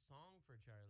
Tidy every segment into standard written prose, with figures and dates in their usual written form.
song for Charlie.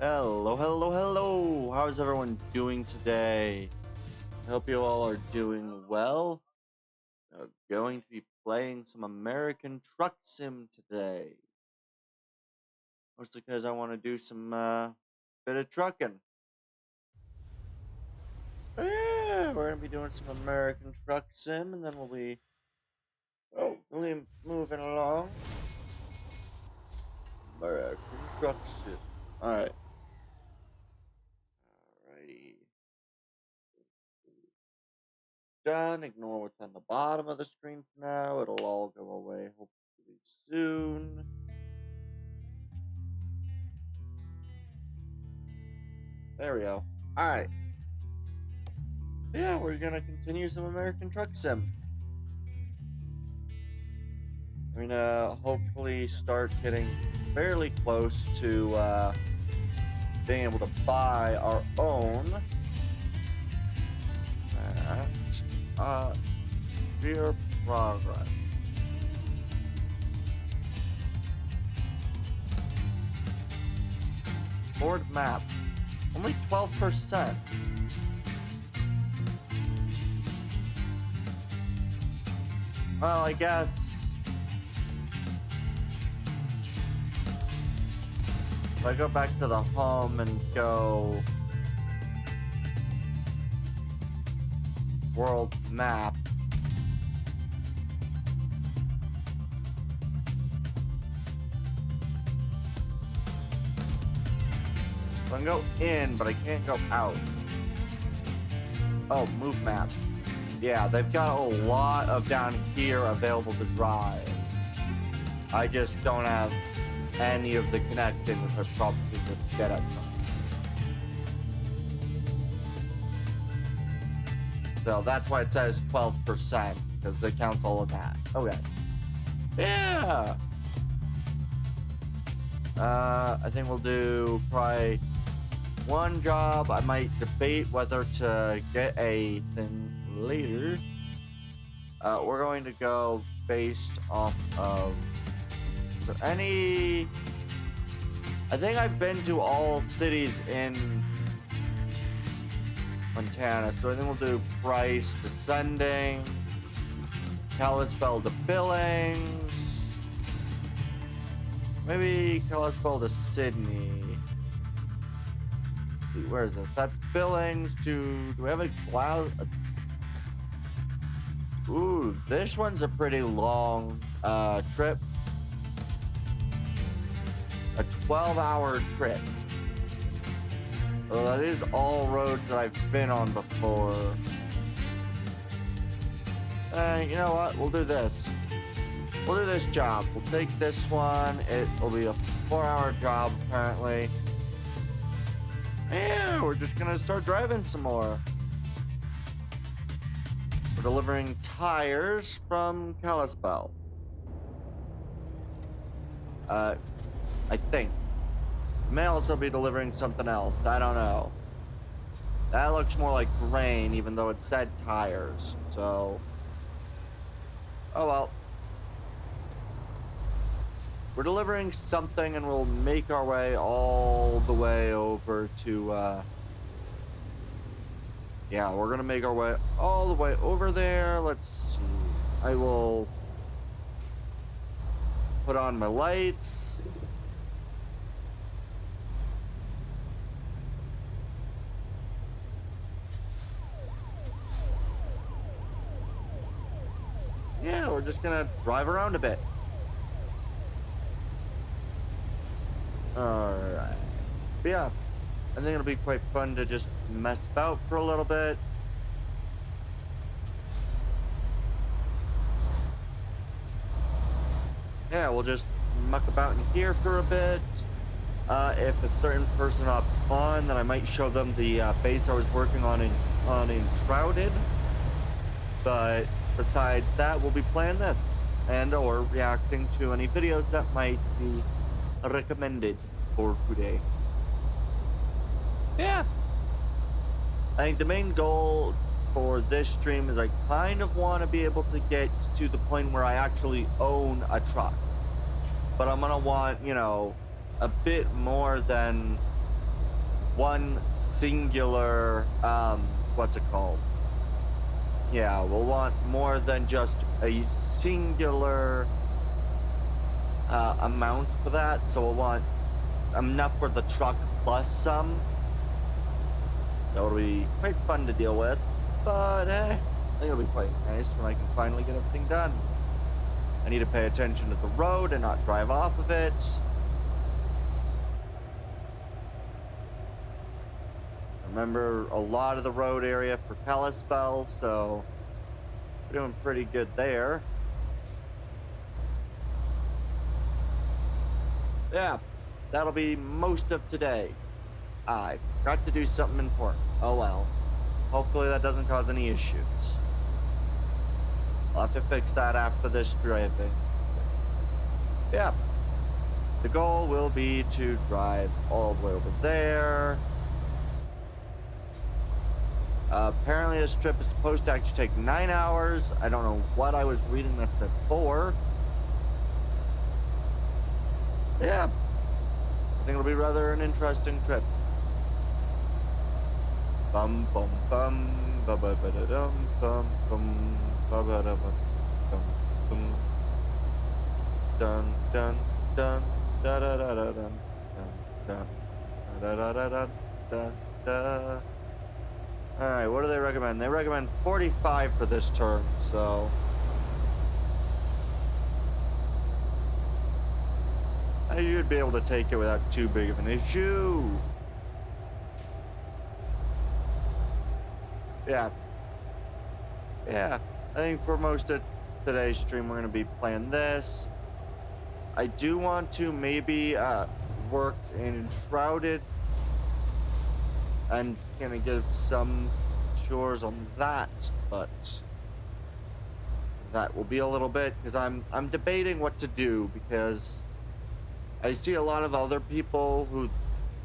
Hello, hello, hello! How's everyone doing today? I hope you all are doing well. I'm going to be playing some American Truck Sim today. Mostly because I want to do some bit of trucking. But yeah, we're going to be doing some American Truck Sim, and then we'll be really moving along. American Truck Sim. Alright. Alrighty. Done. Ignore what's on the bottom of the screen for now. It'll all go away hopefully soon. There we go. Alright. Yeah, we're gonna continue some American Truck Sim. We're gonna hopefully start getting fairly close to being able to buy our own. Rear progress. Board map. Only 12%. Well, I guess if I go back to the home and go world map, I can go in, but I can't go out. Oh, move map. Yeah, they've got a lot of down here available to drive. I just don't have any of the connecting, which I probably could get at some. So that's why it says 12%, because it counts all of that. Okay. Yeah! I think we'll do probably one job. I might debate whether to get a thing later. We're going to go based off of any. I think I've been to all cities in Montana, so I think we'll do Price Descending, Kalispell to Billings, maybe Kalispell to Sydney. Where is this? That's Billings to. Do we have a cloud? Ooh, this one's a pretty long trip. A 12-hour trip. Well, that is all roads that I've been on before. You know what? We'll do this. We'll do this job. We'll take this one. It will be a 4-hour job, apparently. Yeah, we're just gonna start driving some more. We're delivering tires from Kalispell. I think. We may also be delivering something else. I don't know. That looks more like grain, even though it said tires. So, oh well. We're delivering something, and we'll make our way all the way over to, yeah, we're gonna make our way all the way over there. Let's see. I will put on my lights. Yeah, we're just gonna drive around a bit. Alright. But yeah, I think it'll be quite fun to just mess about for a little bit. Yeah, we'll just muck about in here for a bit. If a certain person opts on, then I might show them the base I was working on in Enshrouded. But besides that, we'll be playing this and or reacting to any videos that might be recommended for today. Yeah, I think the main goal for this stream is I kind of want to be able to get to the point where I actually own a truck, but I'm gonna want, you know, a bit more than one singular what's it called? Yeah, we'll want more than just a singular amount for that, so we'll want enough for the truck plus some. That'll be quite fun to deal with, but I think it'll be quite nice when I can finally get everything done. I need to pay attention to the road and not drive off of it. Remember a lot of the road area for Kalispell, so we're doing pretty good there. Yeah, that'll be most of today. I forgot to do something important. Oh well. Hopefully that doesn't cause any issues. I'll have to fix that after this driving. Yeah. The goal will be to drive all the way over there. Apparently this trip is supposed to actually take 9 hours. I don't know what I was reading that said 4. Yeah. think it'll be rather an interesting trip. Bum bum bum ba ba ba da dum bum bum ba ba da ba dum bum dun dun dun da da da da dun dun dun da da da da da da. All right, what do they recommend? They recommend 45 for this turn, so you'd be able to take it without too big of an issue. Yeah. Yeah. I think for most of today's stream, we're going to be playing this. I do want to maybe work in Enshrouded and kind of give some chores on that, but that will be a little bit because I'm debating what to do because I see a lot of other people who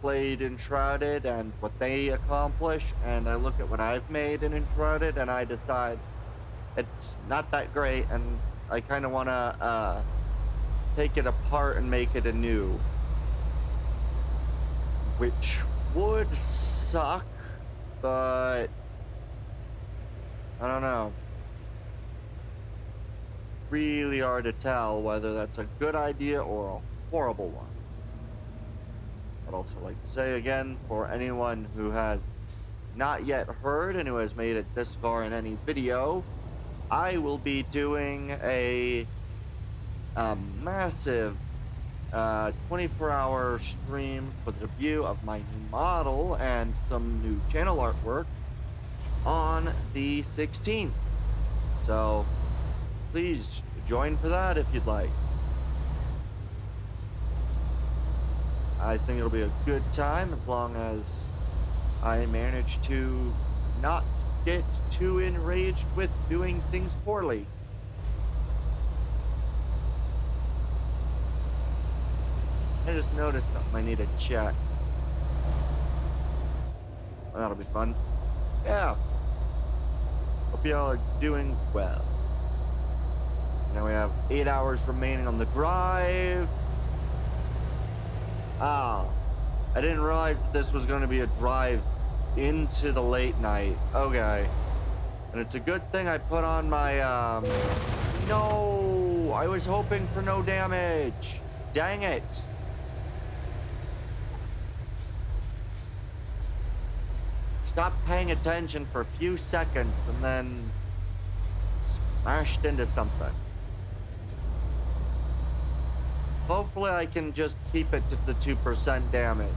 played Enshrouded and what they accomplish, and I look at what I've made in Enshrouded and I decide it's not that great, and I kind of want to take it apart and make it anew, which would suck, but I don't know. Really hard to tell whether that's a good idea or a horrible one. I'd also like to say again, for anyone who has not yet heard and who has made it this far in any video, I will be doing a massive 24-hour stream for the debut of my new model and some new channel artwork on the 16th. So please join for that if you'd like. I think it'll be a good time as long as I manage to not get too enraged with doing things poorly. I just noticed something I need to check. Well, that'll be fun. Yeah. Hope y'all are doing well. Now we have 8 hours remaining on the drive. Ah, I didn't realize that this was going to be a drive into the late night. Okay. And it's a good thing I put on my, no! I was hoping for no damage. Dang it. Stopped paying attention for a few seconds and then smashed into something. Hopefully I can just keep it to the 2% damage.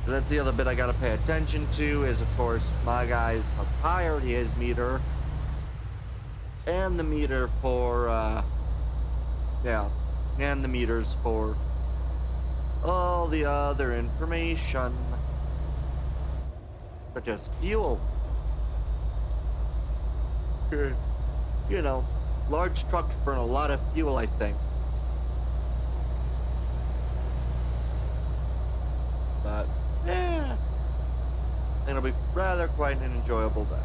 That's the other bit I gotta pay attention to is, of course, my guy's how tired he is meter. And the meter for, yeah. And the meters for all the other information. Such as fuel. You know, large trucks burn a lot of fuel, I think. But, yeah. It'll be rather quite an enjoyable day.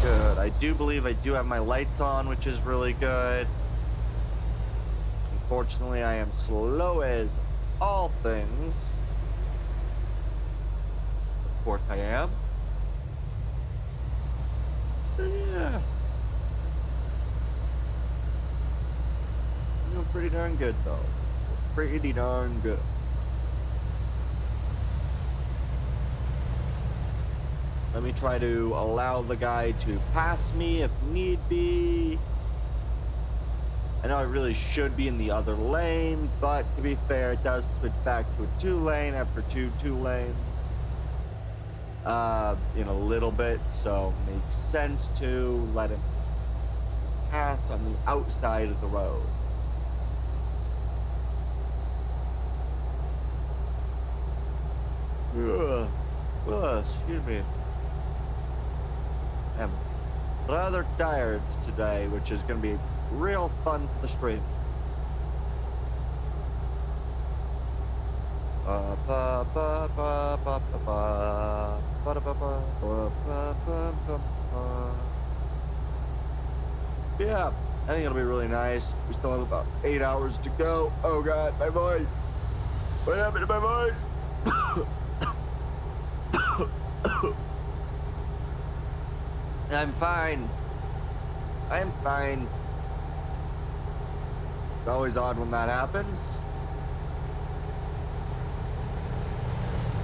Good. I do believe I do have my lights on, which is really good. Unfortunately, I am slow as all things. Of course I am. Yeah. Doing pretty darn good, though. Pretty darn good. Let me try to allow the guy to pass me if need be. I know I really should be in the other lane, but to be fair, it does switch back to a 2-lane after two lanes. In a little bit, so makes sense to let him pass on the outside of the road. Excuse me. rather tired today, which is going to be real fun for the stream. Yeah, I think it'll be really nice. We still have about 8 hours to go. Oh god, my voice. What happened to my voice? I'm fine. I'm fine. It's always odd when that happens.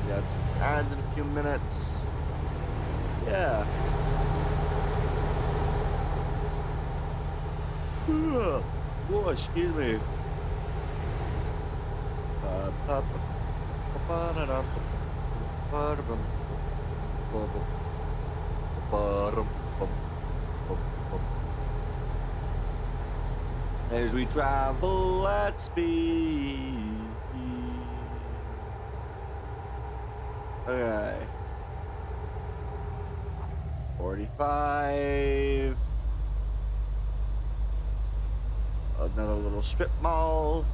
Yeah, some ads in a few minutes. Yeah. Oh, excuse me. As we travel at speed. Okay. 45. Another little strip mall.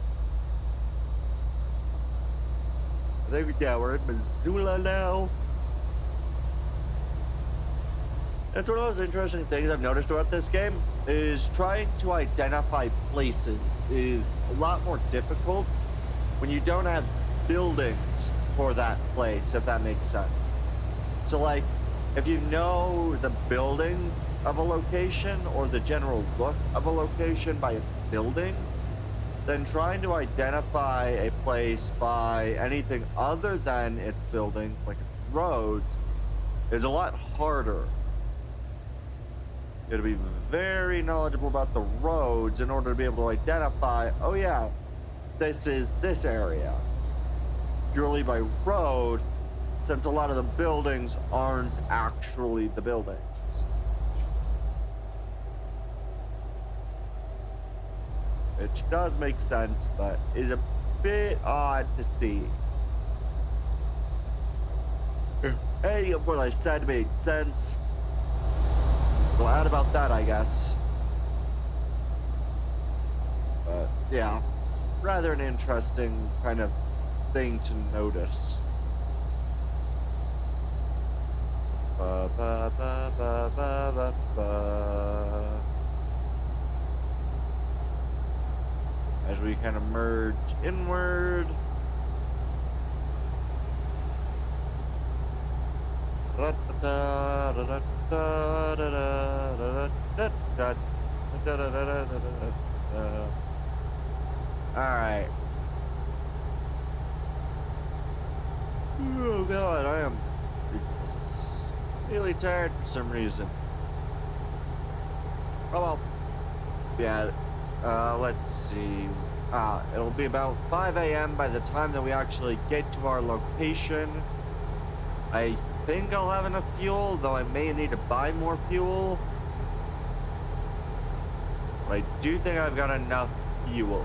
I think, yeah, we're in Missoula now. That's one of those interesting things I've noticed throughout this game, is trying to identify places is a lot more difficult when you don't have buildings for that place, if that makes sense. So, like, if you know the buildings of a location or the general look of a location by its buildings, then trying to identify a place by anything other than its buildings, like its roads, is a lot harder. You have to be very knowledgeable about the roads in order to be able to identify, oh yeah, this is this area. Purely by road, since a lot of the buildings aren't actually the buildings. Which does make sense, but is a bit odd to see. If any of what I said made sense, glad about that, I guess. But yeah, rather an interesting kind of thing to notice. Ba, ba, ba, ba, ba, ba, ba. As we kind of merge inward. Alright. Oh god, I am really tired for some reason. Oh well. Yeah, let's see. It'll be about 5 a.m. by the time that we actually get to our location. I think I'll have enough fuel, though I may need to buy more fuel. But I do think I've got enough fuel.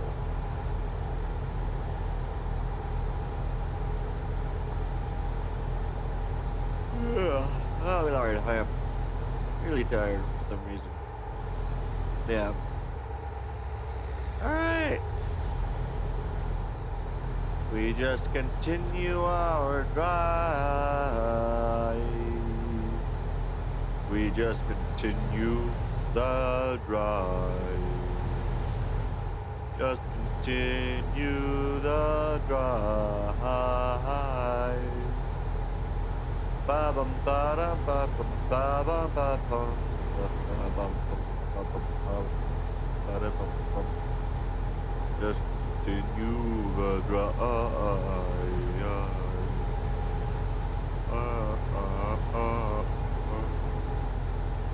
Oh, Lord, I am really tired for some reason. Yeah. Alright. We just continue our drive. We just continue the drive. Just continue the drive. Ba bum ba da ba bum ba ba ba bum ba bum ba bum bum. Just continue the drive.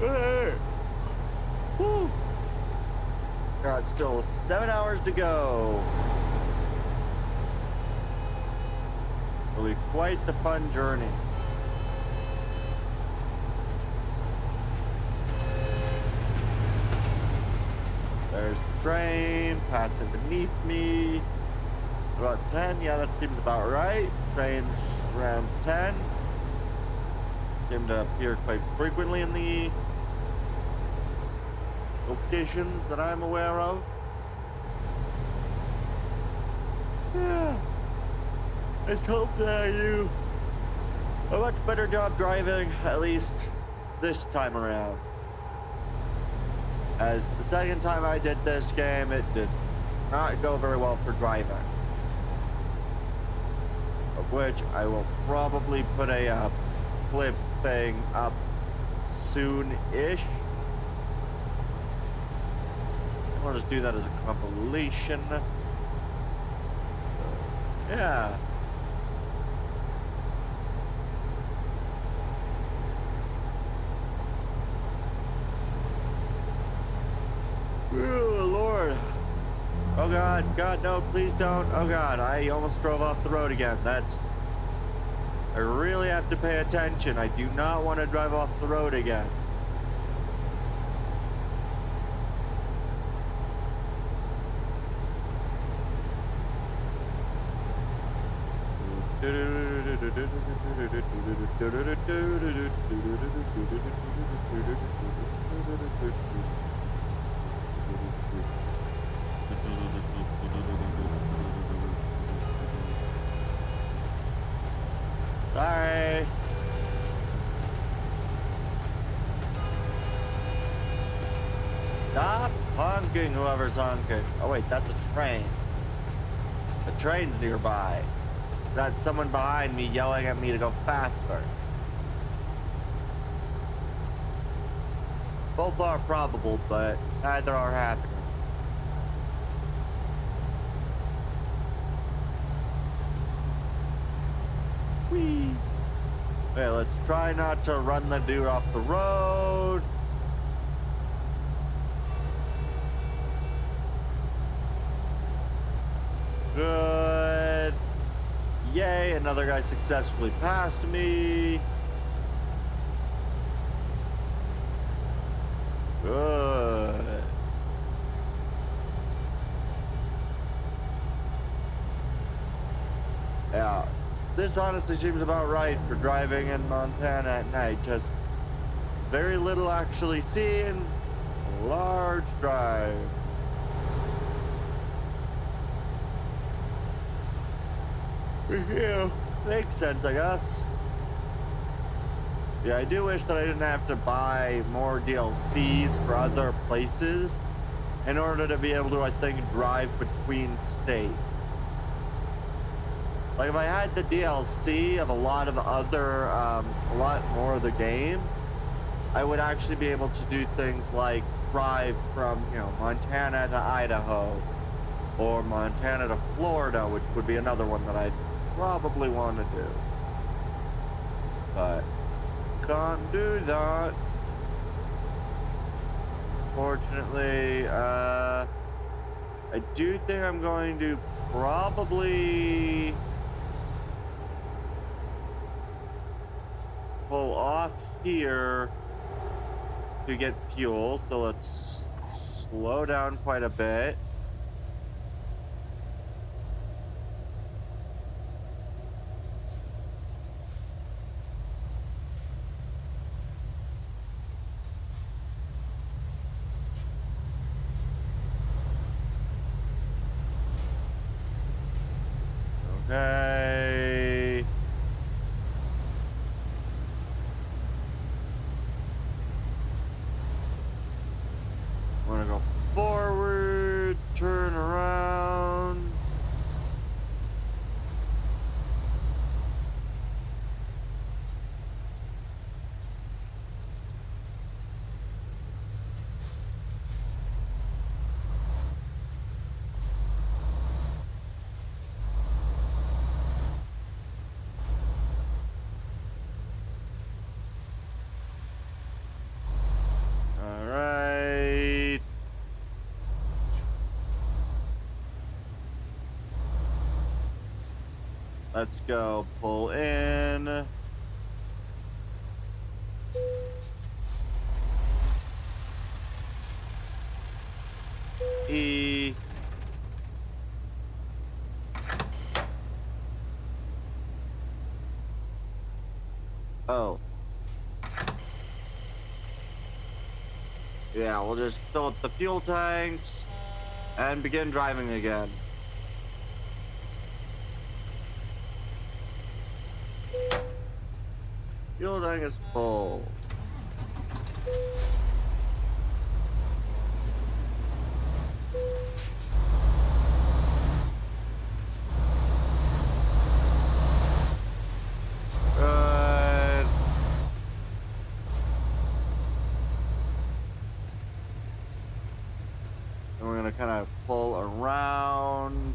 Hey! Woo! Got still 7 hours to go. It'll be quite the fun journey. There's the train passing beneath me. About 10, yeah, that seems about right. Trains around 10. Seem to appear quite frequently in the locations that I'm aware of. Yeah. Let's hope that I do a much better job driving, at least this time around. As the second time I did this game, it did not go very well for driving. Of which I will probably put a clip thing up soon-ish. I'll just do that as a compilation. Yeah. Ooh, Lord. Oh God, God, no, please don't. Oh God, I almost drove off the road again. I really have to pay attention. I do not want to drive off the road again. Sorry. Stop honking, whoever's honking. Oh wait, that's a train. The train's nearby. That's someone behind me yelling at me to go faster. Both are probable, but neither are happening. Whee! Okay, let's try not to run the dude off the road. Good. Yay, another guy successfully passed me. Good. Yeah, this honestly seems about right for driving in Montana at night. Just very little actually seen, a large drive. Yeah, makes sense, I guess. Yeah, I do wish that I didn't have to buy more DLCs for other places in order to be able to, I think, drive between states. Like, if I had the DLC of a lot of other, a lot more of the game, I would actually be able to do things like drive from, you know, Montana to Idaho, or Montana to Florida, which would be another one that I'd probably want to do. But can't do that. Fortunately, I do think I'm going to probably pull off here to get fuel, so let's slow down quite a bit. Okay. I'm gonna go forward, turn around. All right. Let's go pull in. E. Oh. Yeah, we'll just fill up the fuel tanks and begin driving again. Fuel tank is full. Good. And we're gonna kind of pull around.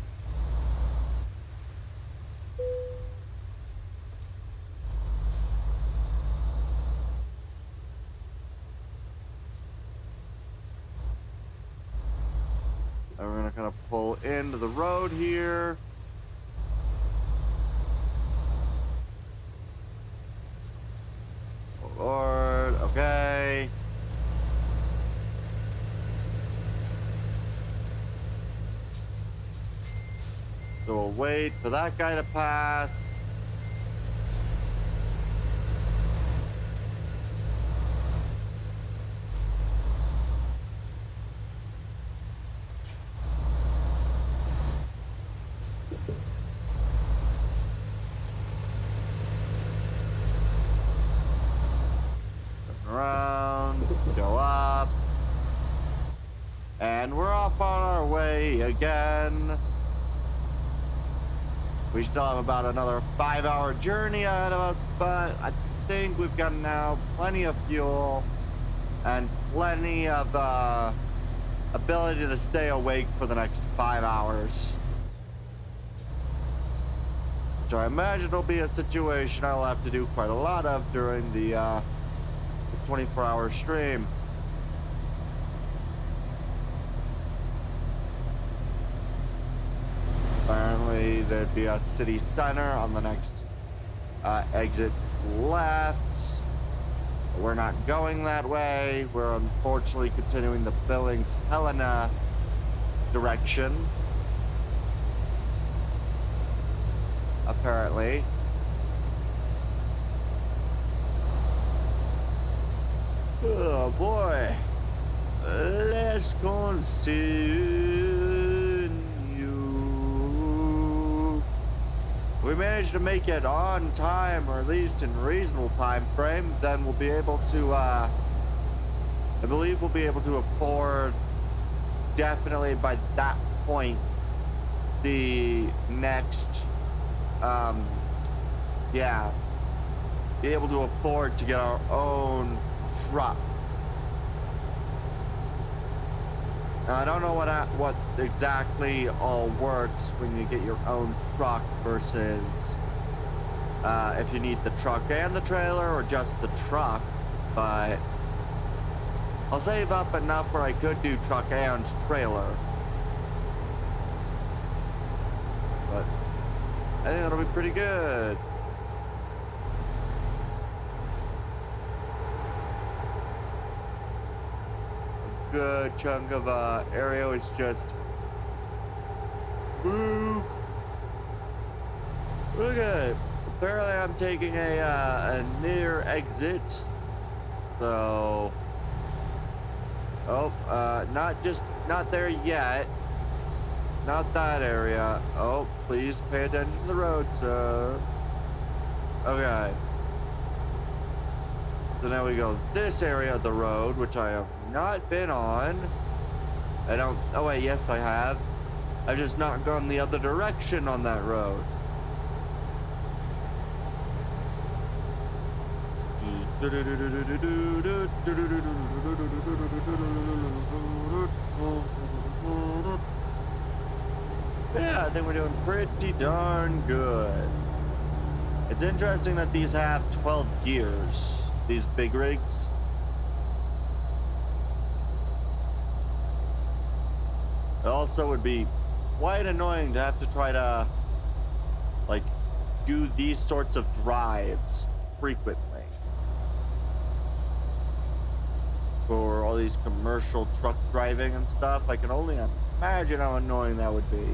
And we're gonna kind of pull into the road here. Oh Lord, okay. So we'll wait for that guy to pass. Turn around, go up. And we're off on our way again. We still have about another 5-hour journey ahead of us, but I think we've got now plenty of fuel and plenty of ability to stay awake for the next 5 hours. So I imagine it'll be a situation I'll have to do quite a lot of during the 24-hour stream. Apparently there'd be a city center on the next exit left. We're not going that way. We're unfortunately continuing the Billings Helena direction. Apparently. Oh boy. Let's continue. We managed to make it on time, or at least in reasonable time frame, then we'll be able to, I believe we'll be able to afford, definitely by that point, the next, yeah, be able to afford to get our own truck. Now, I don't know what exactly all works when you get your own truck versus if you need the truck and the trailer or just the truck, but I'll save up enough where I could do truck and trailer. But I think that'll be pretty good. Good chunk of area is just woo. Okay, apparently I'm taking a near exit, so not there yet, not that area. Oh, please pay attention to the road, sir. Okay. So now we go this area of the road, which I have not been on. Oh wait, yes I have. I've just not gone the other direction on that road. Yeah, I think we're doing pretty darn good. It's interesting that these have 12 gears. These big rigs. It also would be quite annoying to have to try to like do these sorts of drives frequently for all these commercial truck driving and stuff. I can only imagine how annoying that would be.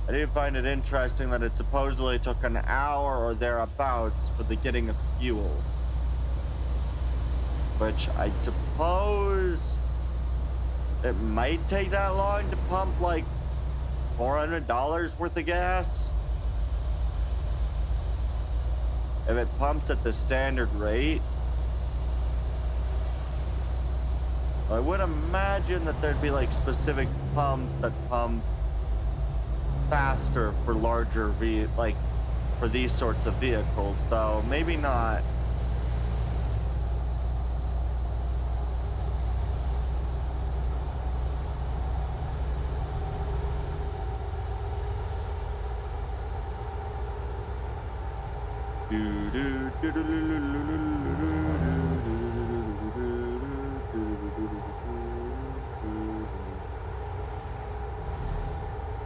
I did find it interesting that it supposedly took an hour or thereabouts for the getting of fuel. Which I suppose it might take that long to pump like $400 worth of gas. If it pumps at the standard rate. I would imagine that there'd be like specific pumps that pump faster for larger like for these sorts of vehicles, though maybe not.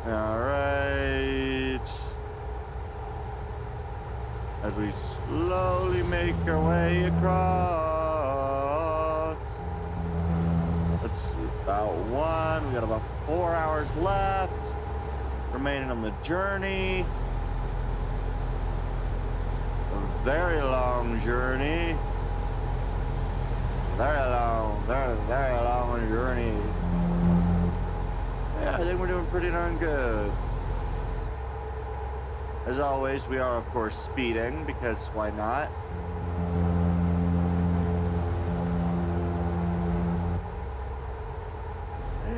All right. As we slowly make our way across. Let's see, about one. We got about 4 hours left remaining on the journey. A very long journey. Very long journey. Yeah, I think we're doing pretty darn good. As always, we are, of course, speeding, because why not?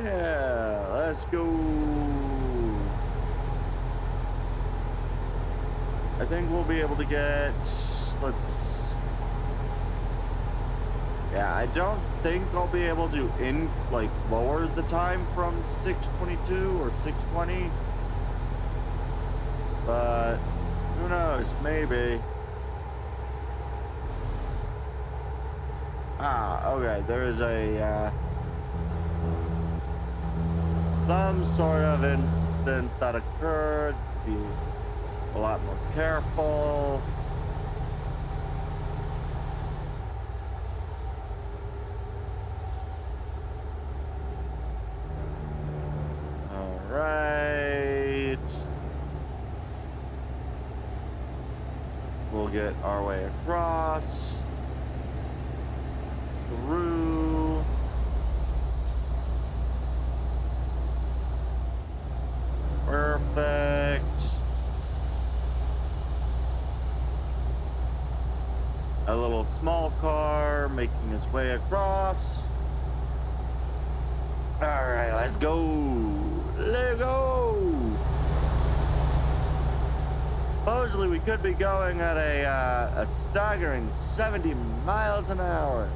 Yeah, let's go. I think we'll be able to get, yeah, I don't think I'll be able to lower the time from 6:22 or 6:20. But who knows, maybe. Okay, there is a some sort of incident that occurred. Be a lot more careful. All right. We'll get our way across. Through. Perfect. A little small car making its way across. All right, let's go. Let's go. Supposedly we could be going at a staggering 70 miles an hour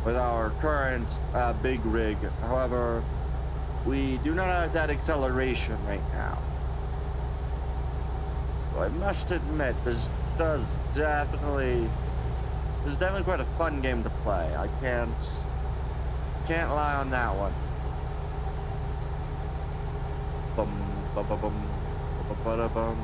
with our current big rig. However, we do not have that acceleration right now. So I must admit, this is definitely quite a fun game to play. I can't lie on that one. Bum bum bum bum bum bum bum.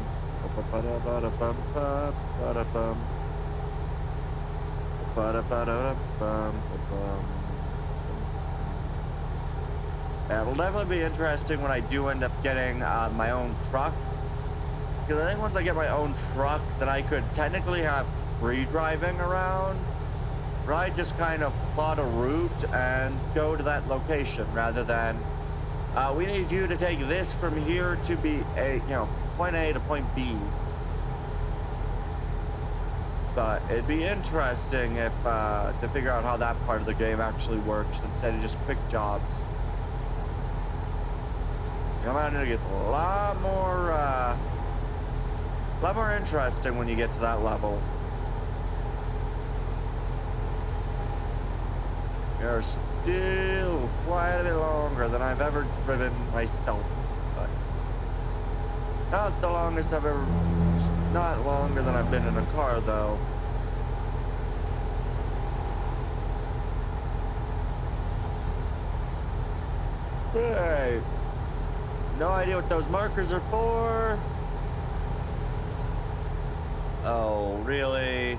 It'll definitely be interesting when I do end up getting my own truck. Because I think once I get my own truck, then I could technically have free driving around. Right? Just kind of plot a route and go to that location rather than we need you to take this from here to be point A to point B. But it'd be interesting if to figure out how that part of the game actually works instead of just quick jobs. Come out and get a lot more interesting when you get to that level. You're still quite a bit longer than I've ever driven myself, but not the longest I've ever. Not longer than I've been in a car, though. Hey. No idea what those markers are for. Oh, really?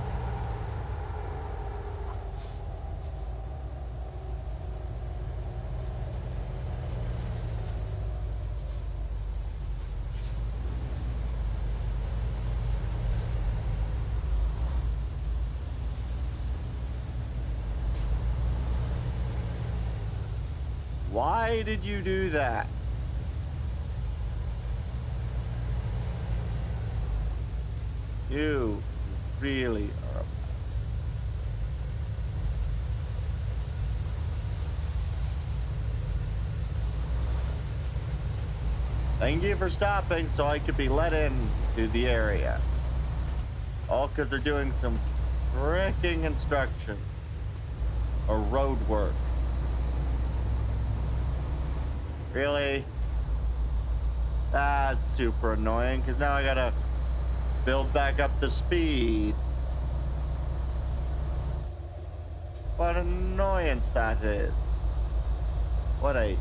Why did you do that? You really are a Thank you for stopping so I could be let in to the area. All because they're doing some freaking construction or road work. Really? That's super annoying because now I gotta build back up the speed. What an annoyance that is. What a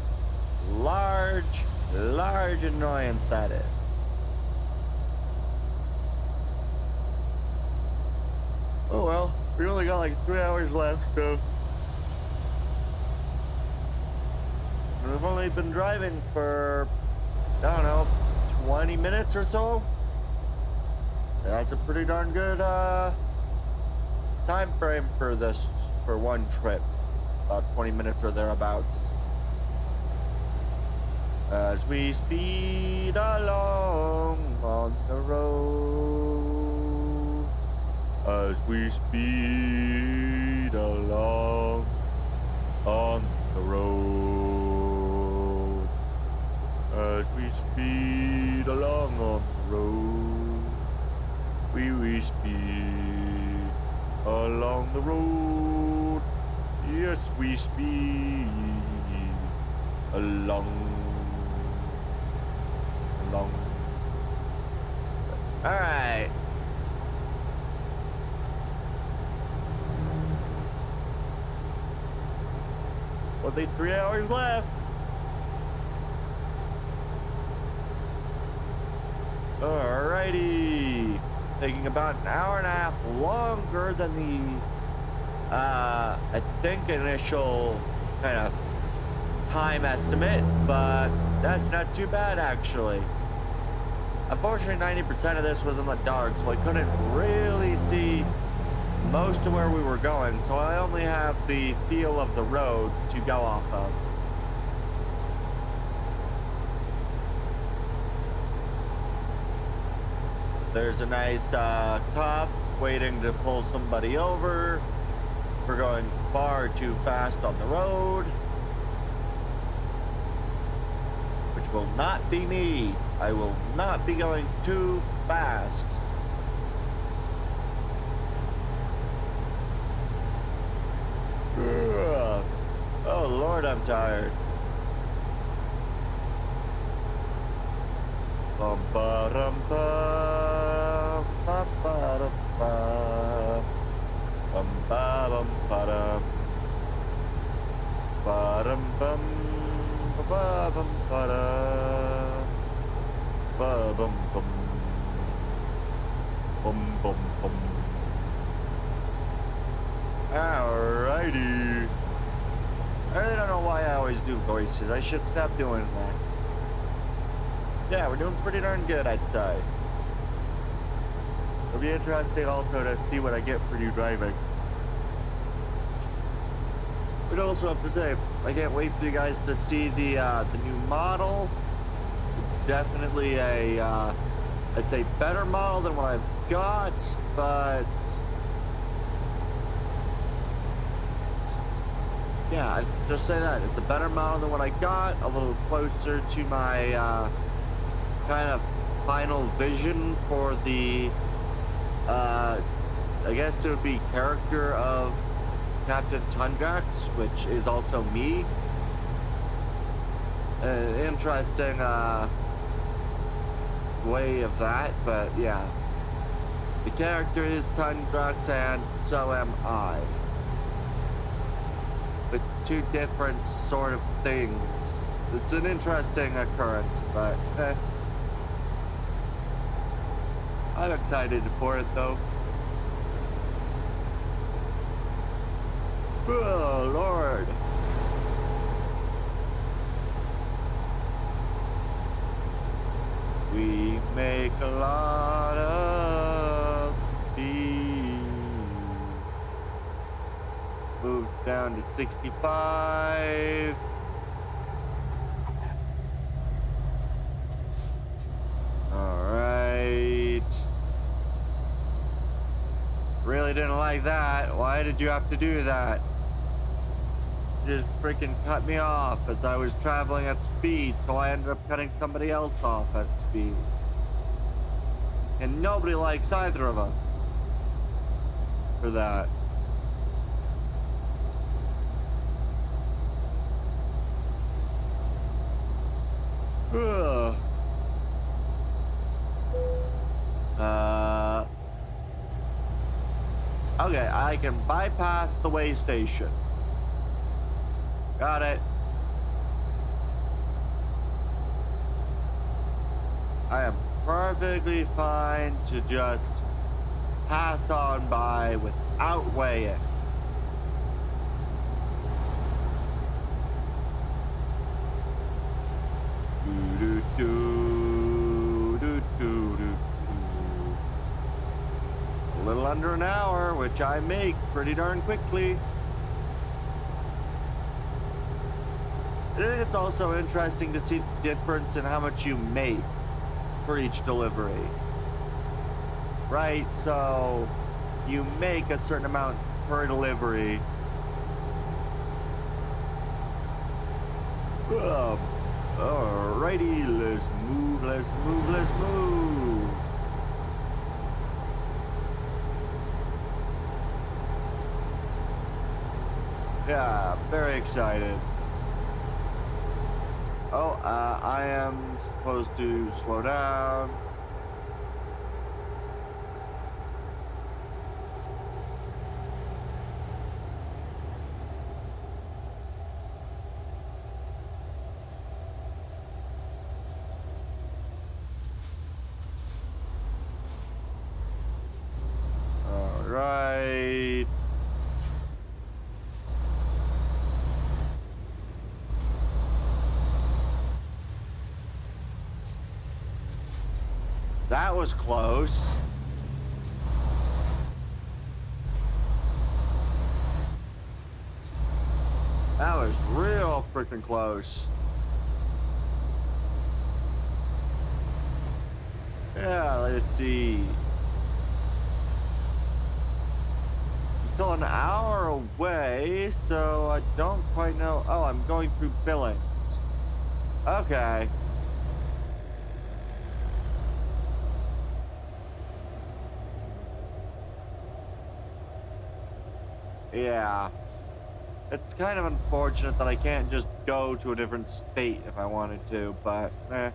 large annoyance that is. Oh well, we only got like 3 hours left, so we've only been driving for, I don't know, 20 minutes or so. That's a pretty darn good time frame for this, for one trip. About 20 minutes or thereabouts. As we speed along on the road, as we speed along on the road, as we speed along on the road, we speed along the road, yes, we speed along. All right. Only 3 hours left. Alrighty. Taking about an hour and a half longer than the, I think, initial kind of time estimate, but that's not too bad actually. Unfortunately, 90% of this was in the dark, so I couldn't really see most of where we were going, so I only have the feel of the road to go off of. There's a nice cop waiting to pull somebody over for going far too fast on the road. Which will not be me. I will not be going too fast. Ugh. Oh Lord, I'm tired. Bum ba dum ba ba ba dum ba bum ba bum ba dum ba dum bum ba ba bum ba dum ba bum bum bum bum bum. Alrighty. I really don't know why I always do voices. I should stop doing that. Yeah, we're doing pretty darn good, I'd say. It'll be interesting also to see what I get for you driving. But also have to say, I can't wait for you guys to see the new model. It's definitely a, it's a better model than what I've got, but yeah, I just say that. It's a better model than what I got, a little closer to my kind of final vision for the, I guess it would be character of Captain Tundrax, which is also me. Interesting way of that, but yeah. The character is Tundrax and so am I. But two different sort of things. It's an interesting occurrence, but I'm excited for it though. Oh Lord. We make a lot of speed. Moved down to 65. Alright. Really didn't like that. Why did you have to do that? You just freaking cut me off as I was traveling at speed, so I ended up cutting somebody else off at speed. And nobody likes either of us for that. Ugh. Okay, I can bypass the way station. Got it. I am perfectly fine to just pass on by without weighing. A little under an hour, which I make pretty darn quickly. I think it's also interesting to see the difference in how much you make for each delivery. Right, so you make a certain amount per delivery. Alrighty, let's move, let's move, let's move. Yeah, very excited. Oh, I am supposed to slow down. All right. That was close. That was real freaking close. Yeah, let's see. Still an hour away, so I don't quite know. Oh, I'm going through Billings. Okay. Yeah. It's kind of unfortunate that I can't just go to a different state if I wanted to, but eh.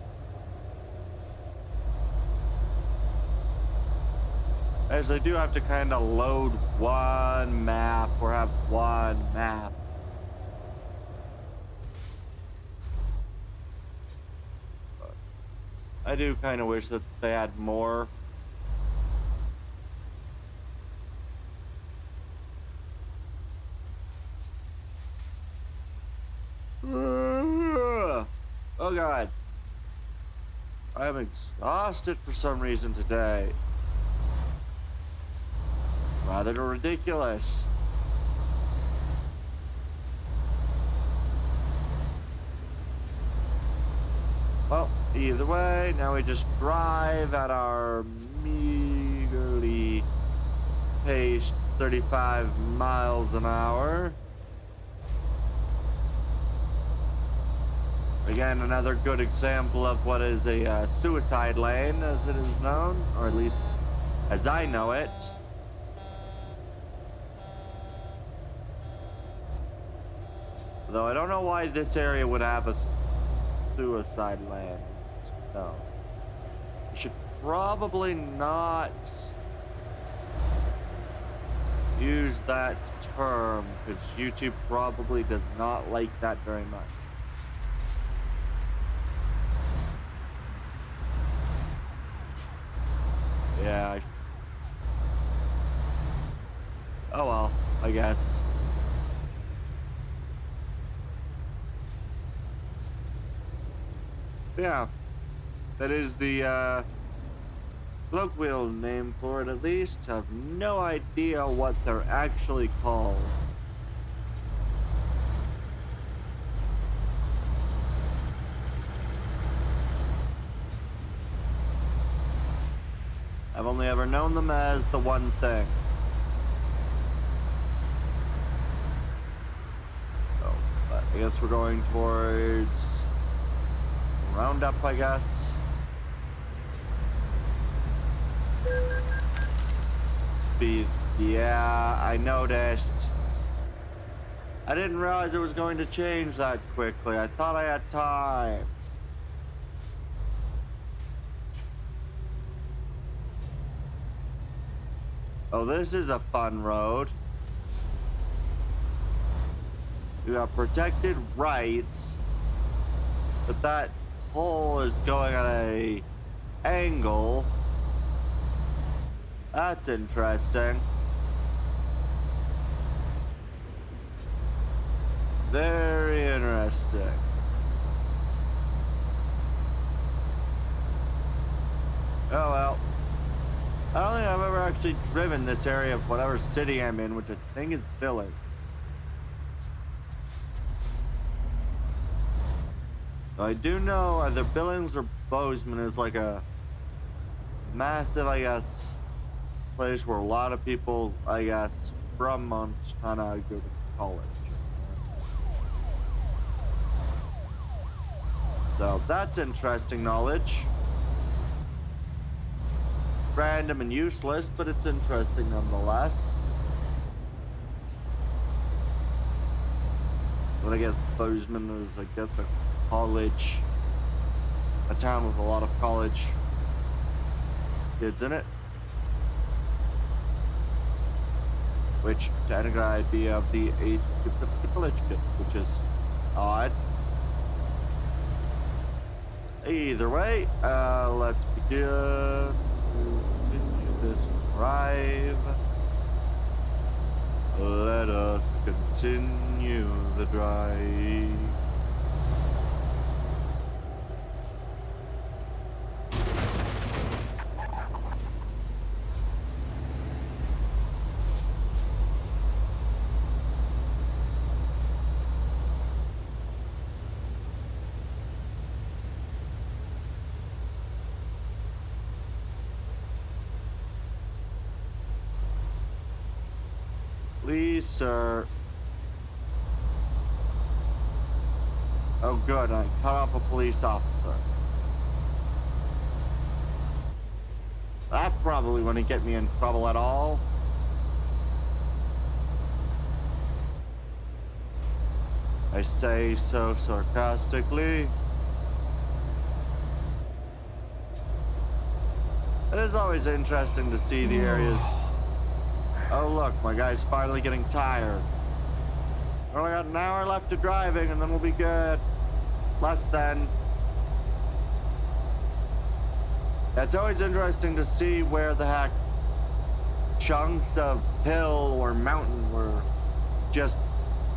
As I do have to kind of load one map or have one map. But I do kind of wish that they had more. Oh God. I am exhausted for some reason today. Rather ridiculous. Well, either way, now we just drive at our meagerly paced 35 miles an hour. Again, another good example of what is a suicide lane, as it is known, or at least as I know it. Though I don't know why this area would have a suicide lane. No. You should probably not use that term, because YouTube probably does not like that very much. Yeah. Oh well, I guess. Yeah. That is the colloquial name for it, at least. I have no idea what they're actually called. known them as the one thing. So, but I guess we're going towards Roundup, I guess. Speed. Yeah, I noticed. I didn't realize it was going to change that quickly. I thought I had time. Oh, this is a fun road. You got protected rights, but that hole is going at a angle. That's interesting. Very interesting. Oh well. I don't think I've ever actually driven this area of whatever city I'm in, which I think is Village. I do know either Billings or Bozeman is like a massive, I guess, place where a lot of people, I guess, from Montana go to college. So that's interesting knowledge. Random and useless, but it's interesting nonetheless. But I guess Bozeman is, I guess, a college, a town with a lot of college kids in it. Which technically I'd be of the age of the college kid, which is odd. Either way, let's begin. Continue this drive. Let us continue the drive. Please, sir. Oh, good. I cut off a police officer. That probably wouldn't get me in trouble at all. I say so sarcastically. It is always interesting to see the areas. Oh look, my guy's finally getting tired. Only got an hour left to driving and then we'll be good. Less than. It's always interesting to see where the heck chunks of hill or mountain were just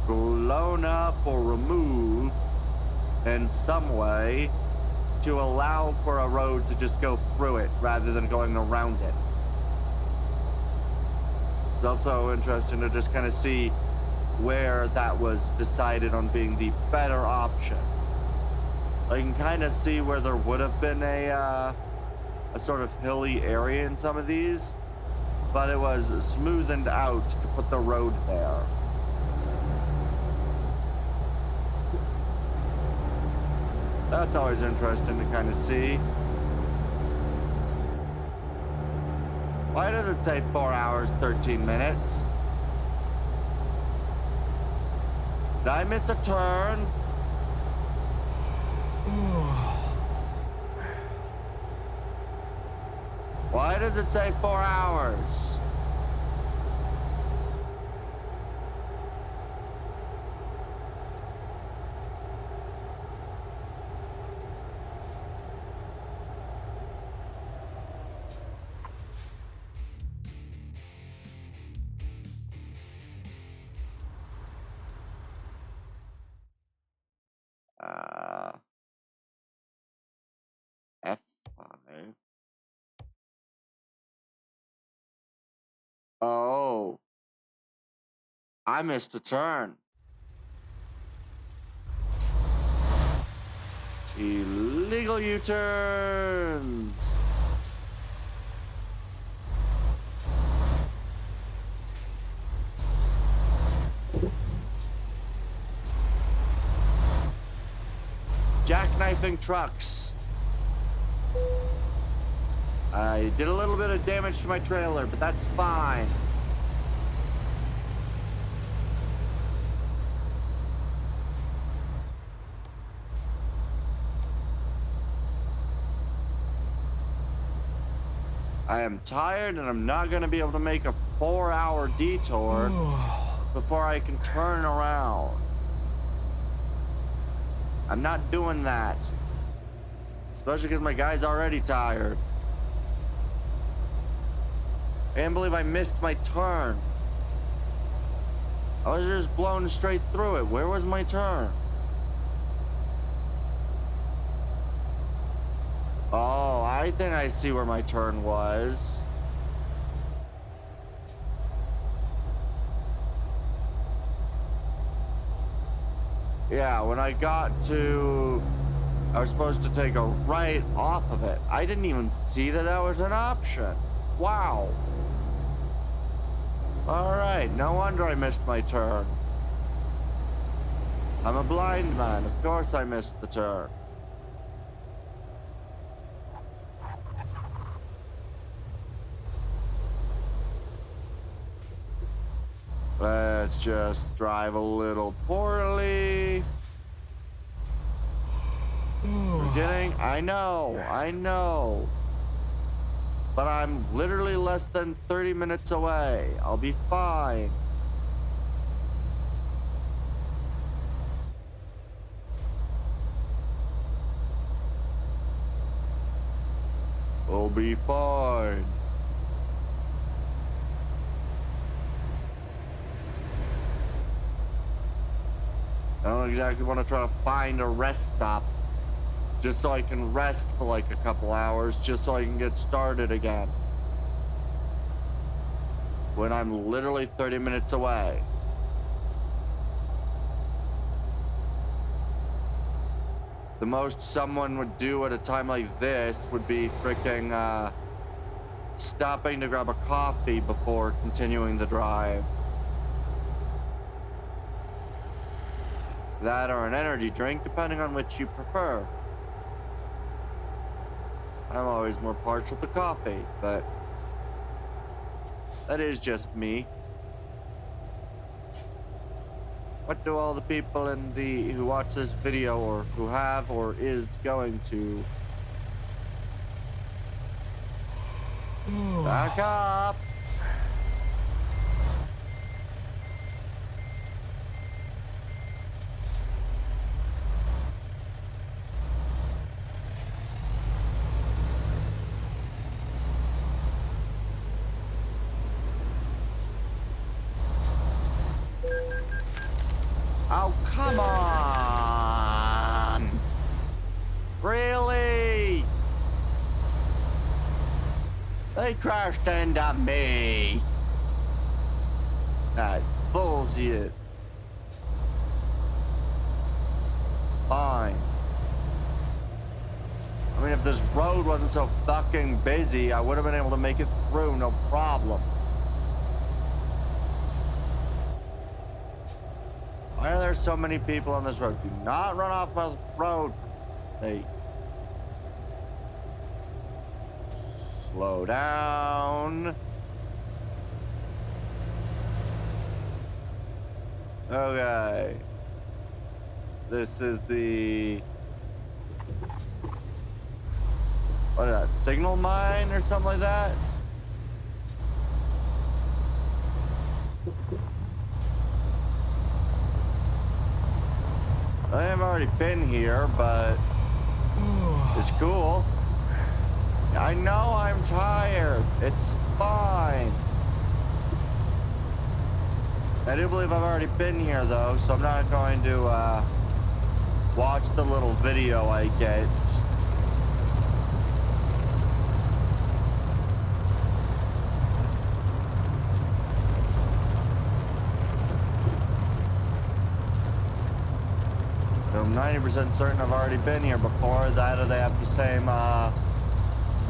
blown up or removed in some way to allow for a road to just go through it rather than going around it. It's also interesting to just kind of see where that was decided on being the better option. I can kind of see where there would have been a sort of hilly area in some of these, but it was smoothened out to put the road there. That's always interesting to kind of see. Why did it say 4 hours, 13 minutes? Did I miss a turn? Why does it say 4 hours? F5. Oh. I missed a turn. Illegal U-turns. jackknifing trucks. I did a little bit of damage to my trailer, but that's fine. I am tired and I'm not going to be able to make a 4-hour detour before I can turn around. I'm not doing that. Especially because my guy's already tired. I can't believe I missed my turn. I was just blown straight through it. Where was my turn? Oh, I think I see where my turn was. Yeah, when I got to... I was supposed to take a right off of it. I didn't even see that that was an option. Wow. Alright, no wonder I missed my turn. I'm a blind man. Of course I missed the turn. Let's just drive a little poorly. Beginning? I know. But I'm literally less than 30 minutes away. I'll be fine. We'll be fine. I don't exactly want to try to find a rest stop just so I can rest for like a couple hours, just so I can get started again. When I'm literally 30 minutes away. The most someone would do at a time like this would be freaking stopping to grab a coffee before continuing the drive. That or an energy drink, depending on which you prefer. I'm always more partial to coffee, but that is just me. What do all the people who watch this video or who have or is going to? Back up! Oh, come on! Really? They crashed into me. That's bullshit. Fine. I mean, if this road wasn't so fucking busy, I would have been able to make it through, no problem. Why are there so many people on this road? Do not run off my road. Hey. Slow down. Okay. This is the... what is that? Signal mine or something like that? I have already been here, but it's cool. I know I'm tired. It's fine. I do believe I've already been here, though, so I'm not going to watch the little video I get. I'm 90% certain I've already been here before. That or they have the same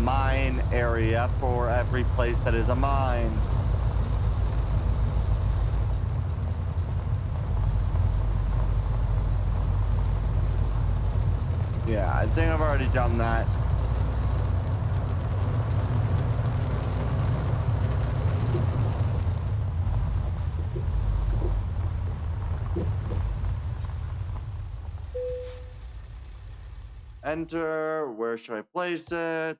mine area for every place that is a mine. Yeah, I think I've already done that. Enter. Where should I place it?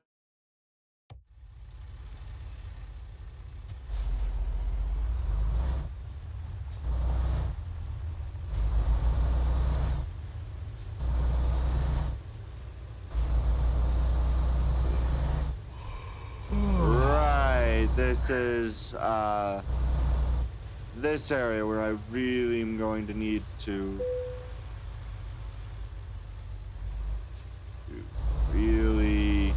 Right. This is this area where I really am going to need to really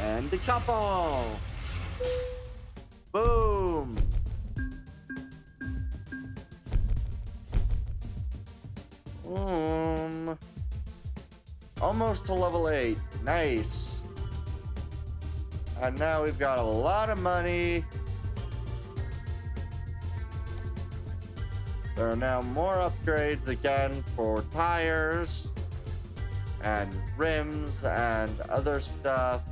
and decouple. Boom. Almost to level 8. Nice. And now we've got a lot of money. There are now more upgrades again for tires and rims and other stuff.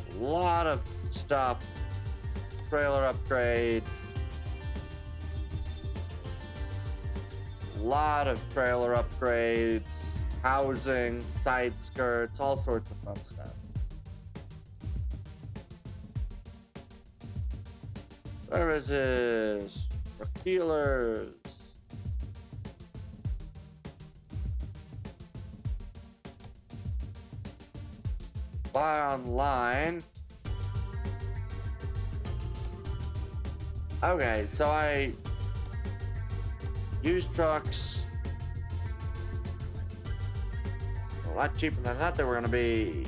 A lot of stuff. Trailer upgrades. A lot of trailer upgrades. Housing, side skirts, all sorts of fun stuff. Services, healers. Buy online. Okay, so I use trucks. A lot cheaper than I thought they were going to be.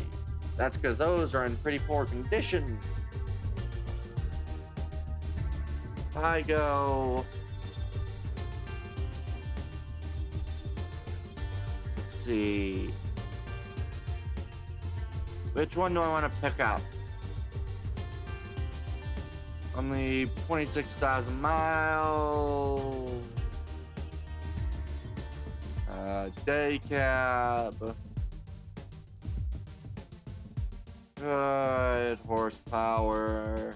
That's because those are in pretty poor condition. I go. Let's see. Which one do I want to pick up? Only 26,000 miles. Day cab. Good horsepower.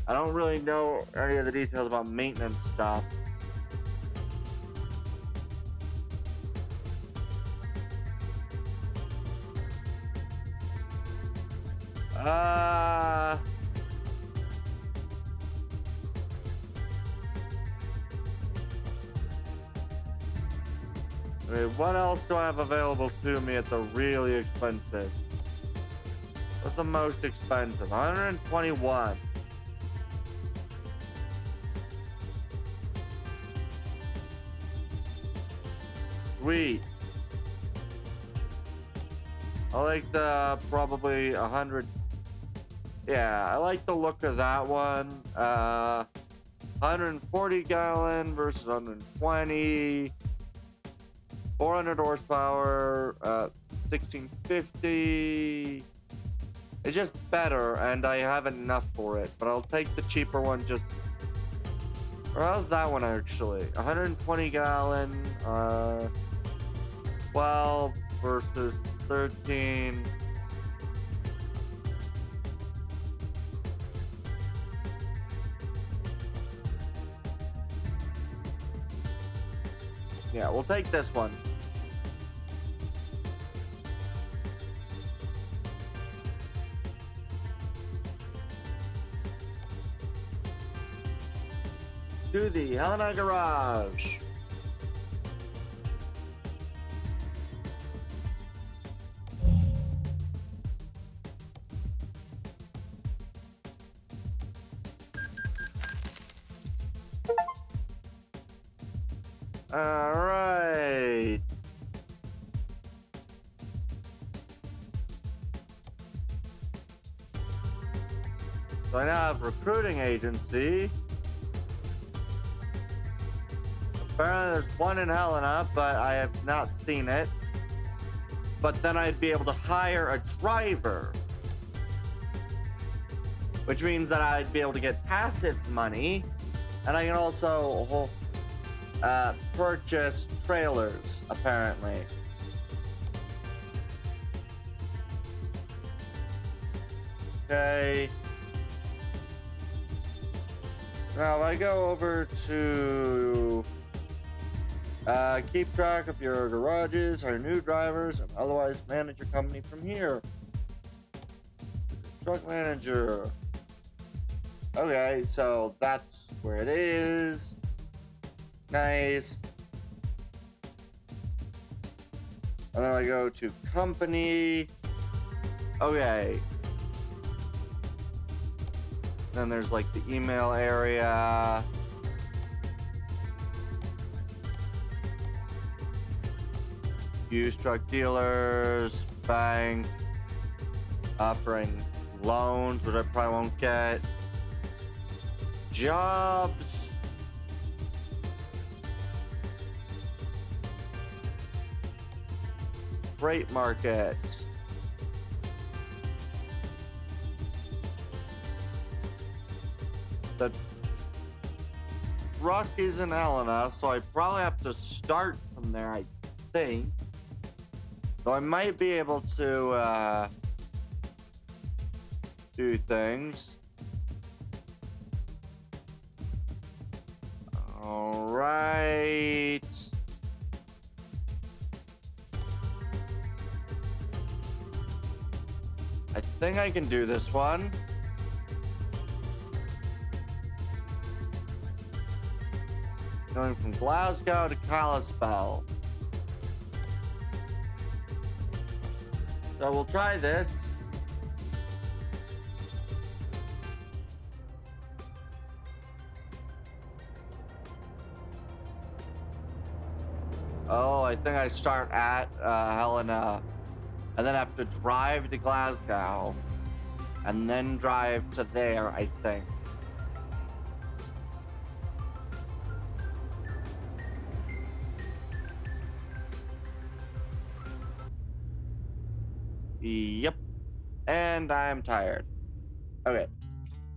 I don't really know any of the details about maintenance stuff. Okay, what else do I have available to me at the really expensive? What's the most expensive? 121. Sweet. I like the probably 100. Yeah, I like the look of that one. 140 gallon versus 120. 400 horsepower. 1650. It's just better, and I have enough for it. But I'll take the cheaper one just. Or how's that one actually? 120 gallon. 12 versus 13. Yeah, we'll take this one. To the Helena Garage. All right. So I now have recruiting agency. Apparently there's one in Helena, but I have not seen it. But then I'd be able to hire a driver, which means that I'd be able to get passives money, and I can also purchase trailers, apparently. Okay. Now, if I go over to keep track of your garages, hire new drivers, and otherwise manage your company from here. Truck manager. Okay, so that's where it is. Nice. And then I go to company. Okay. Then there's like the email area. Used truck dealers, bank, offering loans, which I probably won't get. Jobs. Freight market. The truck is in Helena, so I probably have to start from there, I think. So I might be able to do things. All right. I think I can do this one. Going from Glasgow to Kalispell. So we'll try this. Oh, I think I start at Helena and then have to drive to Glasgow and then drive to there, I think. Yep. And I'm tired. Okay.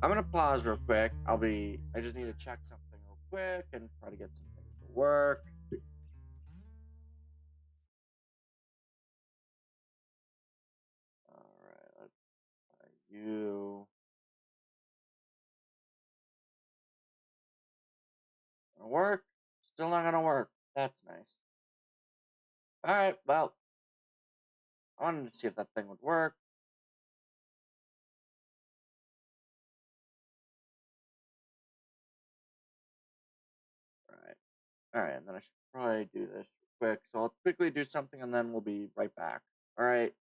I'm gonna pause real quick. I just need to check something real quick and try to get some things to work. All right, let's try you. Gonna work? Still not gonna work. That's nice. All right, well, I wanted to see if that thing would work. All right, and then I should probably do this quick. So I'll quickly do something and then we'll be right back. All right.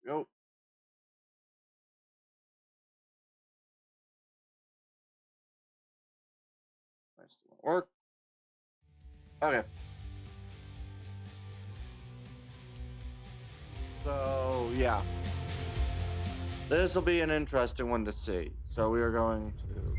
Go. still won't work. Okay. So, yeah. This will be an interesting one to see. So we are going to...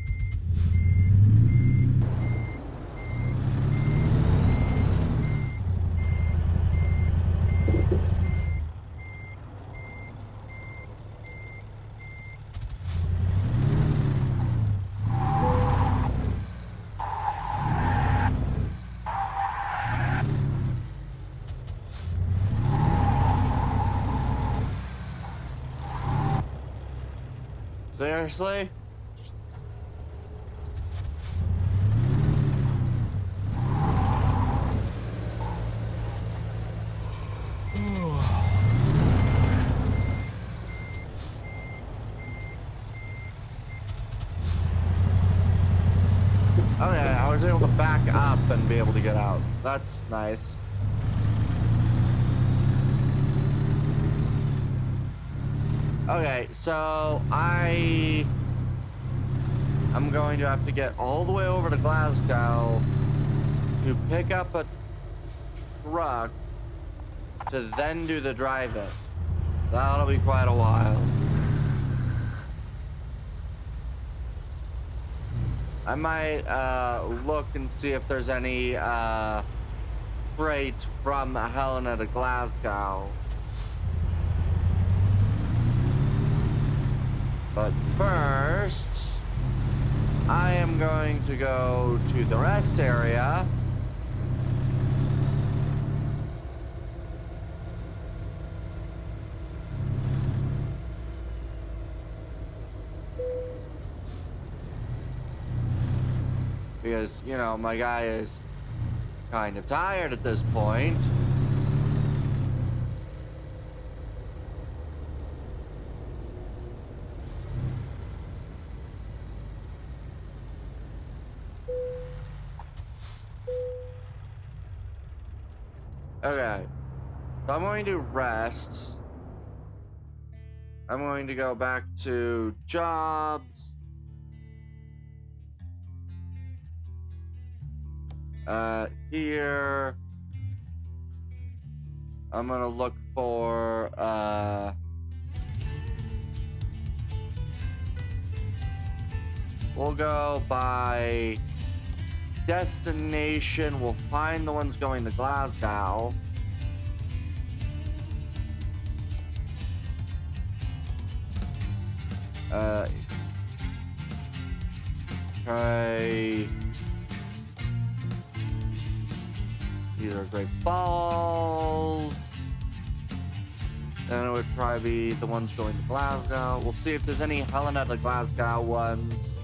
Seriously? Okay, I was able to back up and be able to get out. That's nice. Okay, so I'm going to have to get all the way over to Glasgow to pick up a truck to then do the drive-in. That'll be quite a while. I might look and see if there's any freight from Helena to Glasgow. But first, I am going to go to the rest area. Because, you know, my guy is kind of tired at this point. Okay, so I'm going to rest. I'm going to go back to jobs. Here. I'm gonna look for, we'll go by destination. We'll find the ones going to Glasgow. Okay. These are Great Falls. Then it would probably be the ones going to Glasgow. We'll see if there's any Helena to Glasgow ones.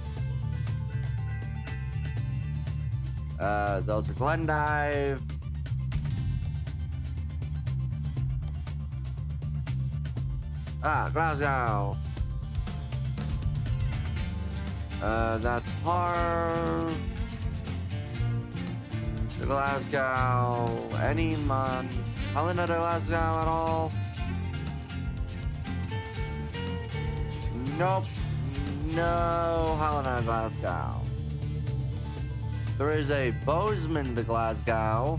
Those are Glendive. Glasgow. That's Harv. Glasgow. Any month. Helena to Glasgow at all? Nope. No Helena to Glasgow. There is a Bozeman to Glasgow.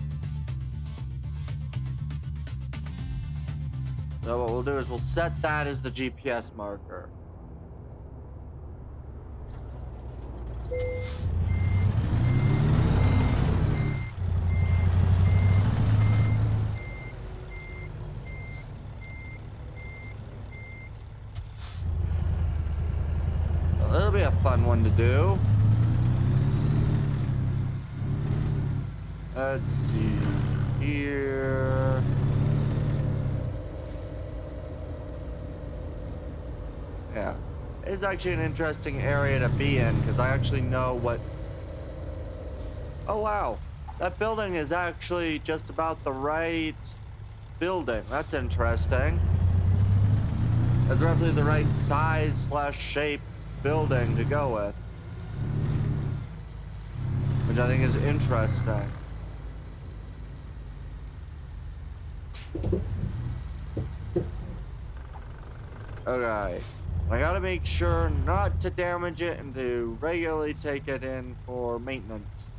So what we'll do is we'll set that as the GPS marker. Well, that'll be a fun one to do. Let's see here. Yeah, it's actually an interesting area to be in because I actually know what... Oh wow, that building is actually just about the right building. That's interesting. That's roughly the right size / shape building to go with, which I think is interesting. Okay, I gotta make sure not to damage it and to regularly take it in for maintenance.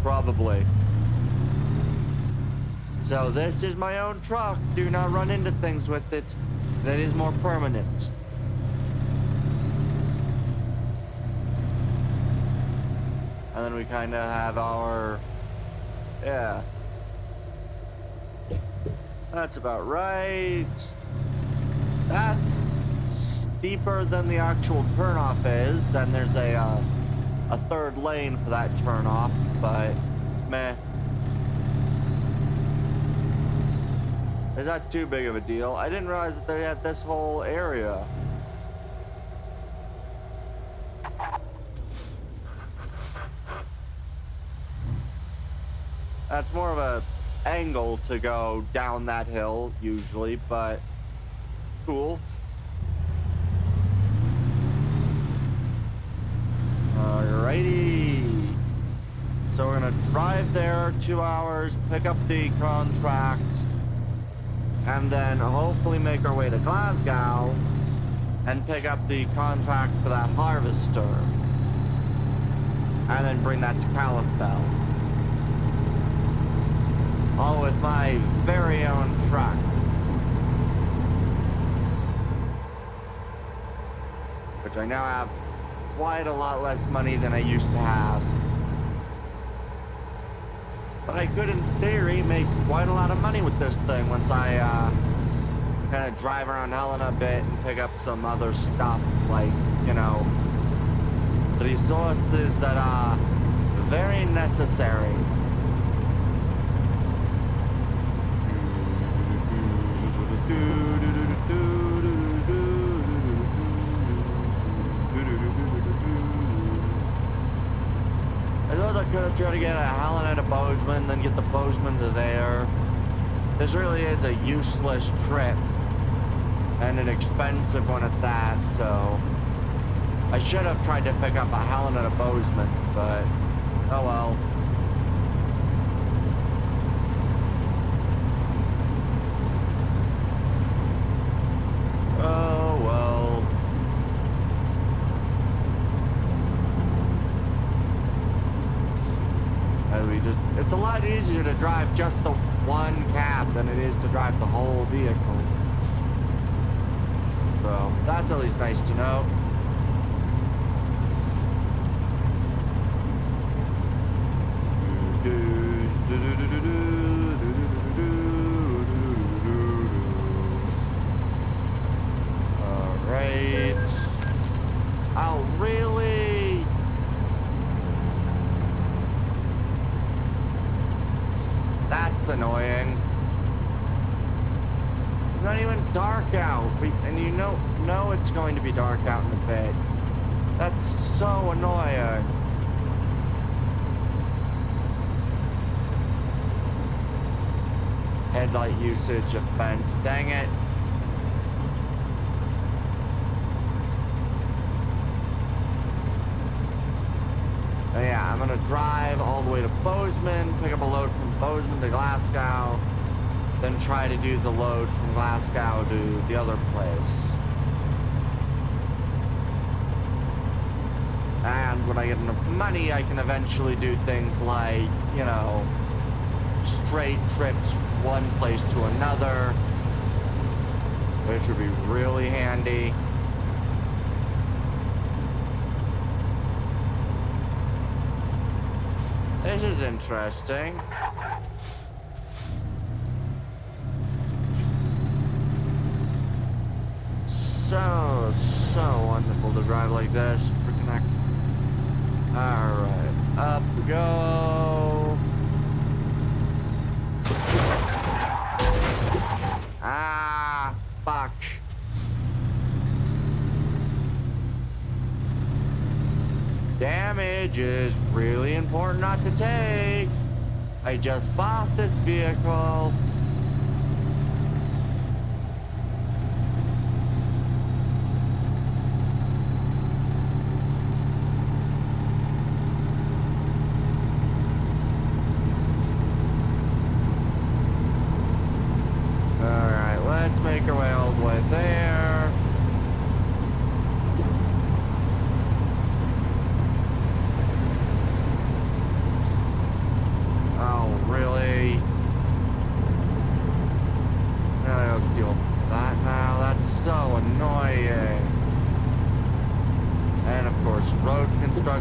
Probably. So this is my own truck. Do not run into things with it. That is more permanent. And then we kind of have our... Yeah. That's about right. That's steeper than the actual turnoff is. And there's a third lane for that turnoff, but meh. It's not too big of a deal. I didn't realize that they had this whole area. That's more of a angle to go down that hill usually, but cool. Alrighty. So we're gonna drive there 2 hours, pick up the contract, and then hopefully make our way to Glasgow and pick up the contract for that harvester. And then bring that to Kalispell. All with my very own truck. Which I now have quite a lot less money than I used to have. But I could, in theory, make quite a lot of money with this thing once I kind of drive around Helena a bit and pick up some other stuff, like, you know, the resources that are very necessary. I could have tried to get a Helena to Bozeman, then get the Bozeman to there. This really is a useless trip, and an expensive one at that, so I should have tried to pick up a Helena to Bozeman, but oh well. Oh well. It's a lot easier to drive just the one cab than it is to drive the whole vehicle. So that's at least nice to know. Alright. Oh, really? That's annoying. It's not even dark out, and you know it's going to be dark out in a bit. That's so annoying. Headlight usage offense, dang it. But yeah, I'm gonna drive all the way to Bozeman, pick up a load from Bozeman to Glasgow, then try to do the load from Glasgow to the other place. And when I get enough money, I can eventually do things like, you know, straight trips one place to another, which would be really handy. This is interesting. So wonderful to drive like this. Freaking heck. Alright, up we go. Ah, fuck. Damage is really important not to take. I just bought this vehicle. Alright, let's make our way all the way there.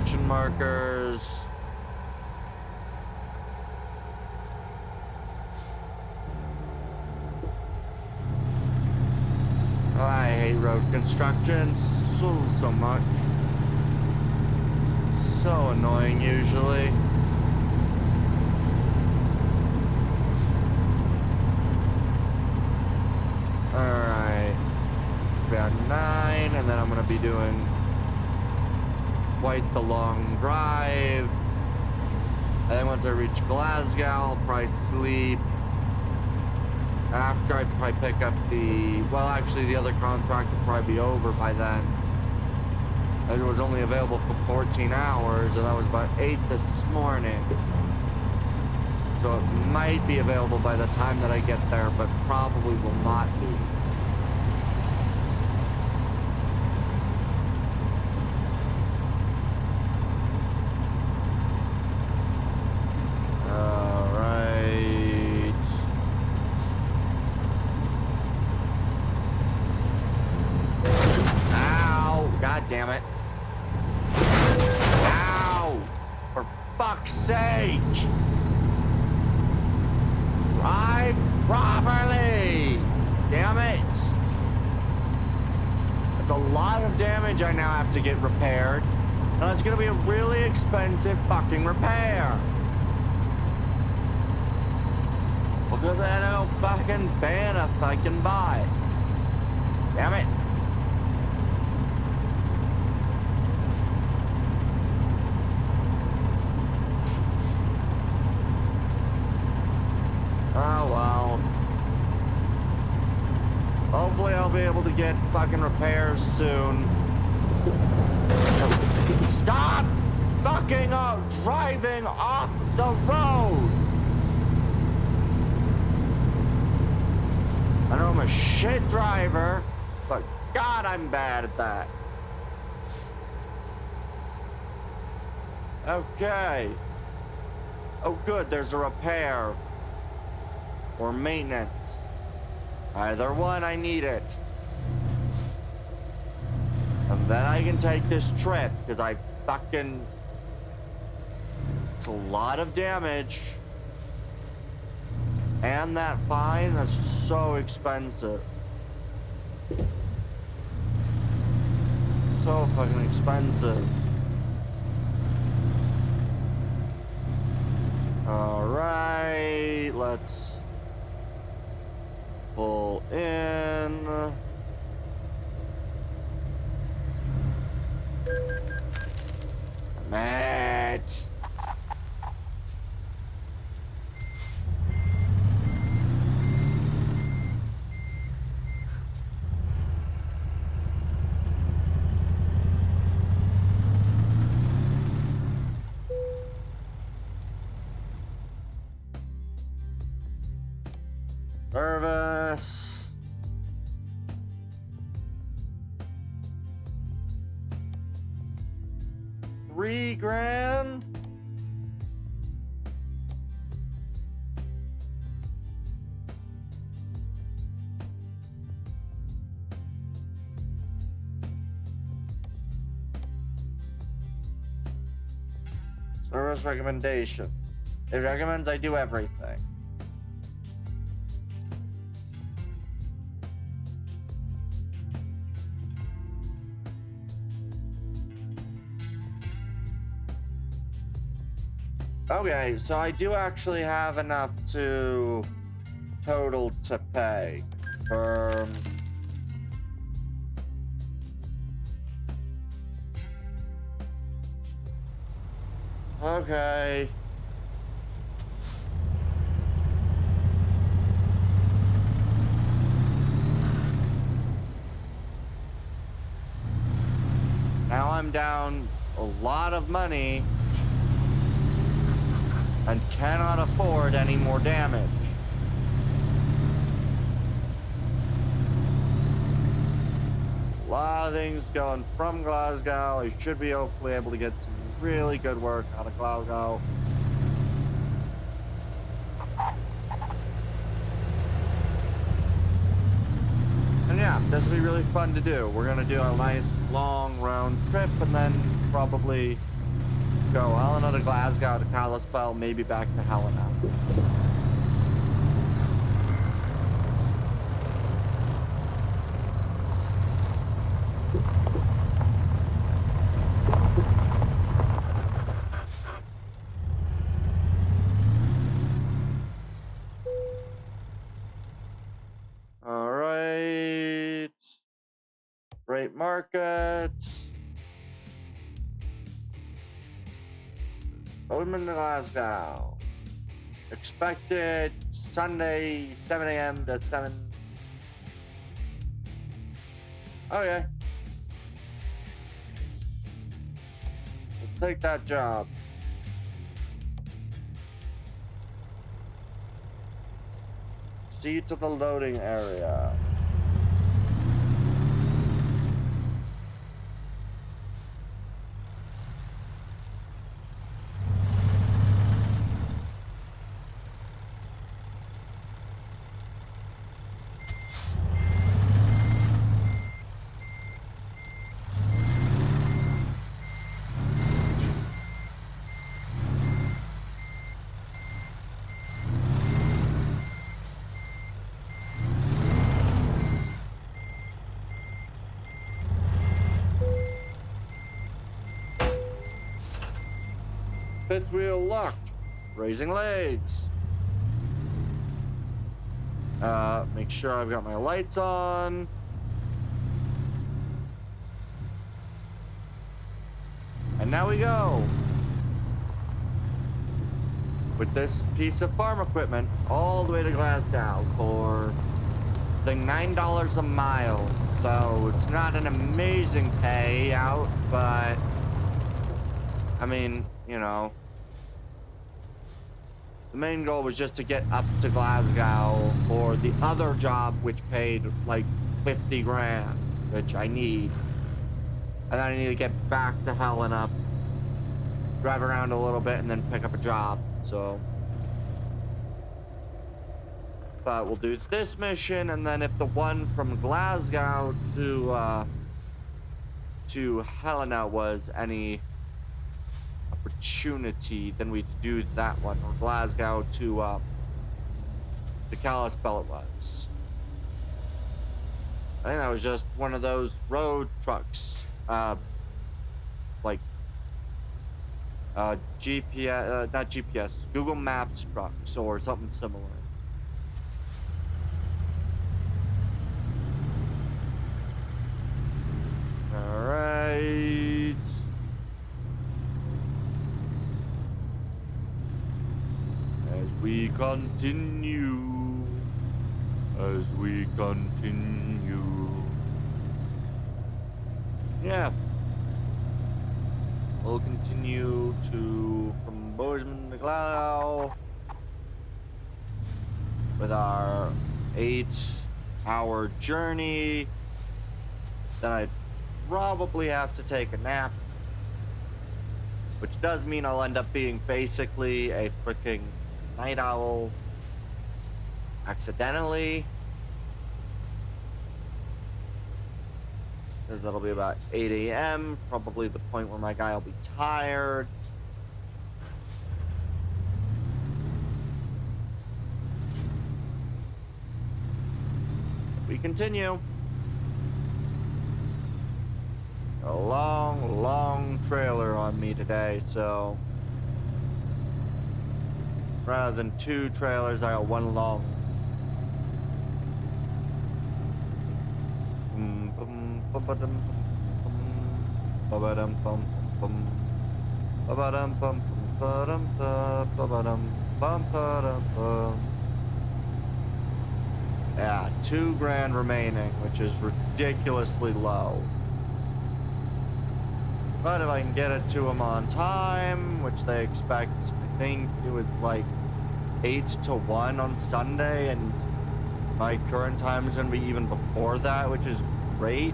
construction markers. I hate road construction so much. So annoying usually. Alright. About 9, and then I'm gonna be doing quite the long drive. And then once I reach Glasgow, I'll probably sleep. After I probably pick up the, well, actually the other contract will probably be over by then. As it was only available for 14 hours, and that was about 8 this morning. So it might be available by the time that I get there, but probably will not be. Damn it. Ow! For fuck's sake! Drive properly! Damn it! That's a lot of damage I now have to get repaired. And it's gonna be a really expensive fucking repair. Look at that old fucking ban if I can buy it. Damn it. Oh, well. Hopefully I'll be able to get fucking repairs soon. Stop fucking driving off the road! I know I'm a shit driver, but God, I'm bad at that. Okay. Oh, good, there's a repair. Or maintenance. Either one, I need it. And then I can take this trip, because I fucking... It's a lot of damage. And that fine, that's so expensive. So fucking expensive. Alright, let's... pull in. Matt. Service. $3,000. Service recommendations. It recommends I do everything. Okay, so I do actually have enough to total to pay. Okay. Now I'm down a lot of money and cannot afford any more damage. A lot of things going from Glasgow. I should be hopefully able to get some really good work out of Glasgow. And yeah, this will be really fun to do. We're gonna do a nice long round trip and then probably Go Helena to Glasgow to Kalispell, maybe back to Helena. All right. Great market. Bozeman to Glasgow. Expected Sunday, 7 a.m. to 7. Okay. We'll take that job. See to the loading area. Fifth wheel locked. Raising legs. Make sure I've got my lights on. And now we go. With this piece of farm equipment all the way to Glasgow for I think $9 a mile. So it's not an amazing payout, but I mean, you know, the main goal was just to get up to Glasgow for the other job, which paid like 50 grand, which I need. And then I need to get back to Helena, drive around a little bit, and then pick up a job. So, but we'll do this mission, and then if the one from Glasgow to Helena was any opportunity, then we'd do that one. Or Glasgow to Kalispell it was. I think that was just one of those road trucks, like GPS, not GPS, Google Maps trucks or something similar. All right. As we continue, yeah, we'll continue from Bozeman to Glasgow with our 8-hour journey. Then I'd probably have to take a nap, which does mean I'll end up being basically a freaking night owl accidentally, because that'll be about 8 a.m., probably the point where my guy will be tired. We continue. A long trailer on me today, so rather than 2 trailers, I got 1 long. Yeah, $2,000 remaining, which is ridiculously low. But if I can get it to them on time, which they expect, I think it was like 8 to 1 on Sunday, and my current time is going to be even before that, which is great.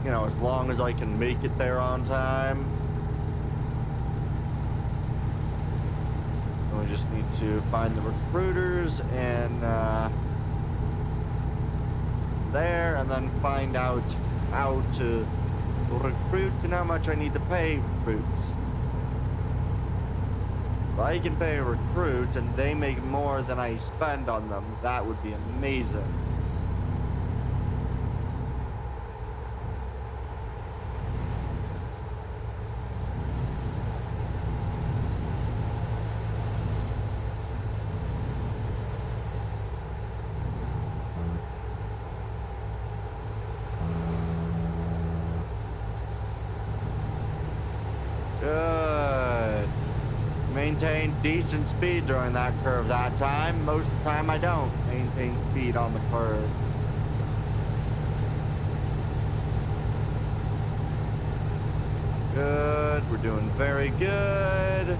You know, as long as I can make it there on time. And we just need to find the recruiters and there, and then find out how to recruit and how much I need to pay recruits. If I can pay a recruit and they make more than I spend on them, that would be amazing. Good. Maintain decent speed during that curve that time. Most of the time I don't maintain speed on the curve. Good. We're doing very good.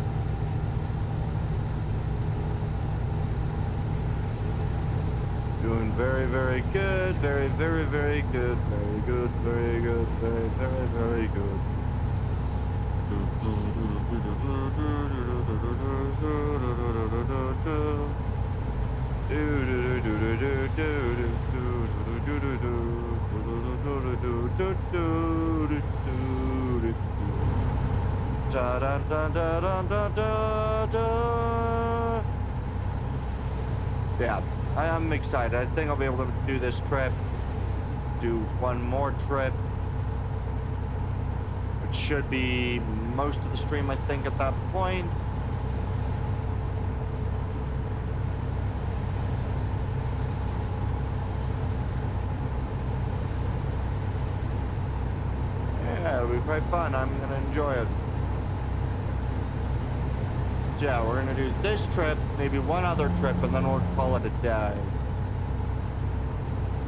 Doing very, very good. Very, very, very good. Very good. Very good. Very, very, very good. Yeah, I am excited. I think I'll be able to do this trip. Do one more trip. Which should be most of the stream, I think, at that point. Yeah, it'll be quite fun. I'm gonna enjoy it. So yeah, we're gonna do this trip, maybe one other trip, and then we'll call it a day.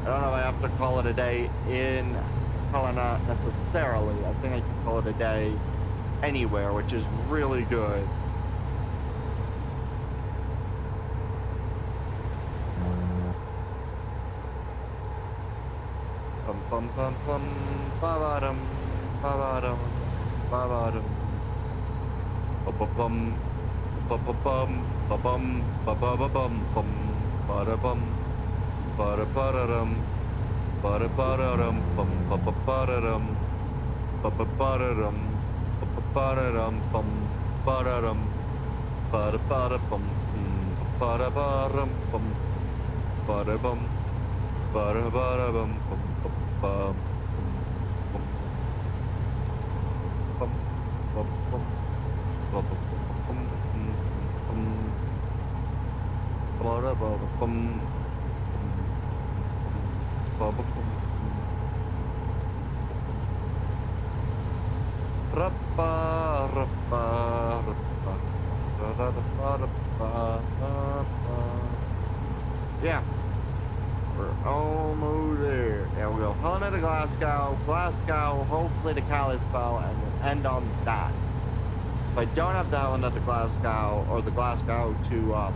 I don't know if I have to call it a day in Helena necessarily. I think I can call it a day anywhere, which is really good. Bum bum bum bum ba-ba-dum ba-ba-dum ba-ba-dum ba-ba-bum ba-ba-bum ba-bum ba-ba-ba-bum bum ba-da-bum ba-da-ba-da-dum ba-da-ba-da-dum bum ba-ba-ba-da-dum ba-ba-ba-da-dum ba-ba-ba-da-dum bum ba-da-dum ba-da-ba-da-bum ba-da-ba-dum bum ba-da-bum ba-da-ba-da-bum bum bum bum bum bum bum yeah, we're almost there. Yeah, we'll go Helena to Glasgow, Glasgow, hopefully to Kalispell, and we'll end on that. If I don't have the Helena to Glasgow, or the Glasgow to,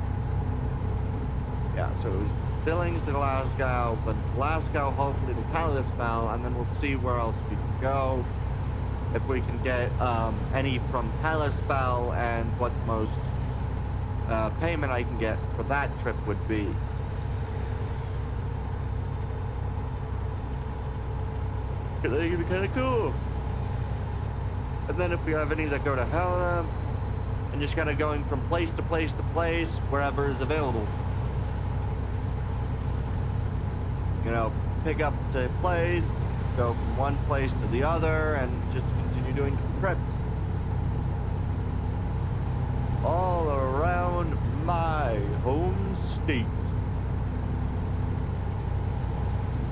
yeah, so it was Billings to Glasgow, but Glasgow hopefully to Kalispell, and then we'll see where else we can go. If we can get any from Kalispell, and what the most payment I can get for that trip would be. I think it'd be kind of cool. And then if we have any that go to Helena, and just kind of going from place to place to place, wherever is available. You know, pick up to a place, go from one place to the other, and just continue doing trips. All around my home state.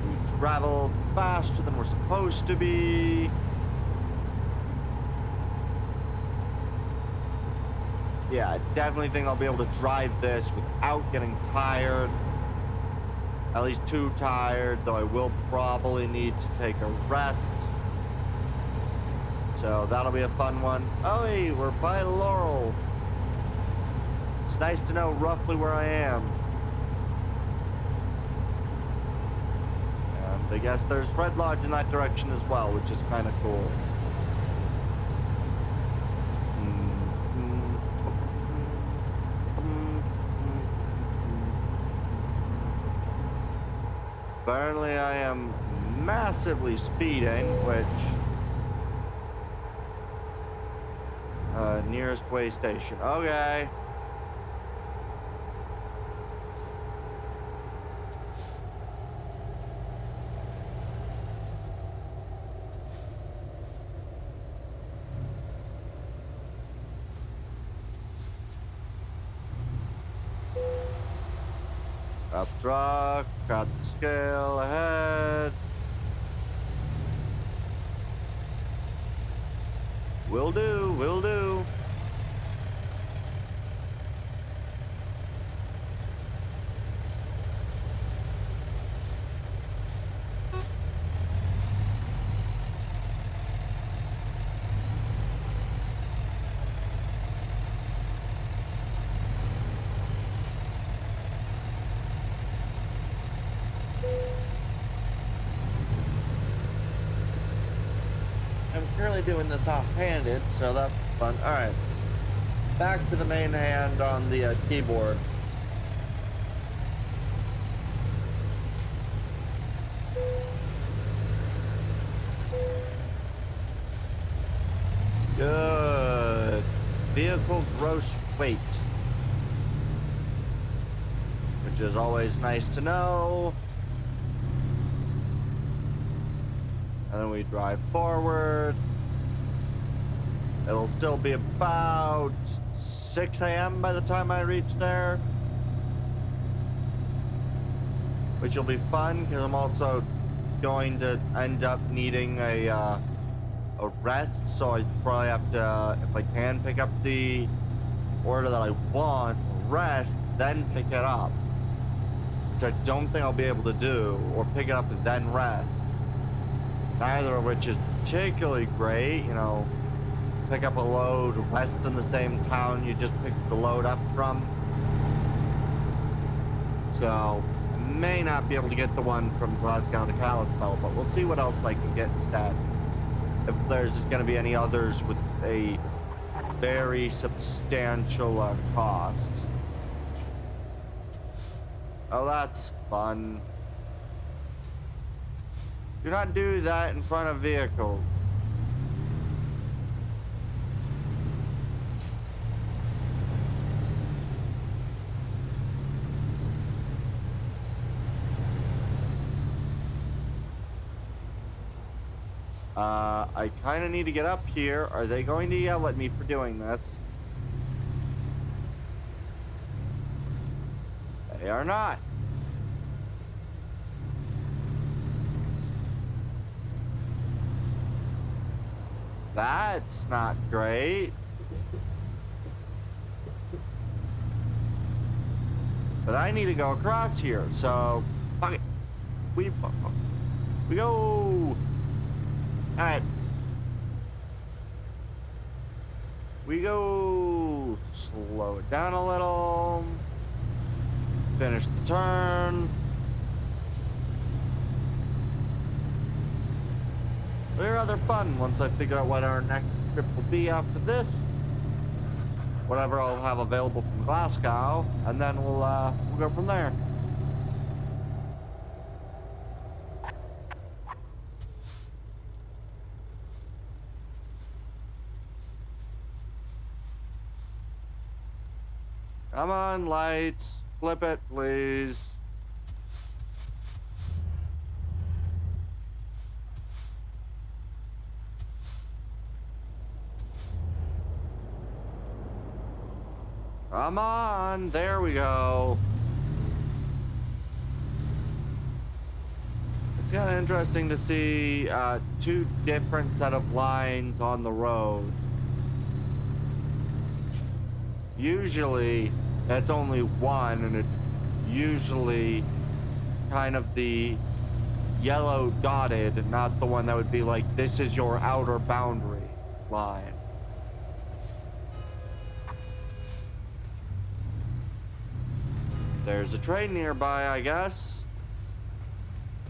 We travel faster than we're supposed to be. Yeah, I definitely think I'll be able to drive this without getting tired. At least too tired, though I will probably need to take a rest. So that'll be a fun one. Oh, hey, we're by Laurel. It's nice to know roughly where I am. And I guess there's Red Lodge in that direction as well, which is kind of cool. If apparently I am massively speeding, which... nearest way station. Okay. Stop truck, got the scale ahead. Will do, will do. I'm currently doing this off-handed, so that's fun. All right, back to the main hand on the keyboard. Good. Vehicle gross weight, which is always nice to know. And then we drive forward. It'll still be about 6 a.m. by the time I reach there, which will be fun because I'm also going to end up needing a rest. So I probably have to, if I can, pick up the order that I want, rest, then pick it up, which I don't think I'll be able to do, or pick it up and then rest. Neither of which is particularly great, you know, pick up a load, rest in the same town you just picked the load up from. So, I may not be able to get the one from Glasgow to Kalispell, but we'll see what else I can get instead. If there's going to be any others with a very substantial cost. Oh, that's fun. Do not do that in front of vehicles. I kind of need to get up here. Are they going to yell at me for doing this? They are not. That's not great. But I need to go across here, so fuck it. We go. Alright. We go. Slow it down a little. Finish the turn. It'll be rather fun once I figure out what our next trip will be after this. Whatever I'll have available from Glasgow, and then we'll go from there. Come on, lights. Flip it, please. Come on, there we go. It's kind of interesting to see two different set of lines on the road. Usually, that's only one, and it's usually kind of the yellow dotted, not the one that would be like, this is your outer boundary line. There's a train nearby, I guess.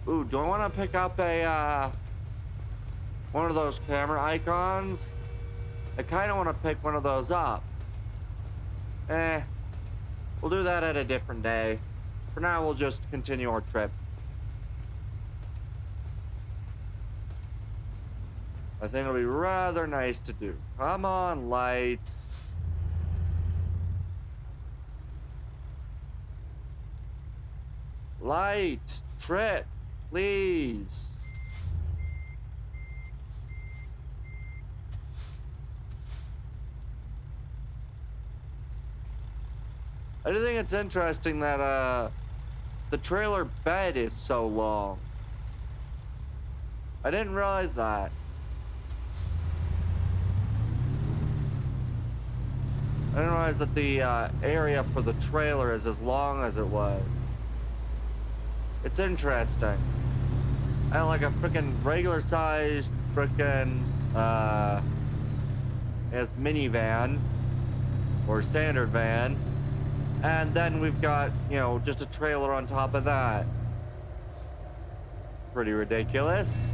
Ooh, do I want to pick up a, one of those camera icons? I kind of want to pick one of those up. We'll do that at a different day. For now, we'll just continue our trip. I think it'll be rather nice to do. Come on, lights. Light, trip, please. I do think it's interesting that the trailer bed is so long. I didn't realize that. I didn't realize that the area for the trailer is as long as it was. It's interesting. I don't like a freaking regular sized freaking as minivan or standard van. And then we've got, you know, just a trailer on top of that. Pretty ridiculous.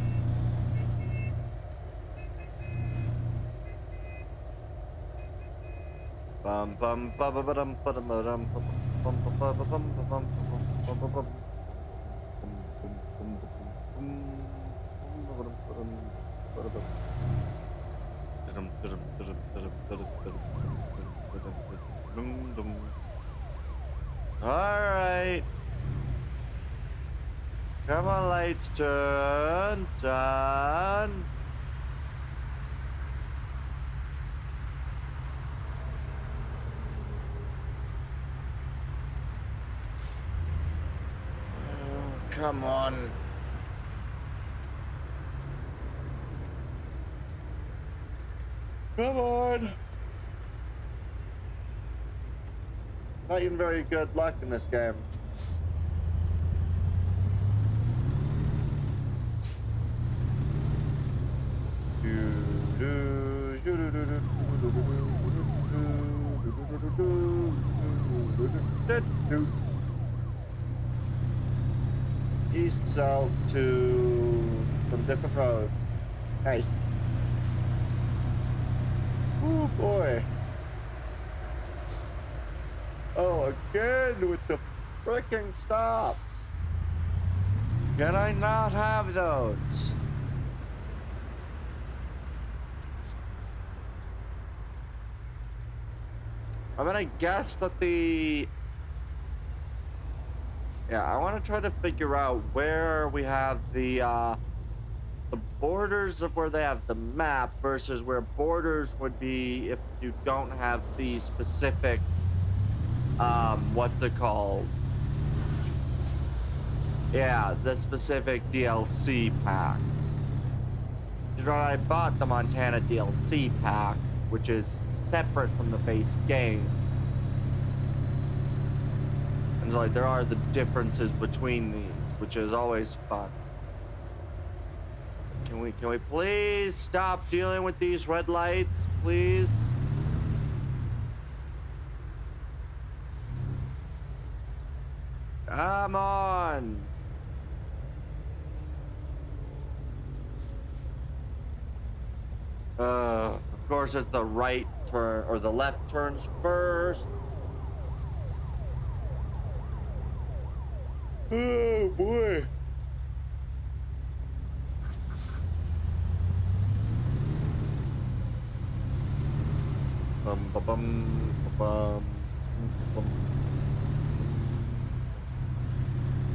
Bum bum bum bum bum bum bum bum bum bum. All right. Come on, lights, turn. Come on. Come on. Not even very good luck in this game. East, south to some different roads. Nice. Oh boy. Oh, again with the frickin' stops. Can I not have those? I'm gonna guess that I want to try to figure out where we have the borders of where they have the map versus where borders would be if you don't have the specific, what's it called? Yeah, the specific DLC pack. Because I bought the Montana DLC pack, which is separate from the base game. And so, like, there are the differences between these, which is always fun. Can we please stop dealing with these red lights, please? Come on. Of course, it's the right turn or the left turns first. Oh boy. Bum bum bum bum bum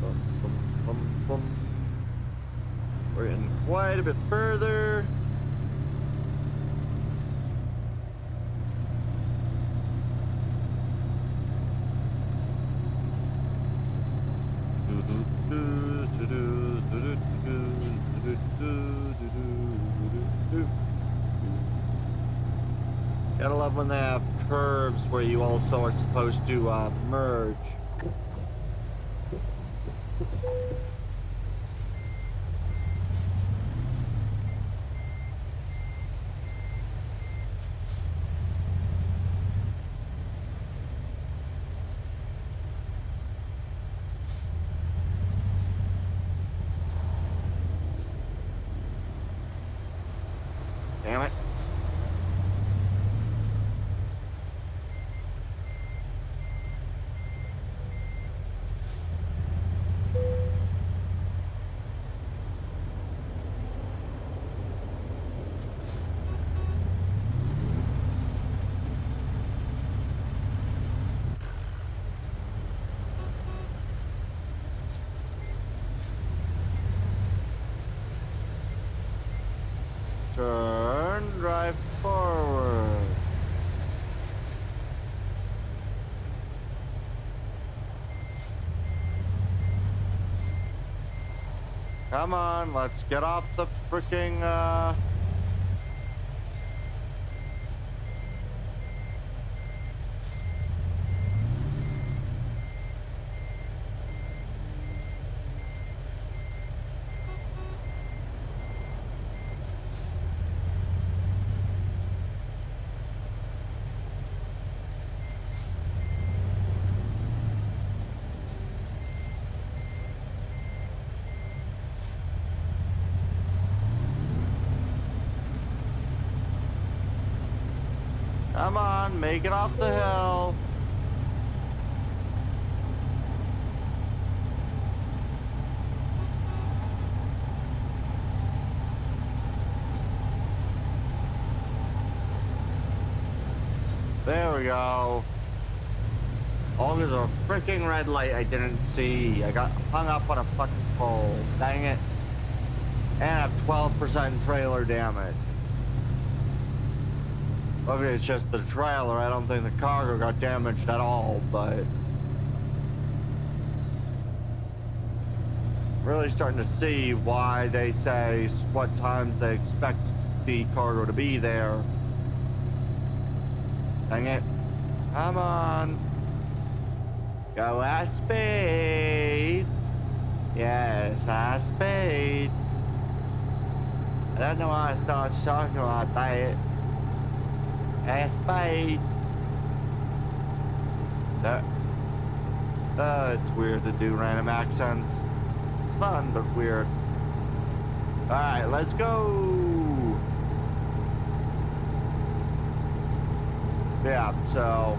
bum bum bum. We're getting quite a bit further. Gotta love when they have curves where you also are supposed to merge. Damn it. drive forward. Come on, let's get off the freaking, come on, make it off the hill. There we go. Oh, there's a freaking red light I didn't see. I got hung up on a fucking pole. Dang it. And I have 12% trailer damage. Okay, it's just the trailer. I don't think the cargo got damaged at all, but really starting to see why they say what times they expect the cargo to be there. Dang it. Come on. Go at speed. Yes, at speed. I don't know why I started talking like that. At speed. It's weird to do random accents. It's fun, but weird. Alright, let's go. Yeah, so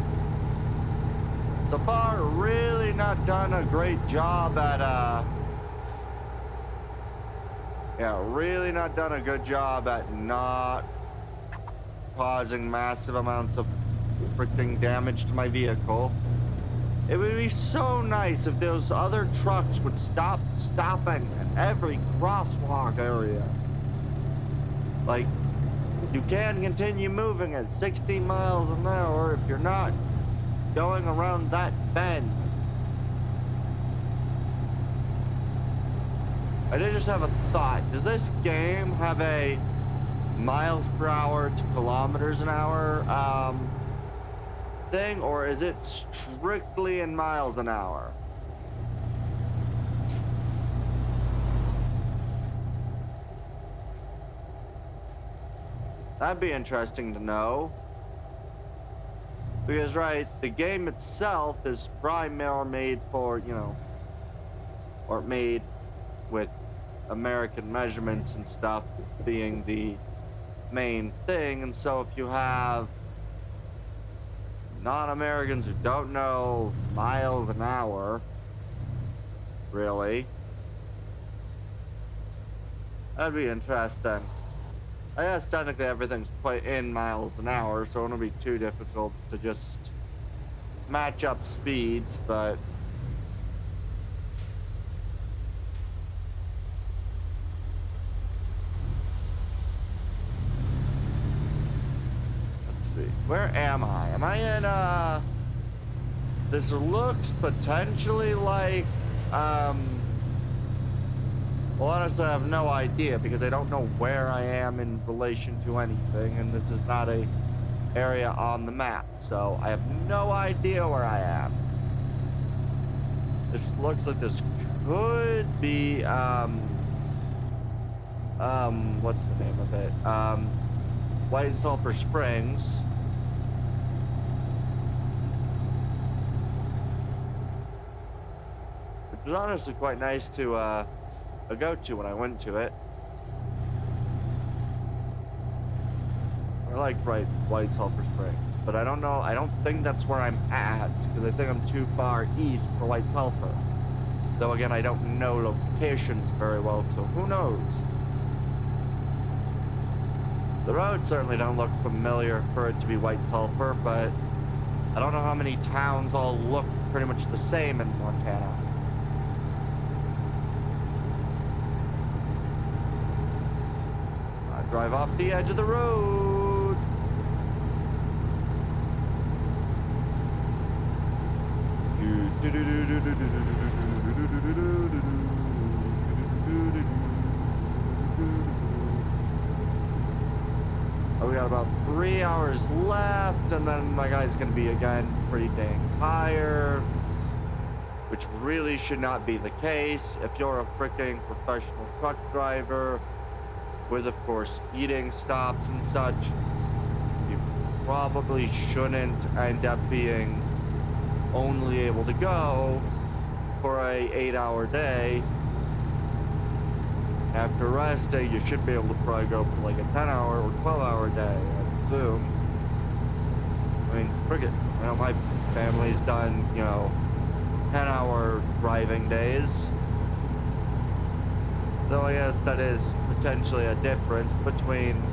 far, really not done a great job at, really not done a good job at not causing massive amounts of freaking damage to my vehicle. It would be so nice if those other trucks would stop stopping at every crosswalk area. Like, you can continue moving at 60 miles an hour if you're not going around that bend. I did just have a thought. Does this game have a miles per hour to kilometers an hour thing, or is it strictly in miles an hour? That'd be interesting to know. Because, right, the game itself is primarily made for, you know, or made with American measurements and stuff being the main thing. And so if you have non-Americans who don't know miles an hour, really, that'd be interesting. I guess technically everything's quite in miles an hour, so it won't be too difficult to just match up speeds, but let's see. Where am I? Am I in this looks potentially like well, honestly, I have no idea because I don't know where I am in relation to anything, and this is not a area on the map, so I have no idea where I am. This looks like this could be, what's the name of it? White Sulphur Springs. It was honestly quite nice to, go to when I went to it. I like White Sulphur Springs, but I don't know. I don't think that's where I'm at because I think I'm too far east for White Sulphur. Though again, I don't know locations very well, so who knows? The roads certainly don't look familiar for it to be White Sulphur, but I don't know how many towns all look pretty much the same in Montana. Drive off the edge of the road. We got about 3 hours left, and then my guy's gonna be again pretty dang tired, which really should not be the case. If you're a freaking professional truck driver with, of course, speeding stops and such, you probably shouldn't end up being only able to go for a 8-hour day. After rest day, you should be able to probably go for like a 10-hour or 12-hour day, I assume. I mean, forget, you know, my family's done, you know, 10-hour driving days. Though I guess that is potentially a difference between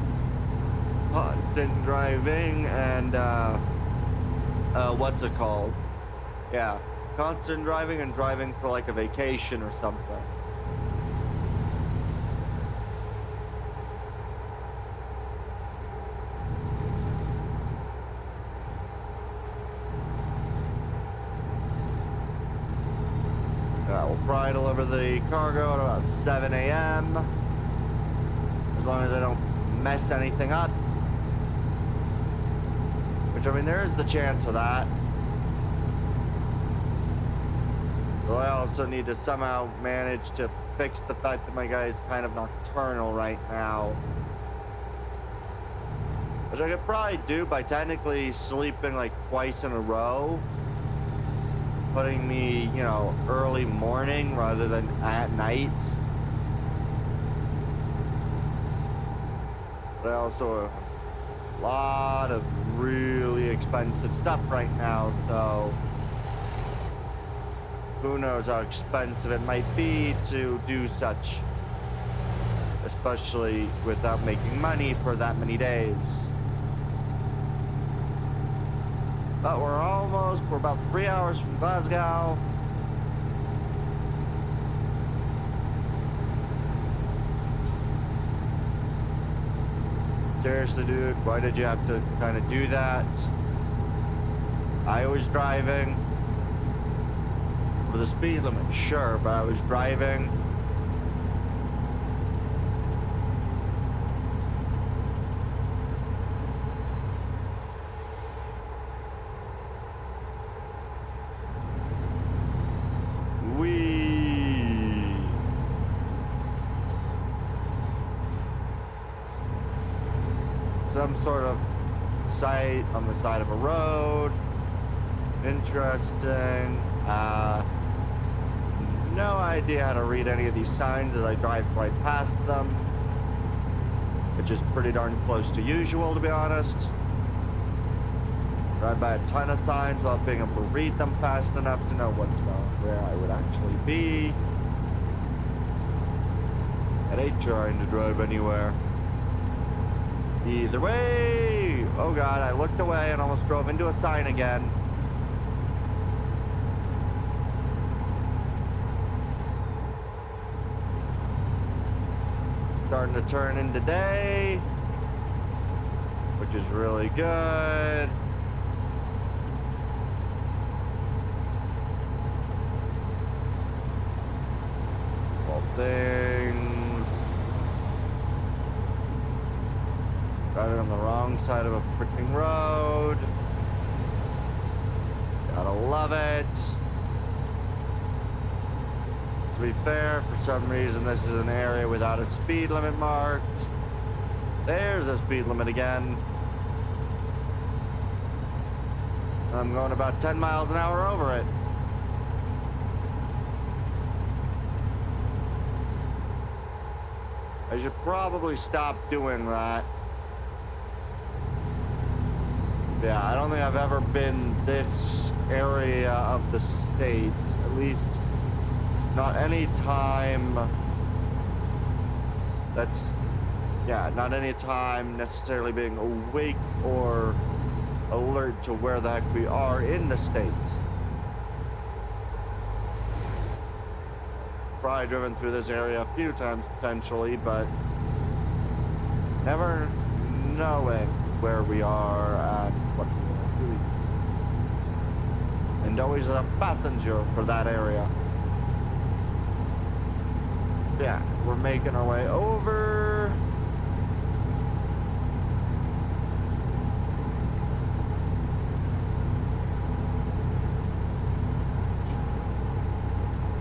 constant driving and, what's it called? Yeah, constant driving and driving for like a vacation or something. We'll probably deliver the cargo at about 7 a.m. as long as I don't mess anything up. Which, I mean, there is the chance of that. But I also need to somehow manage to fix the fact that my guy is kind of nocturnal right now. Which I could probably do by technically sleeping like twice in a row. Putting me, you know, early morning rather than at night. But I also have a lot of really expensive stuff right now, so who knows how expensive it might be to do such, especially without making money for that many days. But we're about 3 hours from Glasgow. Seriously, dude, why did you have to kind of do that? I was driving with the speed limit, sure, but I was driving. Some sort of site on the side of a road. Interesting. No idea how to read any of these signs as I drive right past them, which is pretty darn close to usual, to be honest. Drive by a ton of signs without being able to read them fast enough to know where I would actually be. I hate trying to drive anywhere. Either way! Oh god, I looked away and almost drove into a sign again. Starting to turn into day, which is really good. All things. Driving on the wrong side of a freaking road. Gotta love it. To be fair, for some reason, this is an area without a speed limit marked. There's a speed limit again. I'm going about 10 miles an hour over it. I should probably stop doing that. Yeah, I don't think I've ever been this area of the state, at least not any time that's, yeah, not any time necessarily being awake or alert to where the heck we are in the States. Probably driven through this area a few times potentially, but never knowing where we are and what we're doing and always a passenger for that area. Yeah, we're making our way over.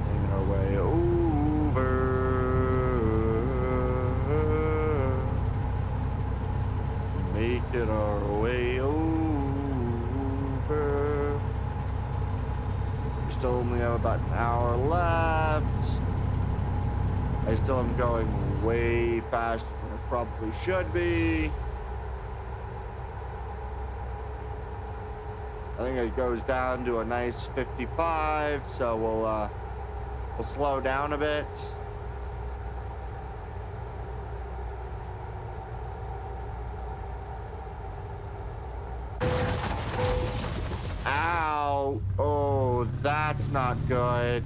Making our way over. Making our way over. We still only have about an hour left. I still am going way faster than I probably should be. I think it goes down to a nice 55, so we'll slow down a bit. Ow! Oh, that's not good.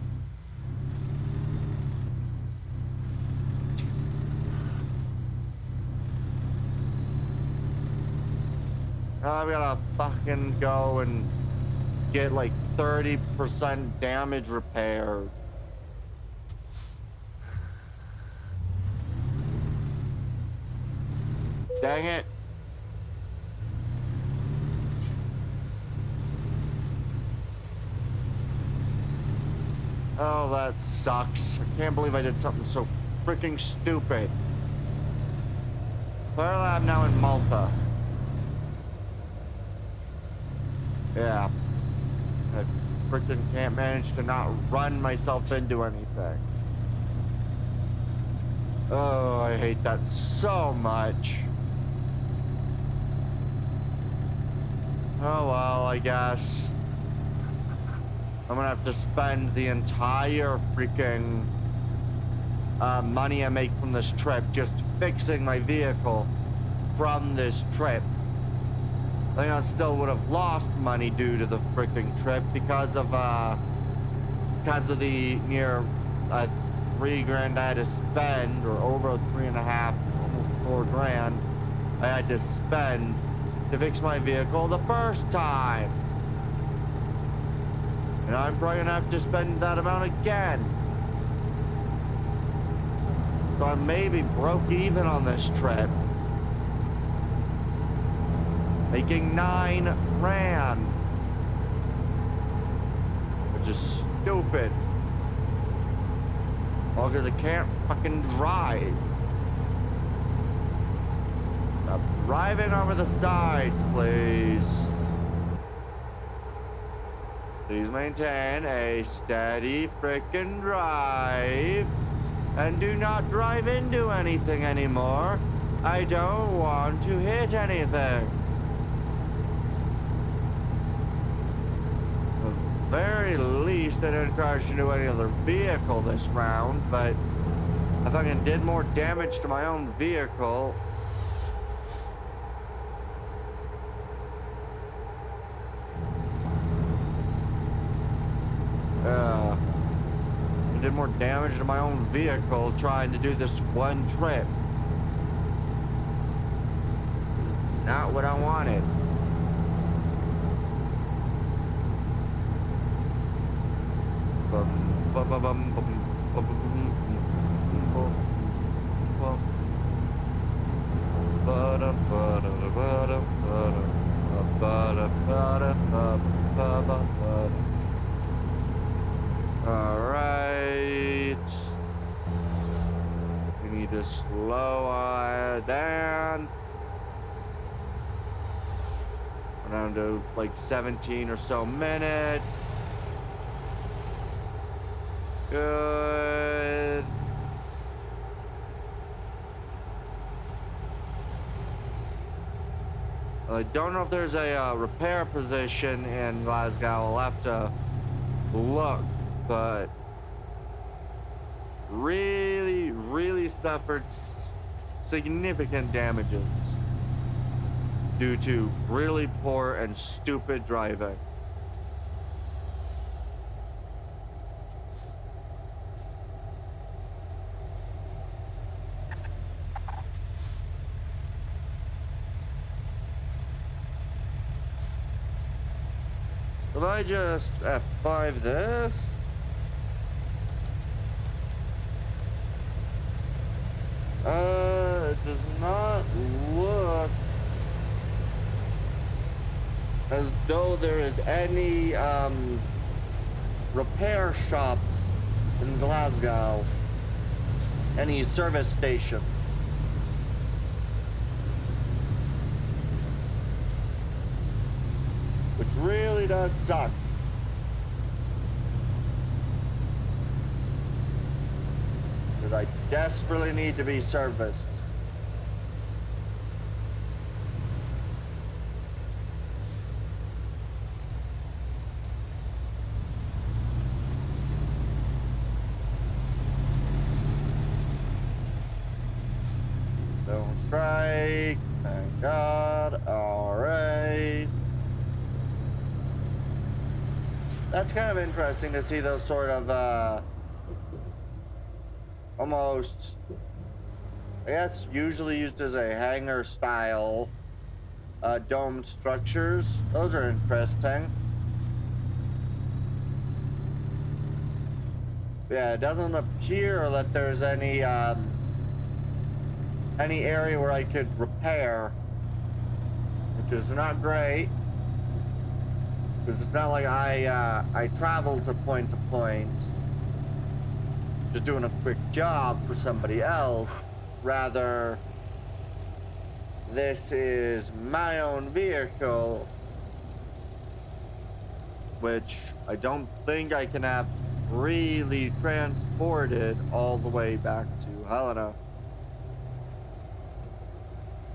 I'm gonna fucking go and get like 30% damage repaired. Dang it. Oh, that sucks. I can't believe I did something so freaking stupid. Clearly I'm now in Malta. Yeah. I freaking can't manage to not run myself into anything. Oh, I hate that so much. Oh well, I guess. I'm gonna have to spend the entire freaking money I make from this trip just fixing my vehicle from this trip. I think I still would have lost money due to the freaking trip because of the near $3,000 I had to spend, or over 3.5, almost $4,000 I had to spend to fix my vehicle the first time. And I'm probably gonna have to spend that amount again. So I maybe broke even on this trip. Making $9,000. Which is stupid. All because I can't fucking drive. Stop driving over the sides, please. Please maintain a steady frickin' drive. And do not drive into anything anymore. I don't want to hit anything. At the very least, I didn't crash into any other vehicle this round, but I fucking did more damage to my own vehicle. I did more damage to my own vehicle trying to do this one trip. Not what I wanted. All right. We need to slow down. We're down to like 17 or so minutes. Good. I don't know if there's a repair position in Glasgow. I'll have to look, but really suffered significant damages due to really poor and stupid driving. Will I just F5 this? It does not look as though there is any repair shops in Glasgow. Any service stations. Which really does suck. Because I desperately need to be serviced. Don't strike. Thank God. Alright. That's kind of interesting to see those sort of, almost, I guess, usually used as a hangar style, domed structures. Those are interesting. Yeah, it doesn't appear that there's any area where I could repair, which is not great. Because it's not like I travel to point, just doing a quick job for somebody else. Rather, this is my own vehicle, which I don't think I can have really transported all the way back to Helena.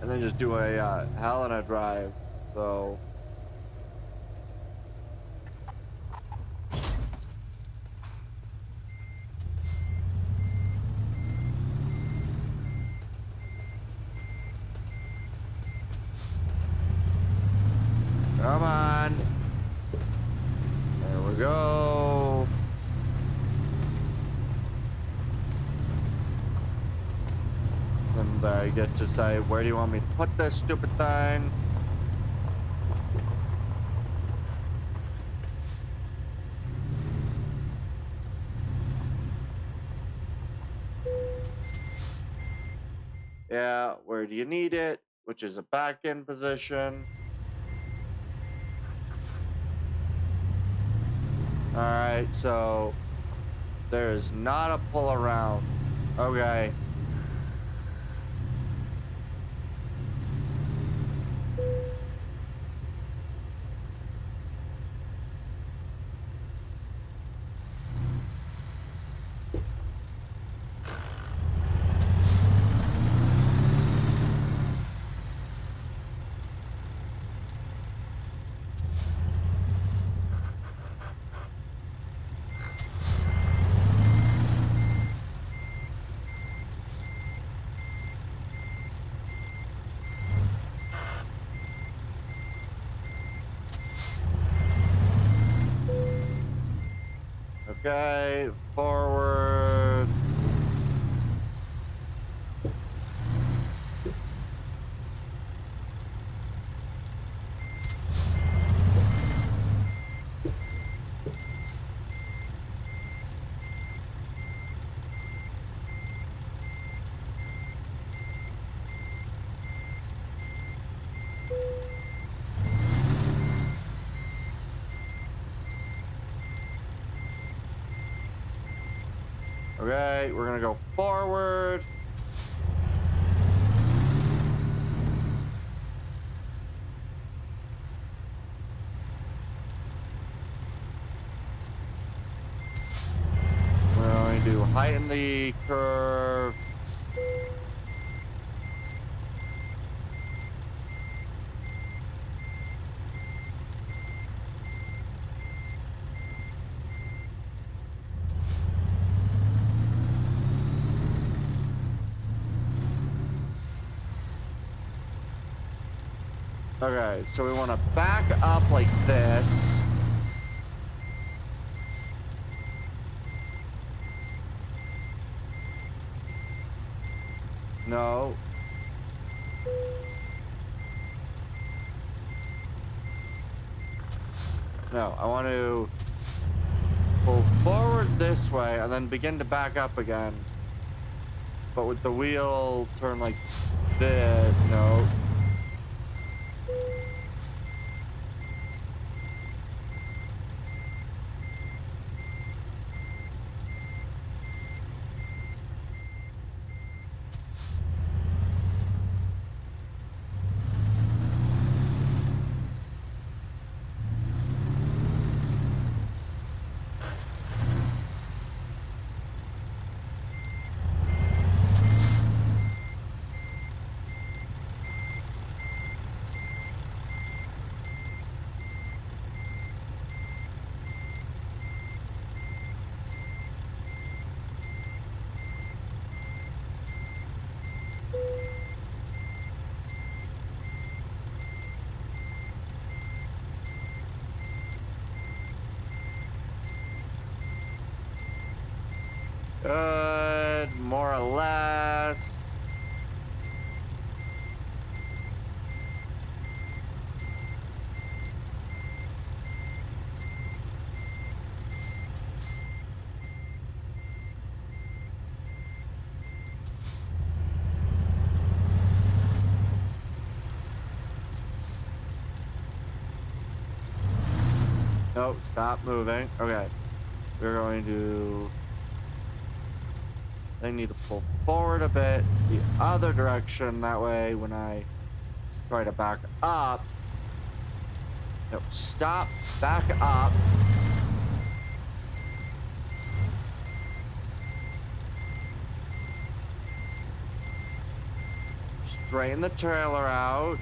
And then just do a Helena drive, so... Come on. There we go. And I get to say, where do you want me to put this stupid thing? Yeah, where do you need it? Which is a back-end position. Alright, so there is not a pull around. Okay. Okay, forward. Okay, we're gonna go forward. We're going to heighten the curve. Okay, so we want to back up like this. No. No, I want to pull forward this way and then begin to back up again. But with the wheel turn like this. No. Good, more or less. Nope, stop moving. Okay. We're going to... I need to pull forward a bit the other direction. That way, when I try to back up... No, stop. Back up. Straighten the trailer out.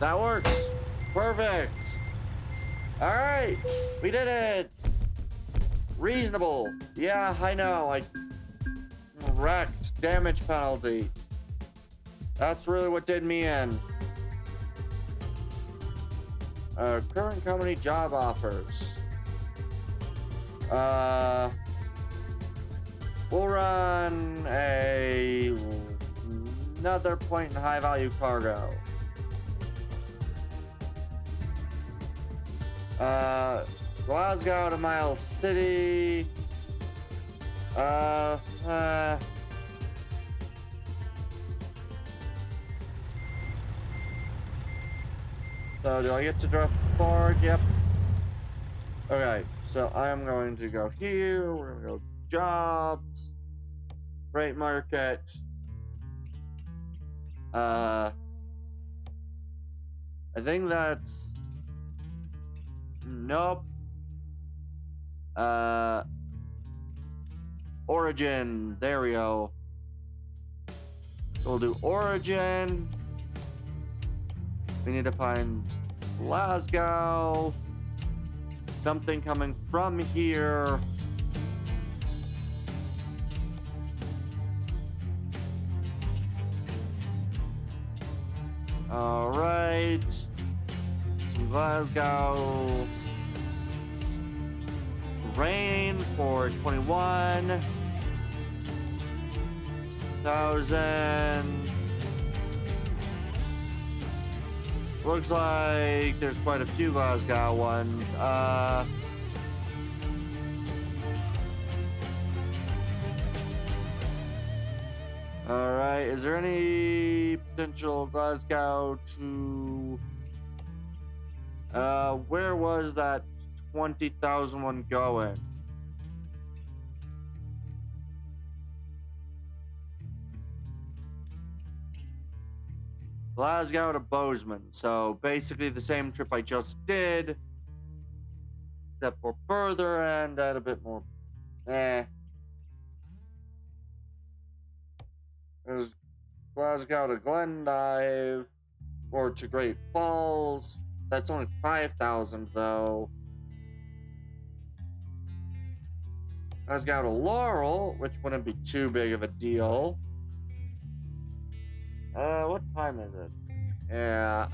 That works. Perfect. All right. We did it. Reasonable. Yeah, I know. Like, wrecked. Damage penalty. That's really what did me in. Current company job offers. We'll run another point in high value cargo. Glasgow to Miles City. So do I get to drive forward? Yep. Okay, so I'm going to go here. We're gonna go jobs, freight market. I think that's nope. Origin. There we go. We'll do Origin. We need to find Glasgow. Something coming from here. All right. Some Glasgow. Rain for 21,000. Looks like there's quite a few Glasgow ones. All right. Is there any potential Glasgow to? Where was that 20,000 one going? Glasgow to Bozeman. So basically the same trip I just did, except for further and add a bit more. There's Glasgow to Glendive or to Great Falls. That's only 5,000 though. Glasgow to Laurel, which wouldn't be too big of a deal. What time is it? Yeah,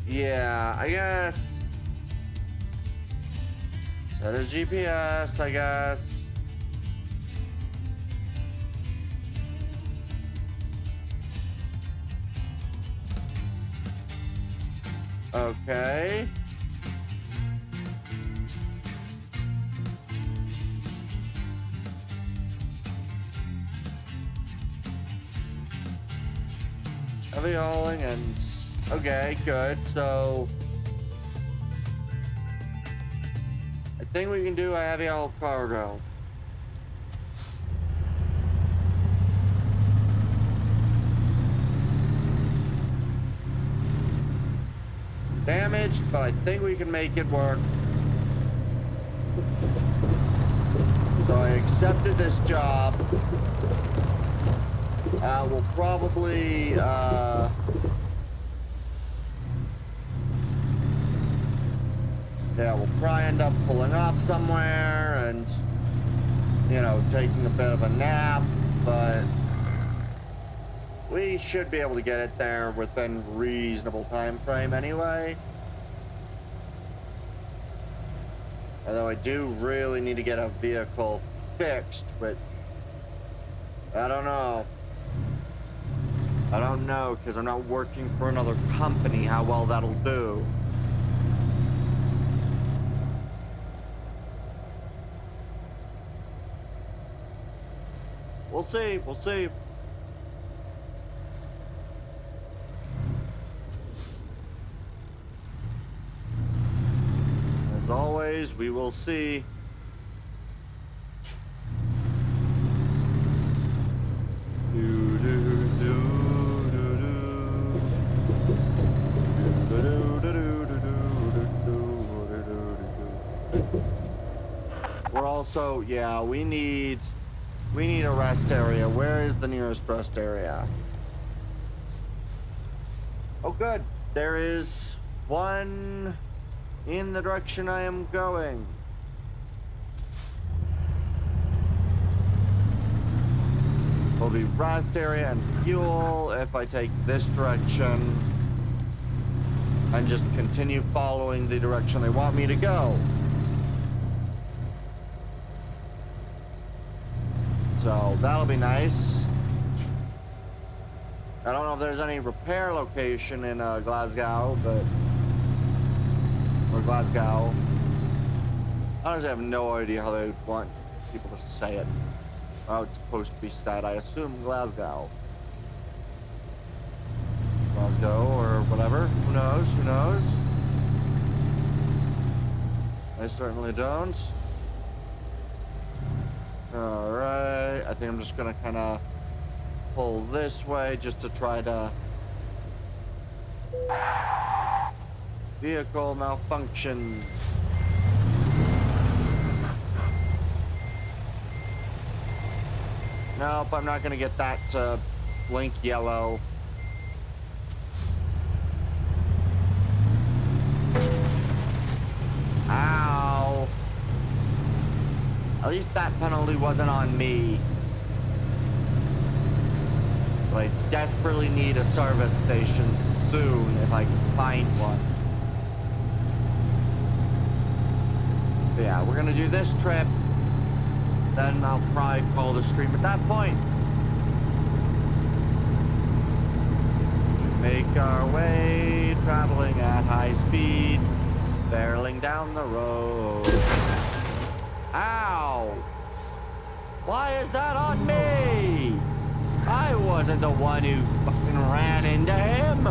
yeah, I guess Set a GPS, I guess. Okay. Heavy hauling and... Okay, good. So... I think we can do a heavy haul cargo. Damaged, but I think we can make it work. So I accepted this job. We'll probably, yeah, we'll probably end up pulling off somewhere and, you know, taking a bit of a nap, but we should be able to get it there within reasonable time frame anyway. Although I do really need to get a vehicle fixed, which I don't know. I don't know, because I'm not working for another company, how well that'll do. We'll see, we'll see. As always, we will see. We're also, yeah, we need a rest area. Where is the nearest rest area? Oh, good. There is one in the direction I am going. Will be rest area and fuel if I take this direction and just continue following the direction they want me to go. So that'll be nice. I don't know if there's any repair location in Glasgow, but... or Glasgow. I honestly have no idea how they would want people to say it. How it's supposed to be said. I assume Glasgow. Glasgow or whatever. Who knows? Who knows? I certainly don't. Alright. I think I'm just gonna kind of pull this way just to try to... Vehicle malfunction. Nope, I'm not gonna get that to blink yellow. Ow. At least that penalty wasn't on me. But I desperately need a service station soon if I can find one. But yeah, we're gonna do this trip. Then I'll probably call the stream at that point. Make our way, traveling at high speed, barreling down the road. Ow! Why is that on me? I wasn't the one who fucking ran into him.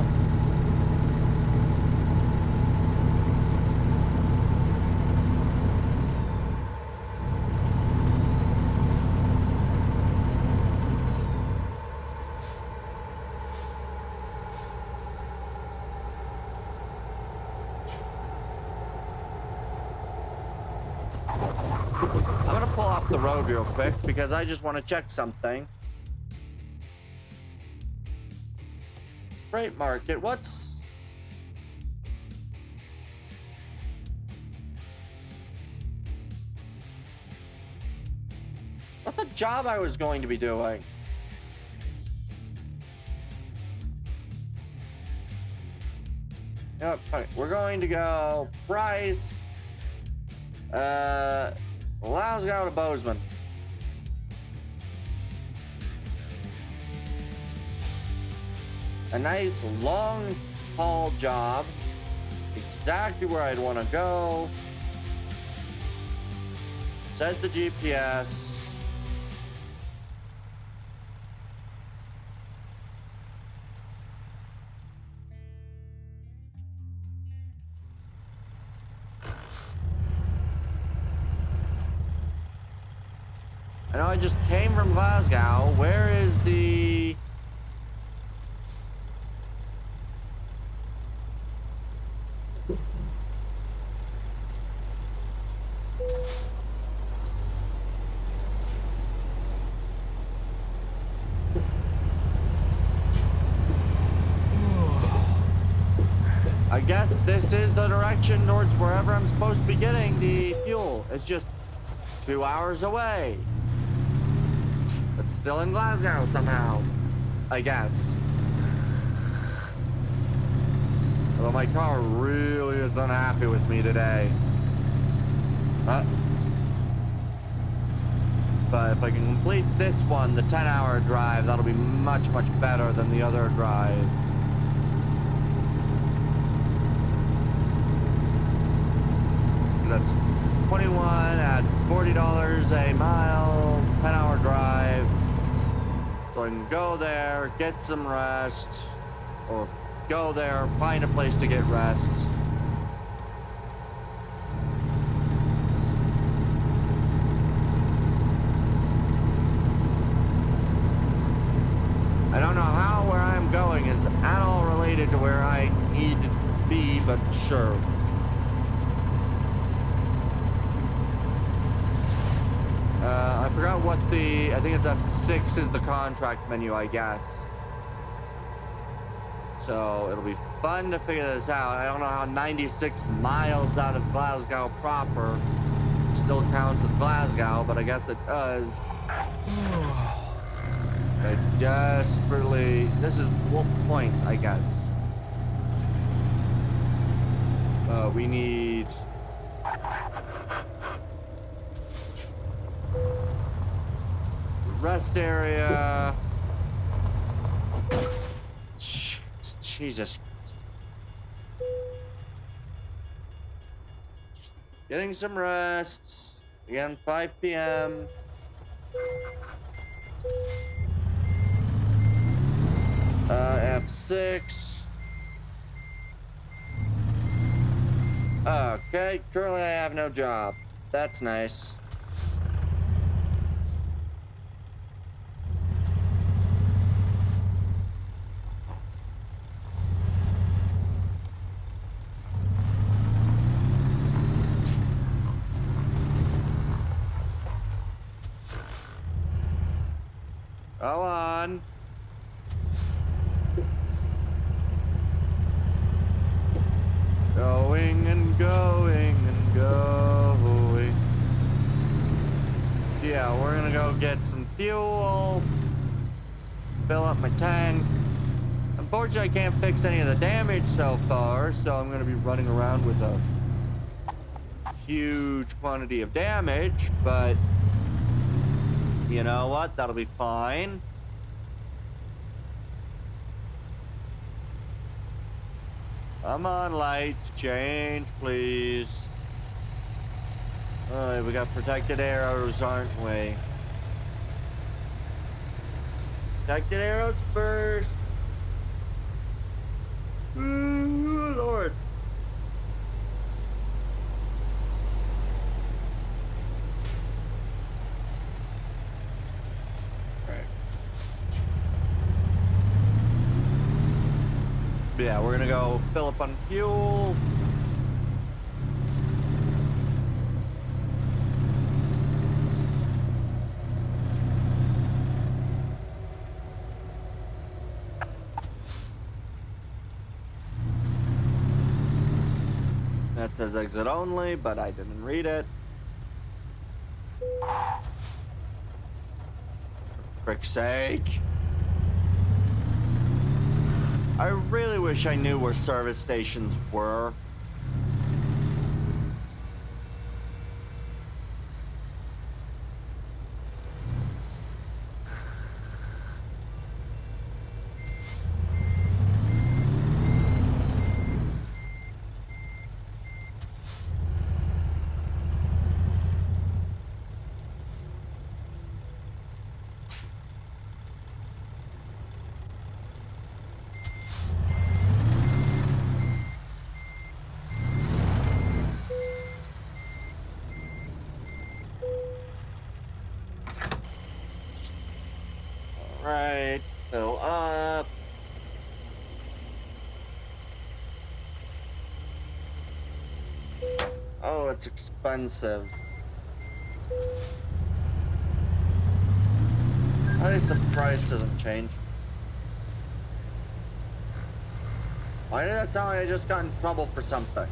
I'm gonna pull off the road real quick because I just want to check something. Freight market, what's... what's the job I was going to be doing? Yep, okay. We're going to go price Glasgow to Bozeman. A nice long haul job. Exactly where I'd want to go. Set the GPS. I know I just came from Glasgow. Where is the... I guess this is the direction towards wherever I'm supposed to be getting the fuel. It's just 2 hours away. It's still in Glasgow somehow, I guess. Although my car really is unhappy with me today. But if I can complete this one, the 10-hour drive, that'll be much, much better than the other drive. That's 21 at $40 a mile, 10-hour drive. So I can go there, get some rest, or go there, find a place to get rest. I don't know how where I'm going is at all related to where I need to be, but sure. I forgot what I think it's F6 is the contract menu, I guess. So it'll be fun to figure this out. I don't know how 96 miles out of Glasgow proper still counts as Glasgow, but I guess it does. I desperately... This is Wolf Point, I guess. We need... Rest area. Jesus. Getting some rest. Again, 5 p.m. F6. Okay, currently I have no job. That's nice. Go on. Going and going and going. Yeah, we're gonna go get some fuel. Fill up my tank. Unfortunately, I can't fix any of the damage so far, so I'm gonna be running around with a huge quantity of damage, but you know what? That'll be fine. Come on, lights. Change, please. Alright, we got protected arrows, aren't we? Protected arrows first. Ooh, Lord. Yeah, we're gonna go fill up on fuel. That says exit only, but I didn't read it. For frick's sake. I really wish I knew where service stations were. Right. Fill up. Oh, it's expensive. At least the price doesn't change. Why did that sound like I just got in trouble for something?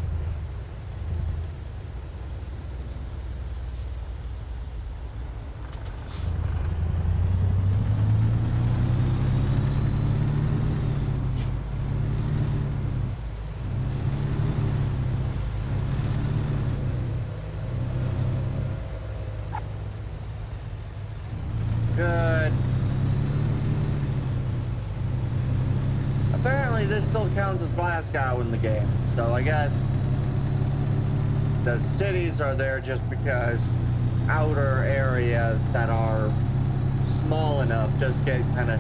Good. Apparently this still counts as Glasgow in the game, so I guess the cities are there just because outer areas that are small enough just get kind of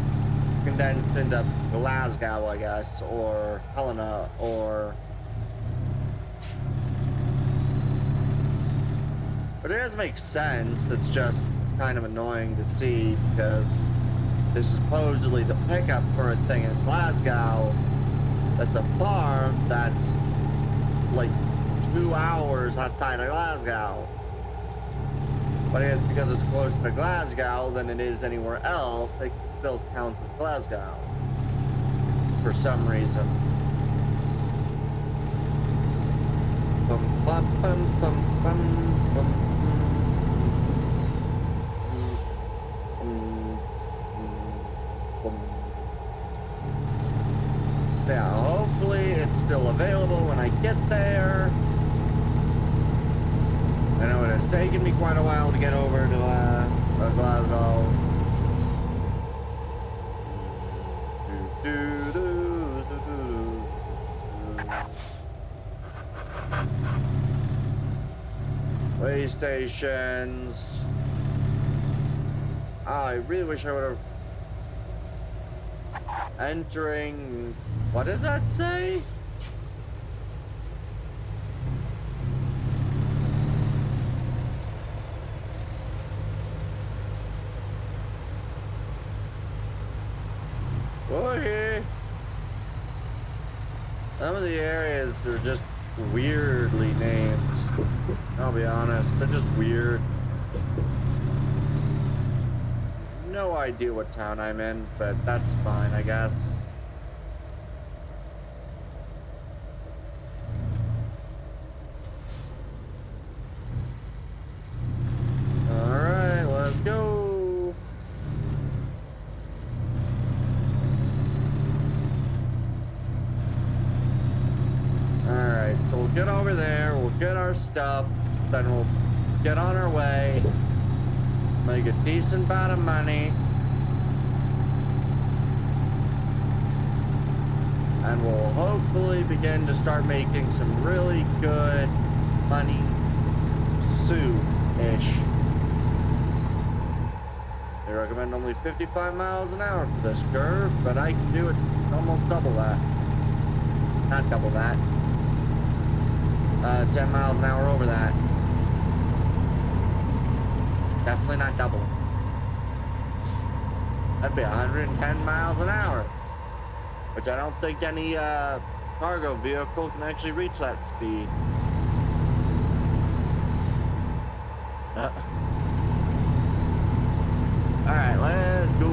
condensed into Glasgow, I guess, or Helena, or... But it does make sense. It's just kind of annoying to see because this is supposedly the pickup for a thing in Glasgow. That's a farm that's like 2 hours outside of Glasgow. But I guess because it's closer to Glasgow than it is anywhere else, it still counts as Glasgow for some reason. Bum, bum, bum, bum, bum, bum. Yeah, hopefully it's still available when I get there. I know it has taken me quite a while to get over to Glasgow. Way stations. I really wish I would have. Entering. What did that say? Okay. Some of the areas are just weirdly named. I'll be honest, they're just weird. No idea what town I'm in, but that's fine, I guess. Alright, let's go. Alright, so we'll get over there, we'll get our stuff, then we'll get on our way. Make a decent amount of money. And we'll hopefully begin to start making some really good money soon-ish. They recommend only 55 miles an hour for this curve, but I can do it almost double that. Not double that. 10 miles an hour over that. Definitely not double. That'd be 110 miles an hour. Which I don't think any cargo vehicle can actually reach that speed. Alright, let's go.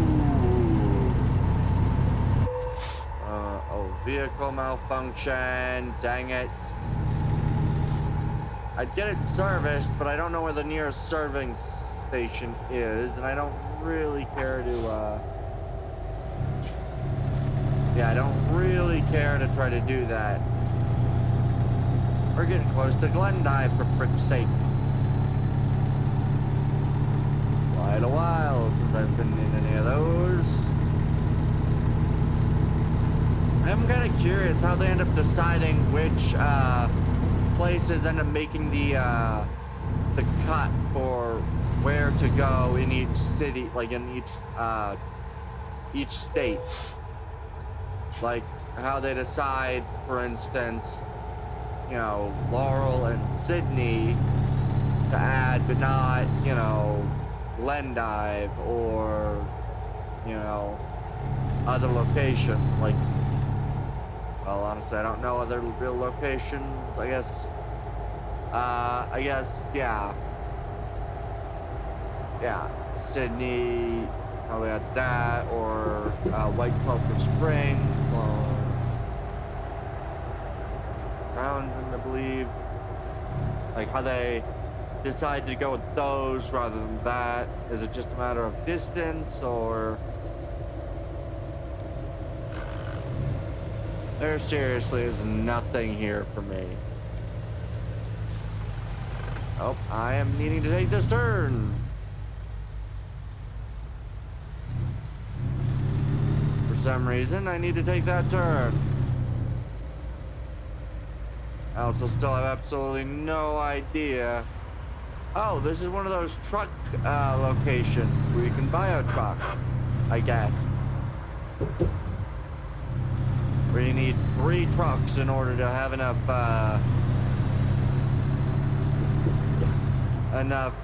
Oh, vehicle malfunction. Dang it. I'd get it serviced, but I don't know where the nearest serving station is, and I don't really care to yeah, I don't really care to try to do that. We're getting close to Glendive, for frick's sake. Quite a while since I've been in any of those. I'm kind of curious how they end up deciding which places end up making the cut for where to go in each city, like in each state. Like how they decide, for instance, you know, Laurel and Sydney to add, but not, you know, Glendive or you know, other locations. Like, well, honestly, I don't know other real locations. I guess, yeah. Yeah, Sydney, probably at that, or White Sulphur Springs, or Townsend, I believe. Like how they decide to go with those rather than that. Is it just a matter of distance, or there seriously is nothing here for me? Oh, I am needing to take this turn. For some reason, I need to take that turn. I also still have absolutely no idea. Oh, this is one of those truck locations where you can buy a truck, I guess. Where you need 3 trucks in order to have enough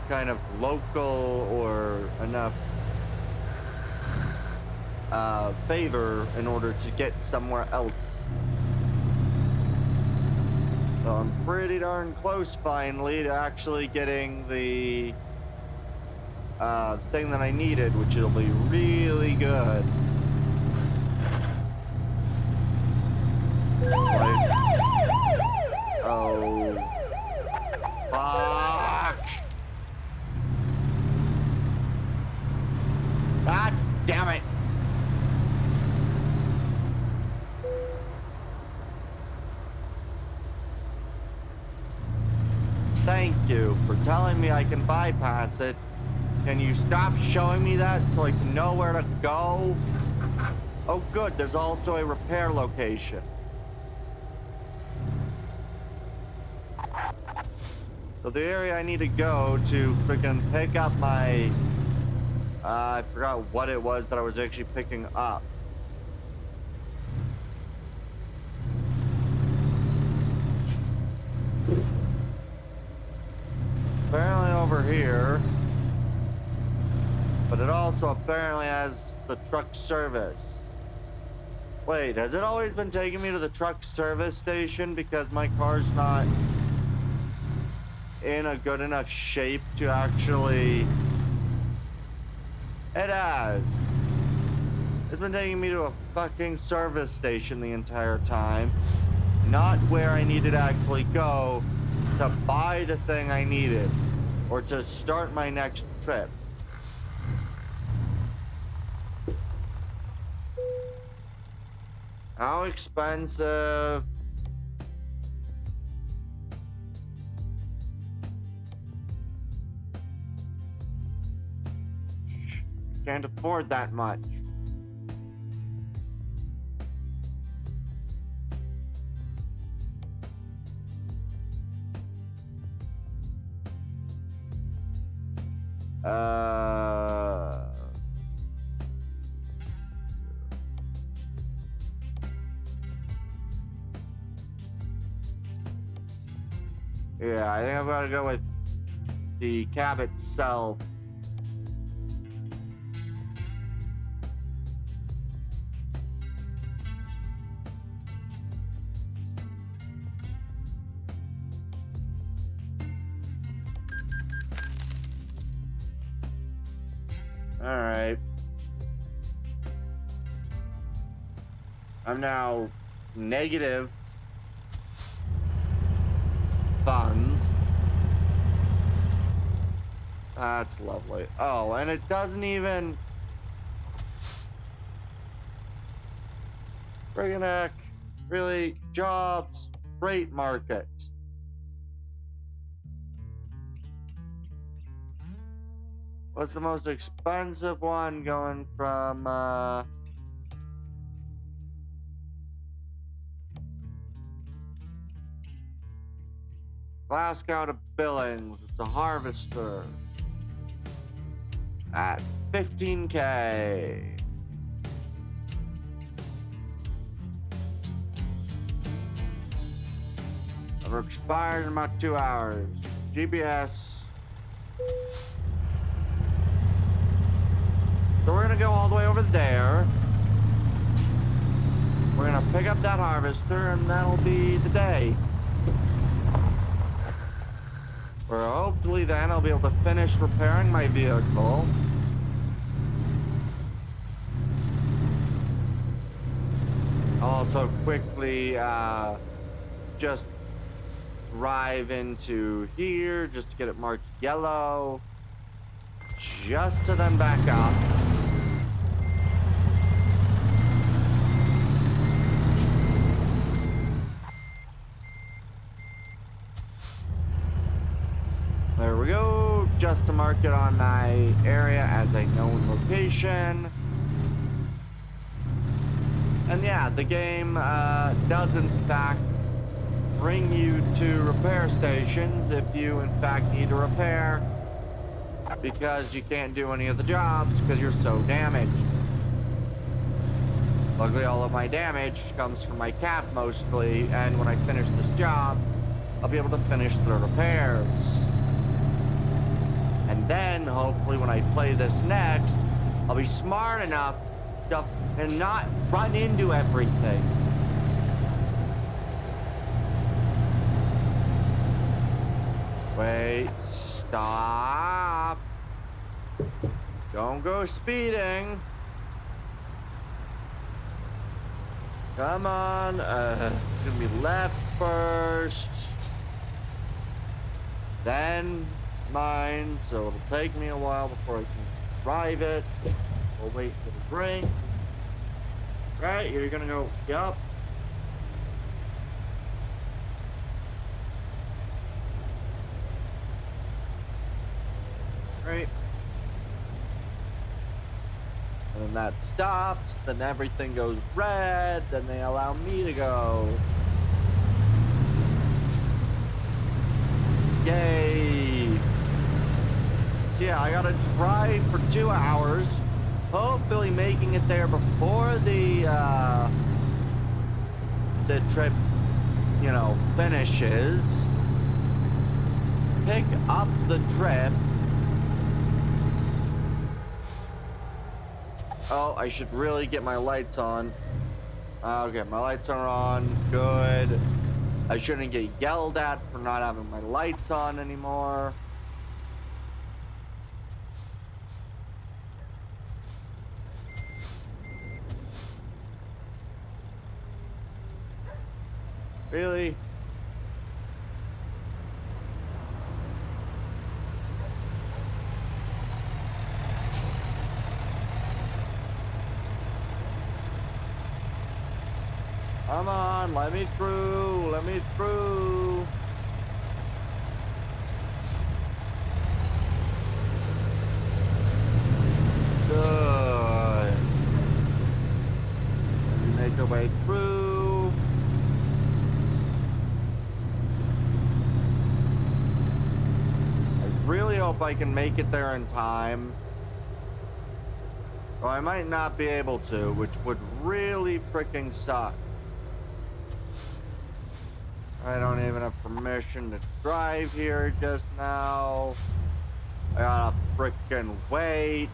kind of local or enough favor in order to get somewhere else. So I'm pretty darn close finally to actually getting the thing that I needed, which will be really good. Like, oh, fuck! God damn it! Thank you for telling me I can bypass it. Can you stop showing me that so I can know where to go? Oh good, there's also a repair location. So the area I need to go to freaking pick up my... I forgot what it was that I was actually picking up. Apparently over here, but it also apparently has the truck service. Wait, has it always been taking me to the truck service station because my car's not in a good enough shape to actually... It has. It's been taking me to a fucking service station the entire time, not where I needed to actually go to buy the thing I needed, or to start my next trip. How expensive? Can't afford that much. Yeah, I think I'm gonna go with the cab itself. All right. I'm now negative funds. That's lovely. Oh, and it doesn't even... Friggin' heck. Really? Jobs. Freight market. What's the most expensive one going from, Glasgow to Billings? It's a harvester. At 15K. It expires in about 2 hours. GPS. So we're gonna go all the way over there. We're gonna pick up that harvester, and that'll be the day. Or hopefully then I'll be able to finish repairing my vehicle. I'll also quickly just drive into here just to get it marked yellow, just to then back up. There we go, just to mark it on my area as a known location. And yeah, the game does in fact bring you to repair stations if you in fact need a repair, because you can't do any of the jobs because you're so damaged. Luckily, all of my damage comes from my cap mostly, and when I finish this job, I'll be able to finish the repairs. And then, hopefully, when I play this next, I'll be smart enough to and not run into everything. Wait, stop. Don't go speeding. Come on. It's gonna be left first. Then mine, so it'll take me a while before I can drive it. We'll wait for the drink. Right, you're gonna go, yup. Right. And then that stops, then everything goes red, then they allow me to go. Yay. So yeah, I gotta drive for 2 hours, hopefully making it there before the trip, you know, finishes. Pick up the trip. Oh, I should really get my lights on. Okay, my lights are on. Good. I shouldn't get yelled at for not having my lights on anymore. Really? Come on, let me through, let me through. Good. We make our way through. I really hope I can make it there in time. Or I might not be able to, which would really freaking suck. I don't even have permission to drive here just now. I gotta frickin' wait.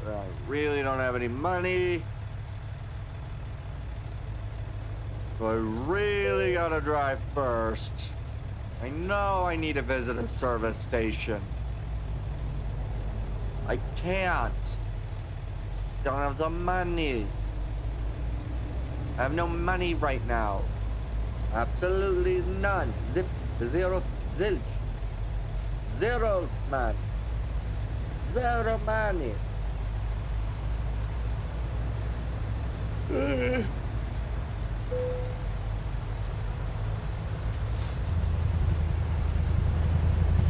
I really don't have any money. So I really gotta drive first. I know I need to visit a service station. I can't. Don't have the money. I have no money right now. Absolutely none. Zip, zero, zilch. Zero money. Zero money.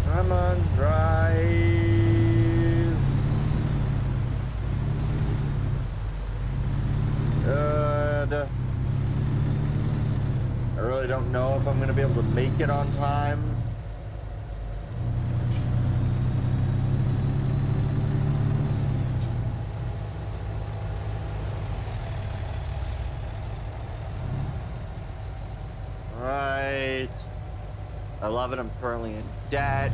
Come on, drive. Good. I really don't know if I'm going to be able to make it on time. love it. I'm currently in debt.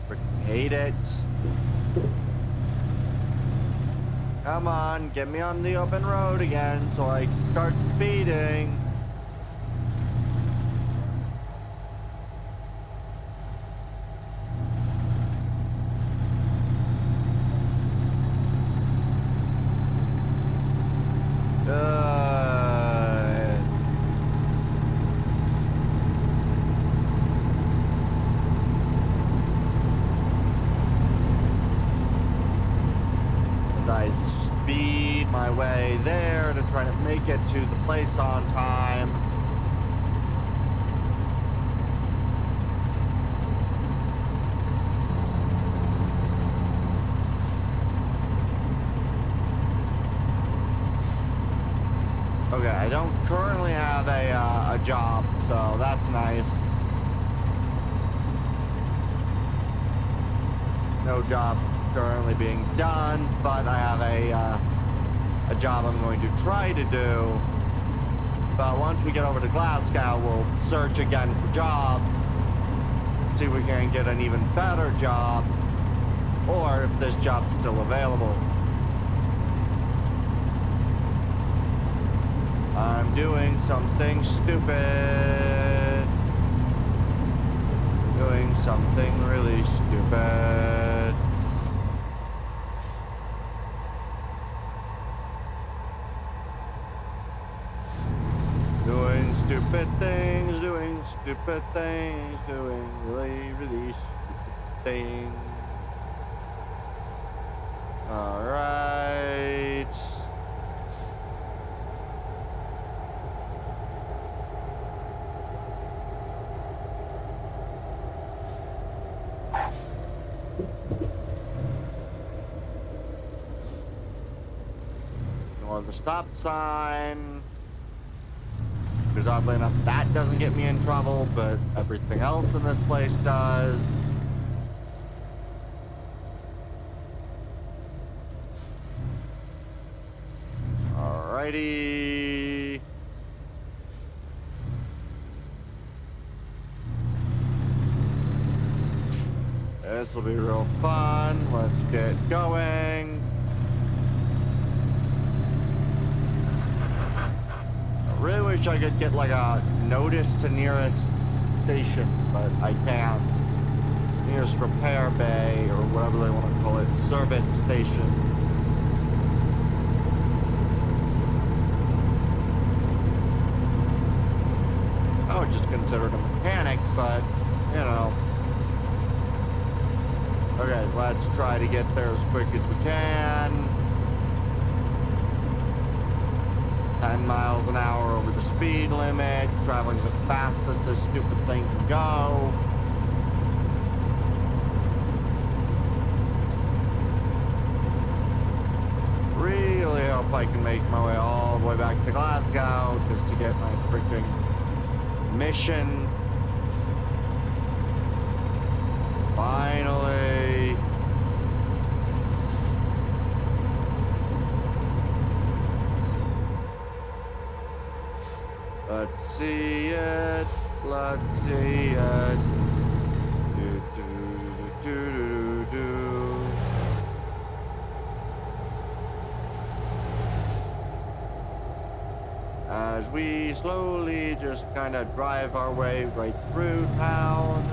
Freaking hate it. Come on, get me on the open road again so I can start speeding. I speed my way there to try to make it to the place on time. Okay, I don't currently have a job, so that's nice. No job currently being done, but I have a job I'm going to try to do. But once we get over to Glasgow, we'll search again for jobs, see if we can get an even better job, or if this job's still available. I'm doing something stupid. Doing something really stupid. Doing stupid things, doing stupid things, doing really, really stupid things. All right. Ignore the stop sign. Because oddly enough, that doesn't get me in trouble, but everything else in this place does. Alrighty. This will be real fun. Let's get going. I really wish I could get like a notice to nearest station, but I can't. Nearest repair bay, or whatever they want to call it, service station. I would just consider it a mechanic, but, you know. Okay, let's try to get there as quick as we can. 10 miles an hour over the speed limit, traveling the fastest this stupid thing can go. Really hope I can make my way all the way back to Glasgow just to get my freaking mission. Finally. Let's see it. Let's see it. Do, do, do, do, do, do. As we slowly just kind of drive our way right through town.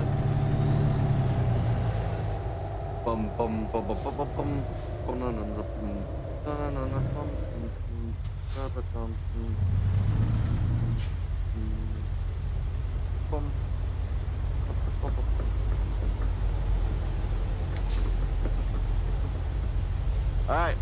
Bum bum bum bum bum bum bum bum bum bum bum bum. All right.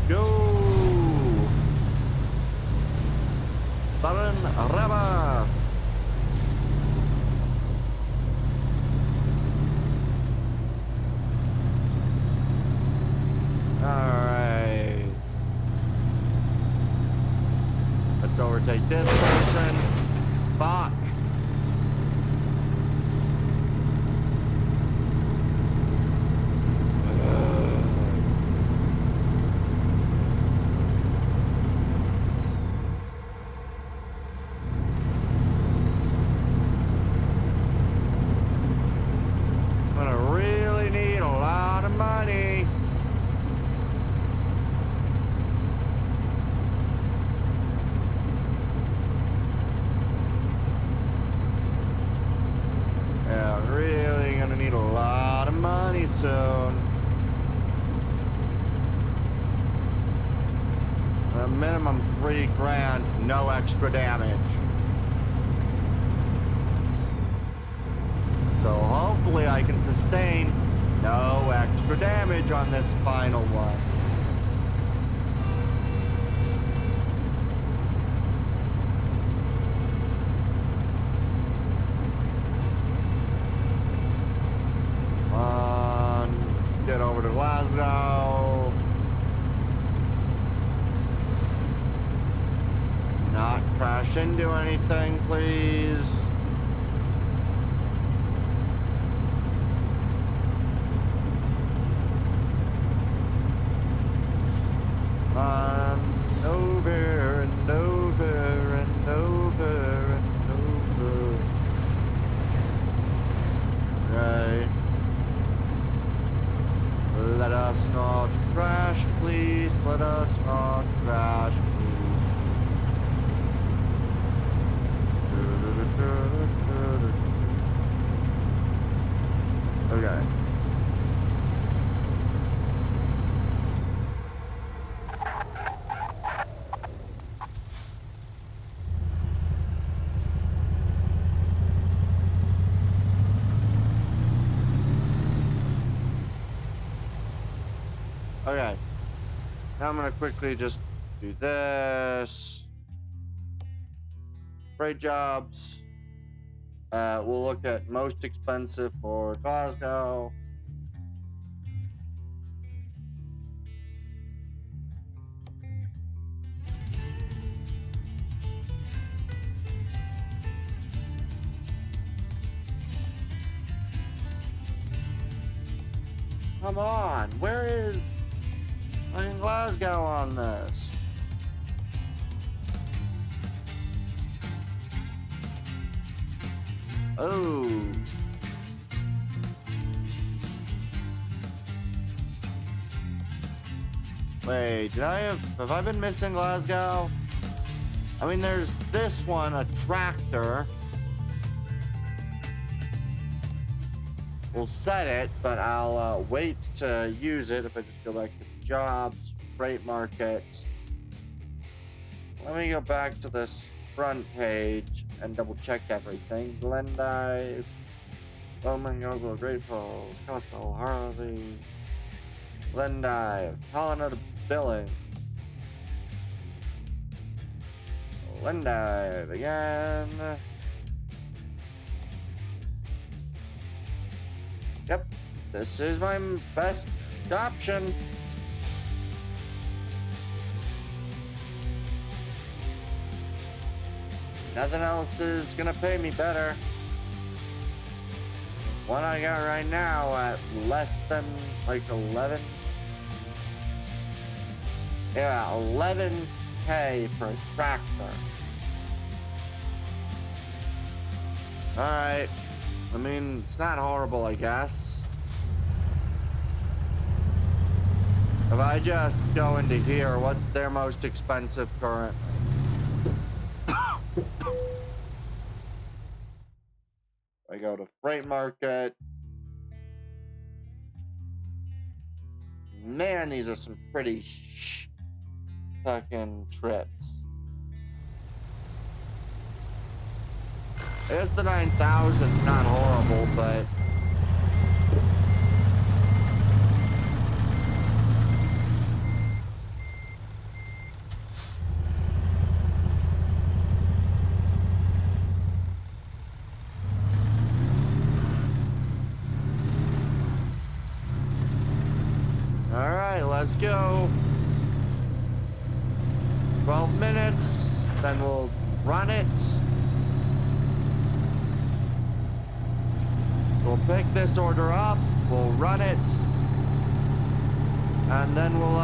Go. Baron Rama. All right. Let's overtake this person. Fuck. I'm gonna really need a lot of money. Yeah, I'm really gonna need a lot of money soon. A minimum $3,000, no extra damage. So hopefully I can sustain no extra damage on this final one. Get over to Glasgow. Not crash into anything, please. Over and over and over and over. Right. Let us not crash, please. Let us not crash, please. Okay. Okay. Now I'm gonna quickly just do this. Great jobs. We'll look at most expensive for Glasgow. Come on, where is in Glasgow on this? Oh. Wait, have I been missing Glasgow? I mean, there's this one, a tractor. We'll set it, but I'll wait to use it if I just go back to jobs, freight market. Let me go back to this front page and double check everything. Glendive, Mighty Mongul, Great Falls, Costco, Harley, Glendive, Colorado Billing, Glendive again. Yep, this is my best option. Nothing else is gonna pay me better. One I got right now at less than like 11. Yeah, 11K for a tractor. Alright. I mean, it's not horrible, I guess. If I just go into here, what's their most expensive currently? I go to freight market. Man, these are some pretty fucking trips. I guess the 9,000's not horrible, but all right, let's go. 12 minutes. then we'll run it. We'll pick this order up, we'll run it, and then we'll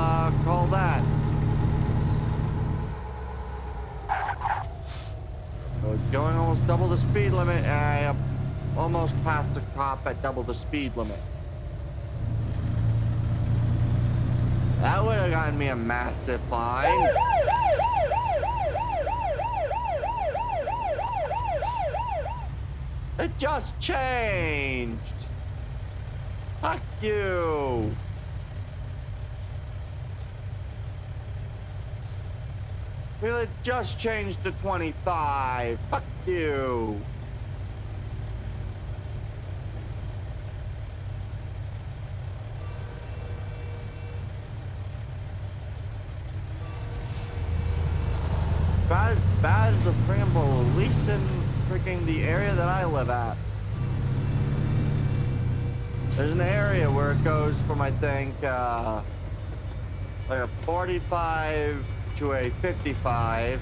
call that. I was going almost double the speed limit, and I almost passed a cop at double the speed limit. That would have gotten me a massive fine. It just changed. Fuck you. Well, it just changed to 25. Fuck you. Bad as the friggin' police in freaking the area that I live at. There's an area where it goes from, I think, like a 45 to a 55,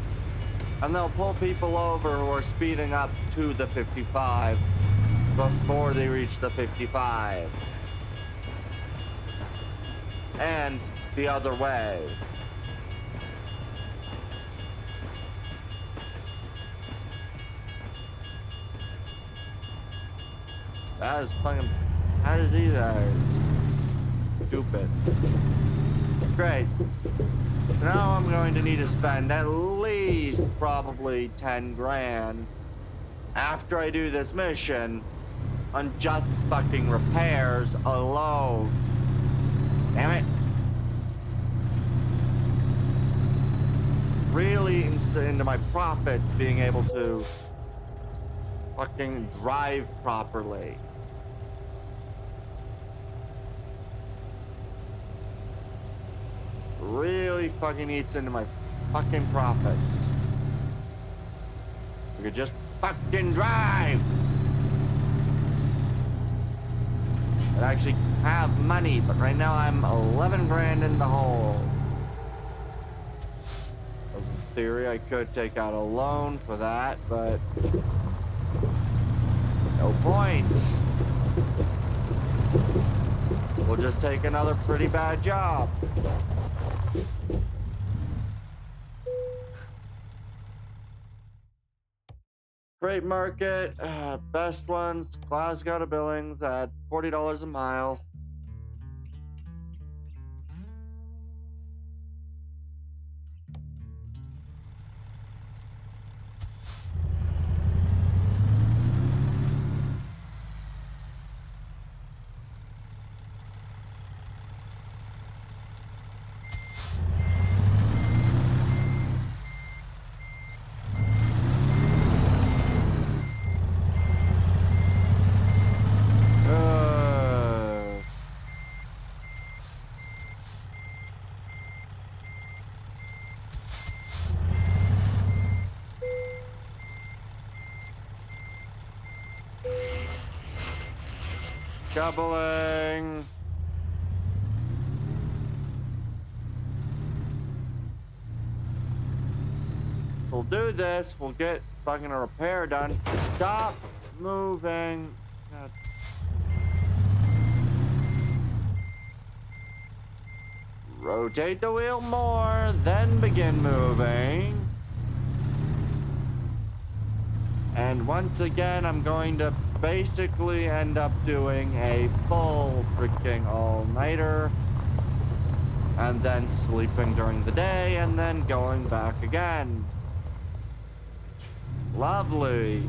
and they'll pull people over who are speeding up to the 55 before they reach the 55. And the other way. That is fucking... How does he that? Stupid. Great. So now I'm going to need to spend at least probably 10 grand after I do this mission on just fucking repairs alone. Damn it. Really into my profits being able to fucking drive properly. Really fucking eats into my fucking profits. We could just fucking drive. I'd actually have money, but right now I'm 11 grand in the hole. In theory, I could take out a loan for that, but no point. We'll just take another pretty bad job. Freight market, best ones, Glasgow to Billings at $40 a mile. Doubling. We'll do this. We'll get fucking a repair done. Stop moving. God. Rotate the wheel more, then begin moving. And once again, I'm going to basically end up doing a full freaking all-nighter. And then sleeping during the day, and then going back again. Lovely.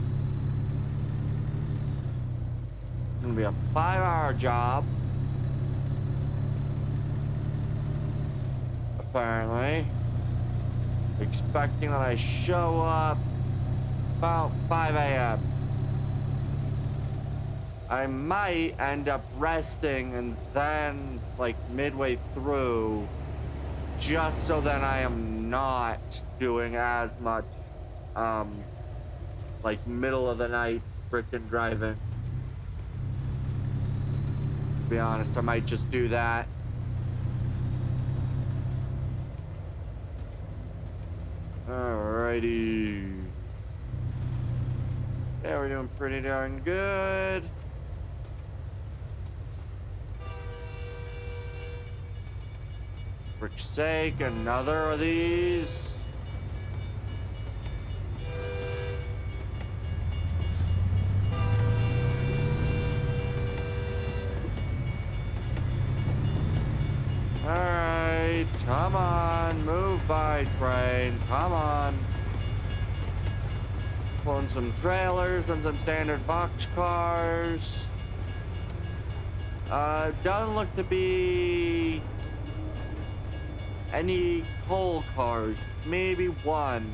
It's gonna be a 5-hour job. Apparently. Expecting that I show up about 5 a.m. I might end up resting and then, like, midway through, just so that I am not doing as much, like, middle of the night frickin' driving. To be honest, I might just do that. Alrighty. Alrighty. Yeah, we're doing pretty darn good. For frick's sake, another of these. Alright, come on, move by train, come on. Pulling some trailers and some standard box cars. Doesn't look to be any coal cars, maybe one.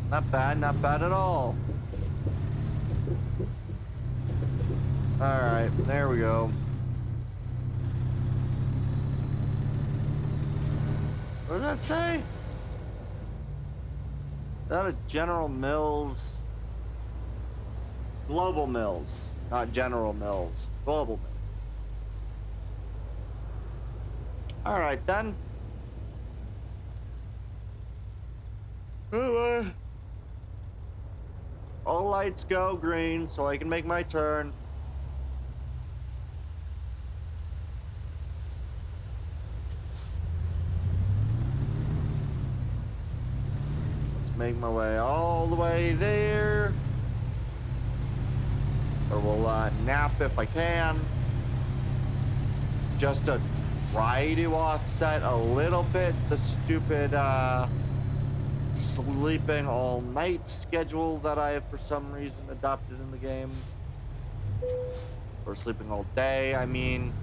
Not bad at all. Alright, there we go. What does that say? Is that a General Mills? Global Mills, not General Mills. Global Mills. Alright then. All lights go green so I can make my turn. Make my way all the way there. Or we'll nap if I can. Just to try to offset a little bit the stupid sleeping all night schedule that I have for some reason adopted in the game. Or sleeping all day, I mean.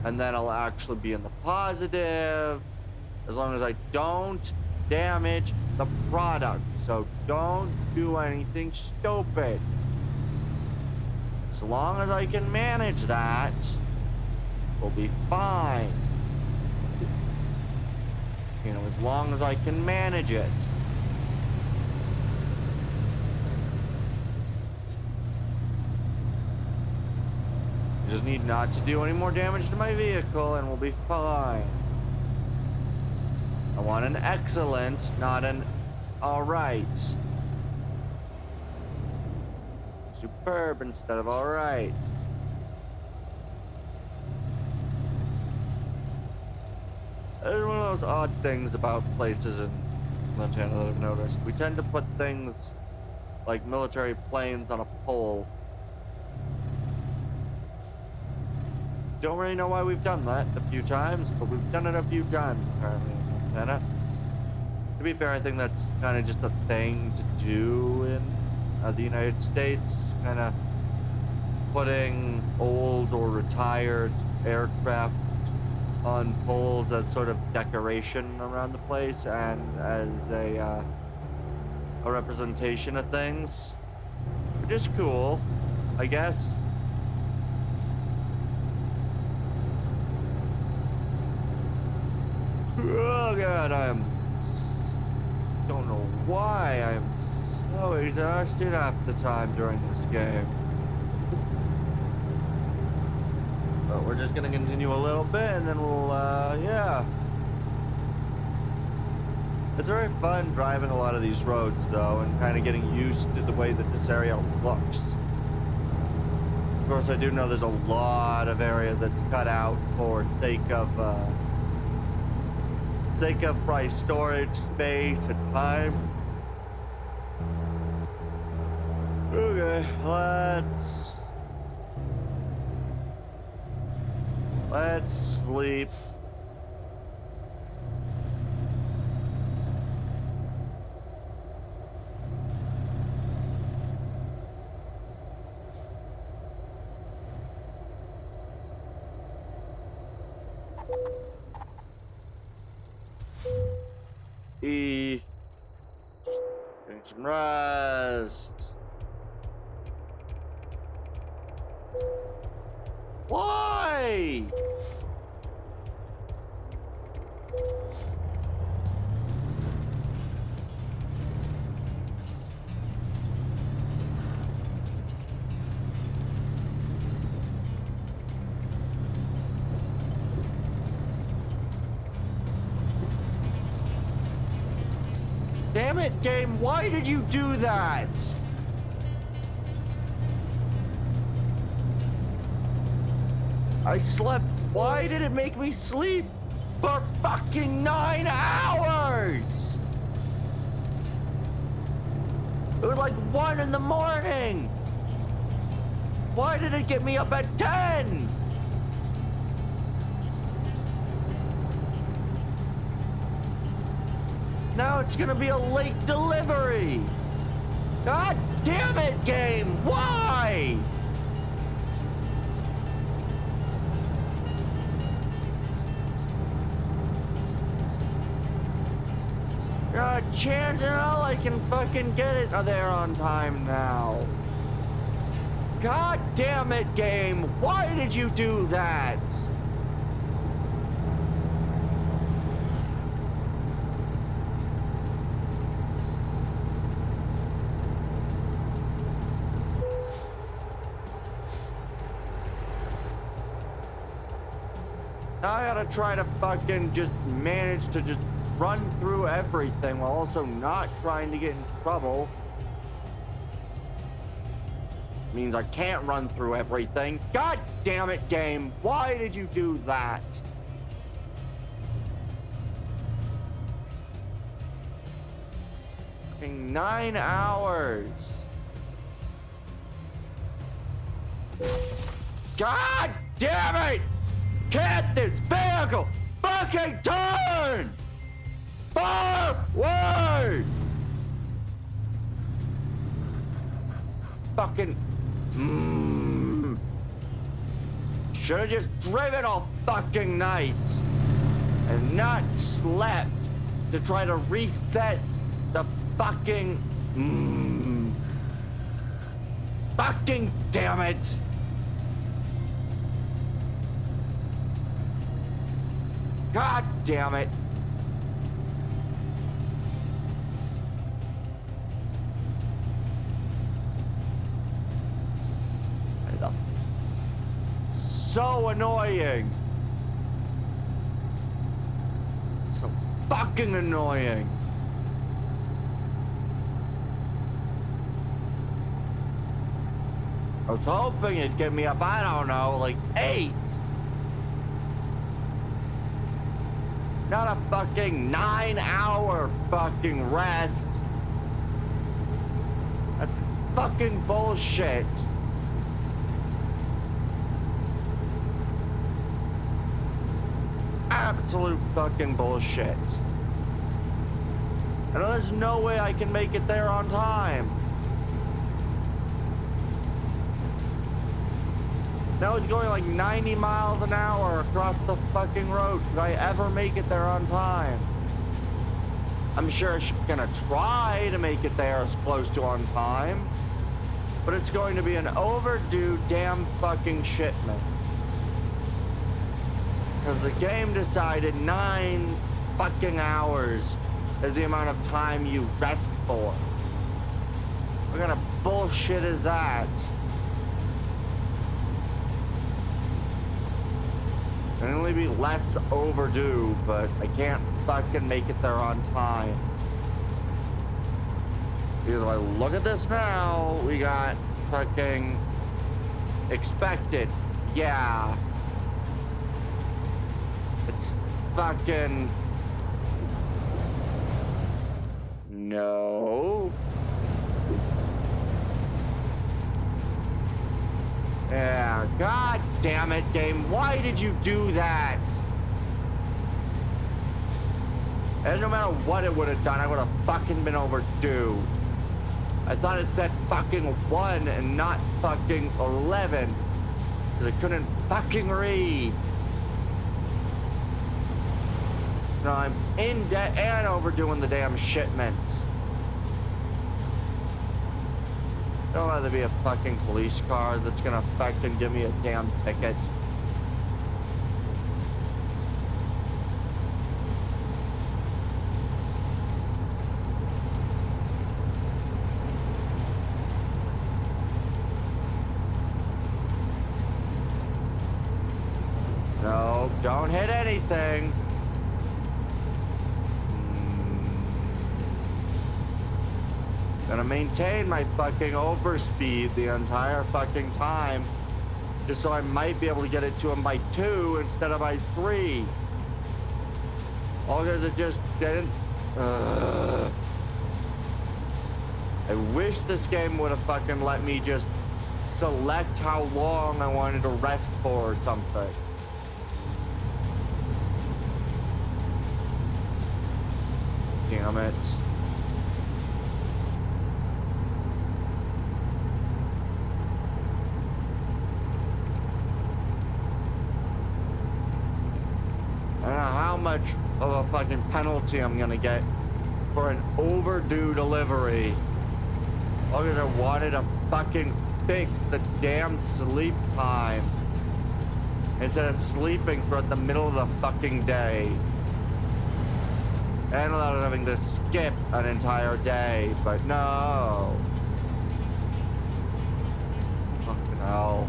And then I'll actually be in the positive. As long as I don't damage the product. So don't do anything stupid. As long as I can manage that, we'll be fine. You know, as long as I can manage it. I just need not to do any more damage to my vehicle and we'll be fine. I want an excellent, not an alright. Superb instead of alright. There's one of those odd things about places in Montana that I've noticed. We tend to put things like military planes on a pole. Don't really know why we've done that a few times, but we've done it a few times apparently in Montana. To be fair, I think that's kind of just a thing to do in the United States, kind of putting old or retired aircraft on poles as sort of decoration around the place and as a representation of things, which is cool, I guess. Oh god, don't know why I'm so exhausted half the time during this game. But we're just gonna continue a little bit and then we'll, yeah. It's very fun driving a lot of these roads though and kind of getting used to the way that this area looks. Of course, I do know there's a lot of area that's cut out for sake of probably storage space and time. Okay, let's sleep. Getting some rest. Why? Damn it, game. Why did you do that? I slept. Why did it make me sleep for fucking 9 hours? It was like 1 in the morning. Why did it get me up at 10? Now it's gonna be a late delivery. God damn it, game. Why? Chance in hell I can fucking get it there on time now. God damn it, game. Why did you do that? Now I gotta try to fucking just manage to just run through everything while also not trying to get in trouble. Means I can't run through everything. God damn it, game. Why did you do that? Fucking 9 hours. God damn it! Can't this vehicle fucking turn? Forward! Fucking... Should have just driven all fucking night and not slept to try to reset the fucking... Fucking damn it! God damn it! So annoying. So fucking annoying. I was hoping it'd get me up, I don't know, like 8. Not a fucking 9-hour fucking rest. That's fucking bullshit. Absolute fucking bullshit. And there's no way I can make it there on time. Now it's going like 90 miles an hour across the fucking road. Could I ever make it there on time? I'm sure she's gonna try to make it there as close to on time, but it's going to be an overdue damn fucking shipment. Because the game decided 9 fucking hours is the amount of time you rest for. What kind of bullshit is that? It'll only be less overdue, but I can't fucking make it there on time. Because if I look at this now, we got fucking expected. Yeah. It's fucking... No. Yeah, god damn it, game. Why did you do that? And no matter what it would have done, I would have fucking been overdue. I thought it said fucking 1 and not fucking 11. Because I couldn't fucking read. So now I'm in debt and overdoing the damn shipment. Don't let there be a fucking police car that's gonna fucking give me a damn ticket. No, don't hit anything. Gonna maintain my fucking overspeed the entire fucking time. Just so I might be able to get it to him by 2 instead of by 3. All because it just didn't. I wish this game would have fucking let me just select how long I wanted to rest for or something. Damn it. I don't know how much of a fucking penalty I'm gonna get for an overdue delivery. All because I wanted to fucking fix the damn sleep time instead of sleeping throughout the middle of the fucking day. And without having to skip an entire day, but no. Fucking hell.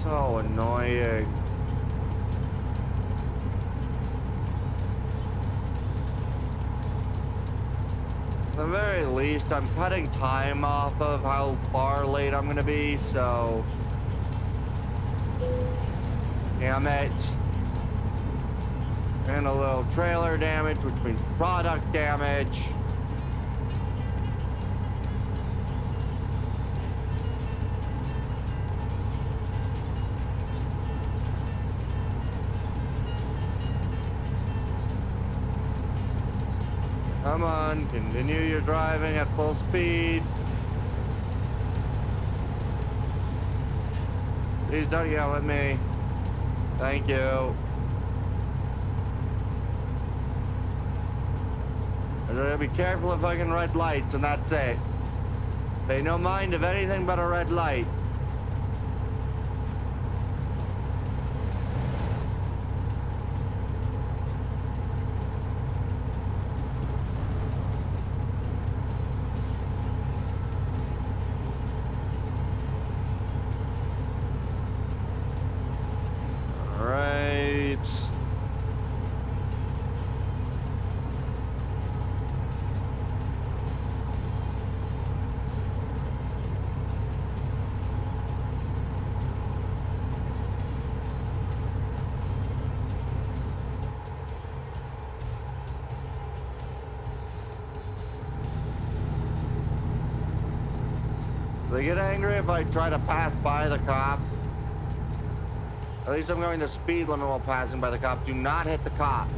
So annoying. At the very least, I'm cutting time off of how far late I'm gonna be, so. Damn it. And a little trailer damage, which means product damage. Come on, continue your driving at full speed. Please don't yell at me. Thank you. I gotta be careful of fucking red lights, and that's it. Pay no mind of anything but a red light. They get angry if I try to pass by the cop. At least I'm going the speed limit while passing by the cop. Do not hit the cop.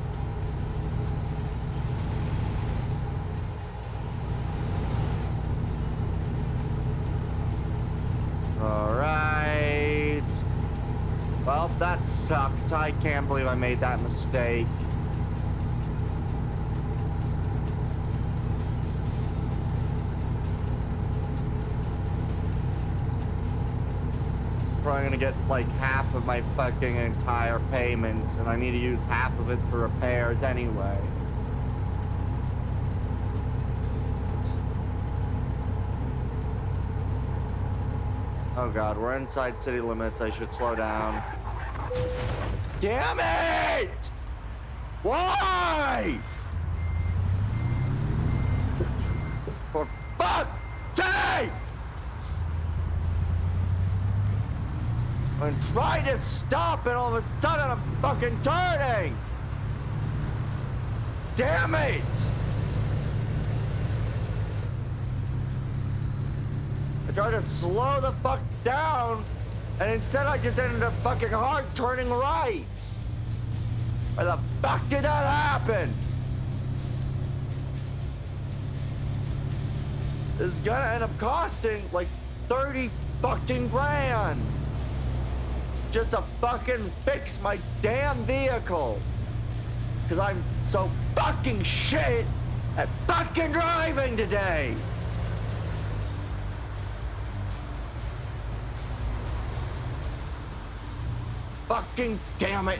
All right. Well, that sucked. I can't believe I made that mistake. Probably gonna get like half of my fucking entire payment, and I need to use half of it for repairs anyway. Oh god, we're inside city limits. I should slow down. Damn it! Why? For fuck's sake! I'm trying to stop, and all of a sudden I'm fucking turning! Damn it! I tried to slow the fuck down, and instead I just ended up fucking hard turning right! Why the fuck did that happen? This is gonna end up costing like 30 fucking grand! Just to fucking fix my damn vehicle. Cause I'm so fucking shit at fucking driving today. Fucking damn it.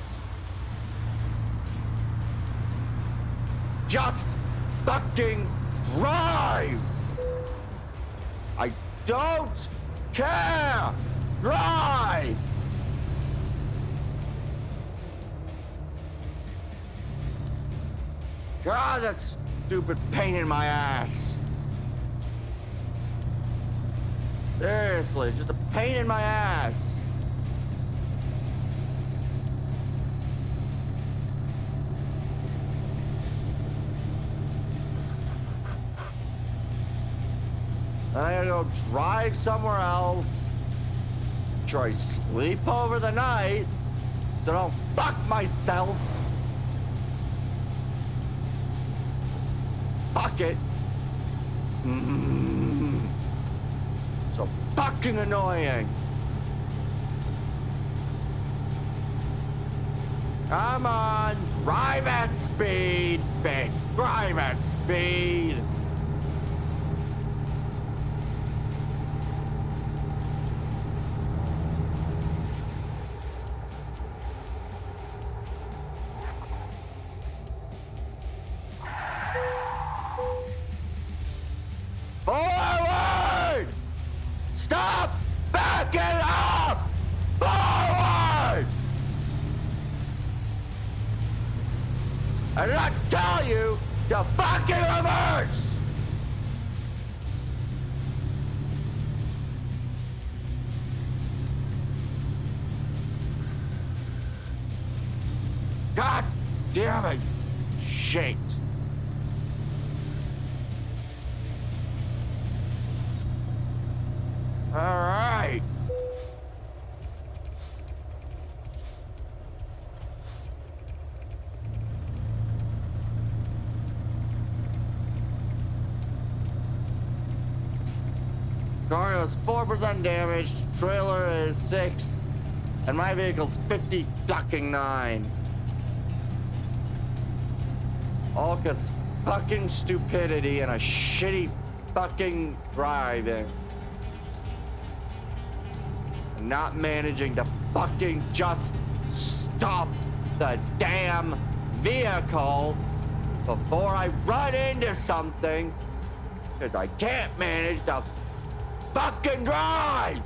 Just fucking drive. I don't care. Drive. God, that's stupid pain in my ass. Seriously, just a pain in my ass. Then I gotta go drive somewhere else. Sure, I sleep over the night so I don't fuck myself. Fuck it. So fucking annoying. Come on, drive at speed, bitch. Drive at speed. Forward! Stop backing up! Forward! I did not tell you to fucking reverse! God damn it! Shit! All right. Car is 4% damaged, trailer is 6, and my vehicle's 50-9. All cause fucking stupidity and a shitty fucking driving. Not managing to fucking just stop the damn vehicle before I run into something, because I can't manage to fucking drive.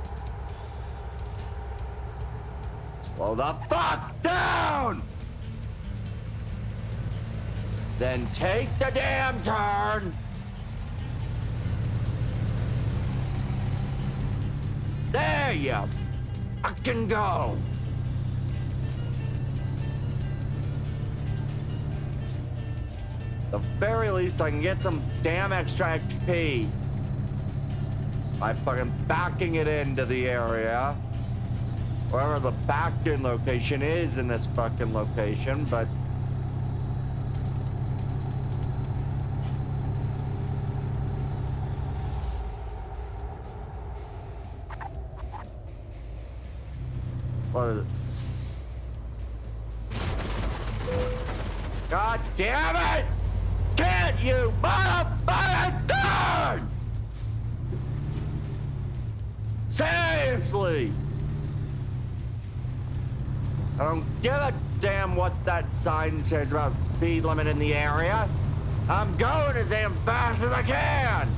Slow the fuck down. Then take the damn turn. There you fucking go. At the very least, I can get some damn extra XP by fucking backing it into the area. Wherever the backed in location is in this fucking location, but what is it? God damn it! Can't you motherfucking turn? Seriously! I don't give a damn what that sign says about speed limit in the area. I'm going as damn fast as I can!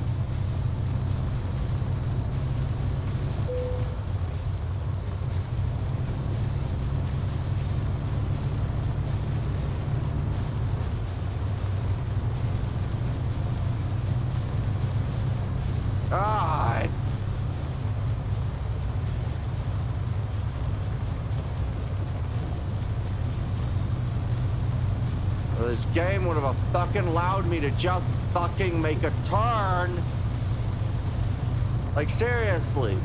God. Well, this game would have fucking allowed me to just fucking make a turn. Like, seriously.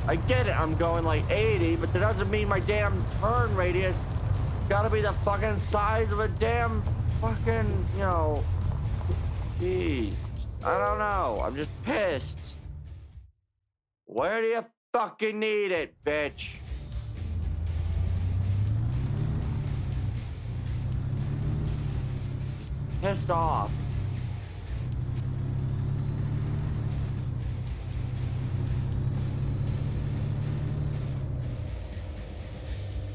I get it, I'm going like 80, but that doesn't mean my damn turn radius gotta be the fucking size of a damn fucking, you know. Jeez. I don't know. I'm just pissed. Where do you fucking need it, bitch? Pissed off.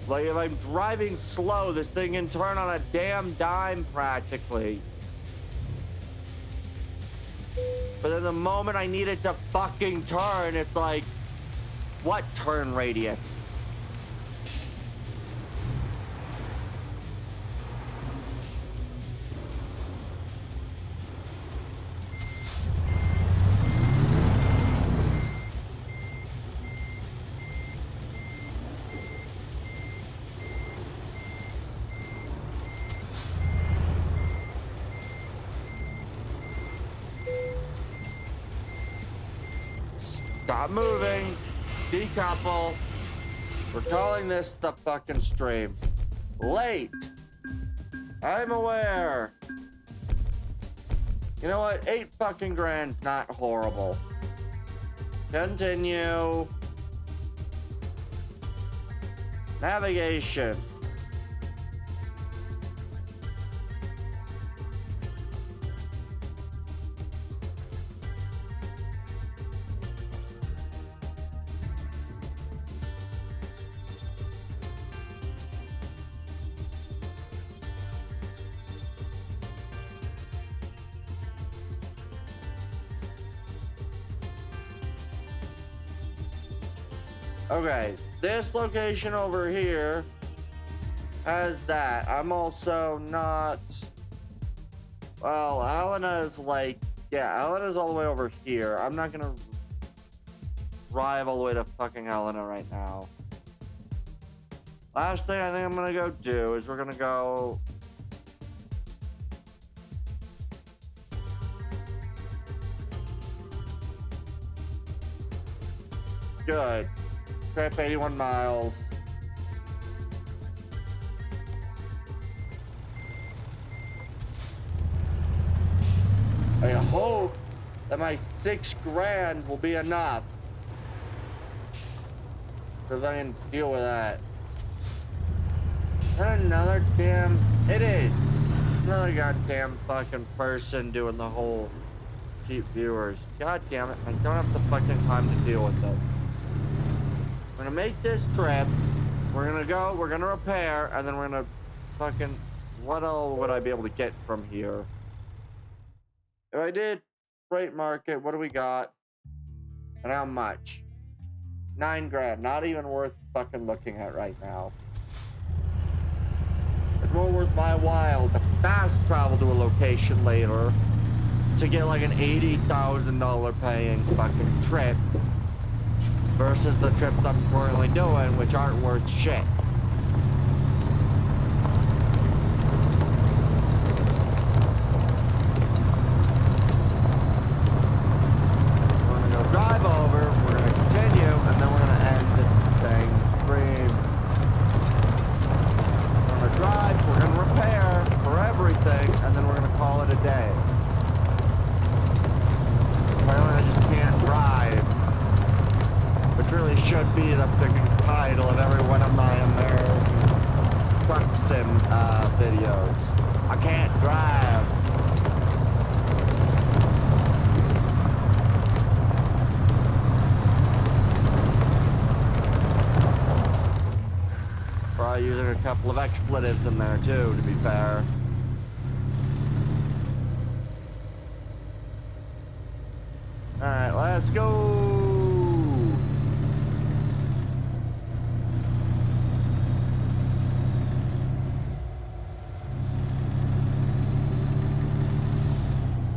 Like, if I'm driving slow, this thing can turn on a damn dime practically. But then the moment I need it to fucking turn, it's like, what turn radius? Stop moving. Decouple. We're calling this the fucking stream. Late. I'm aware. You know what? 8 fucking grand's not horrible. Continue. Navigation. Okay, this location over here has that. I'm also not... Well, Helena is like... Yeah, Helena's all the way over here. I'm not gonna drive all the way to fucking Helena right now. Last thing I think I'm gonna go do is we're gonna go... Good. Trip 81 miles. I hope that my 6 grand will be enough. Because I can deal with that. And another damn... It is. Another goddamn fucking person doing the whole cheap viewers. God damn it. I don't have the fucking time to deal with it. We're gonna make this trip. We're gonna go, we're gonna repair, and then we're gonna fucking... What all would I be able to get from here? If I did freight market, what do we got? And how much? 9 grand. Not even worth fucking looking at right now. It's more worth my while to fast travel to a location later to get like an $80,000 paying fucking trip versus the trips I'm currently doing, which aren't worth shit. We're gonna go drive over, we're gonna continue, and then we're gonna end the thing stream. We're gonna drive, we're gonna repair for everything, and then we're gonna call it a day. Apparently I just can't drive. Which really should be the freaking title of every one of my American truck sim videos. I can't drive. Probably using a couple of expletives in there too, to be fair. Alright, let's go.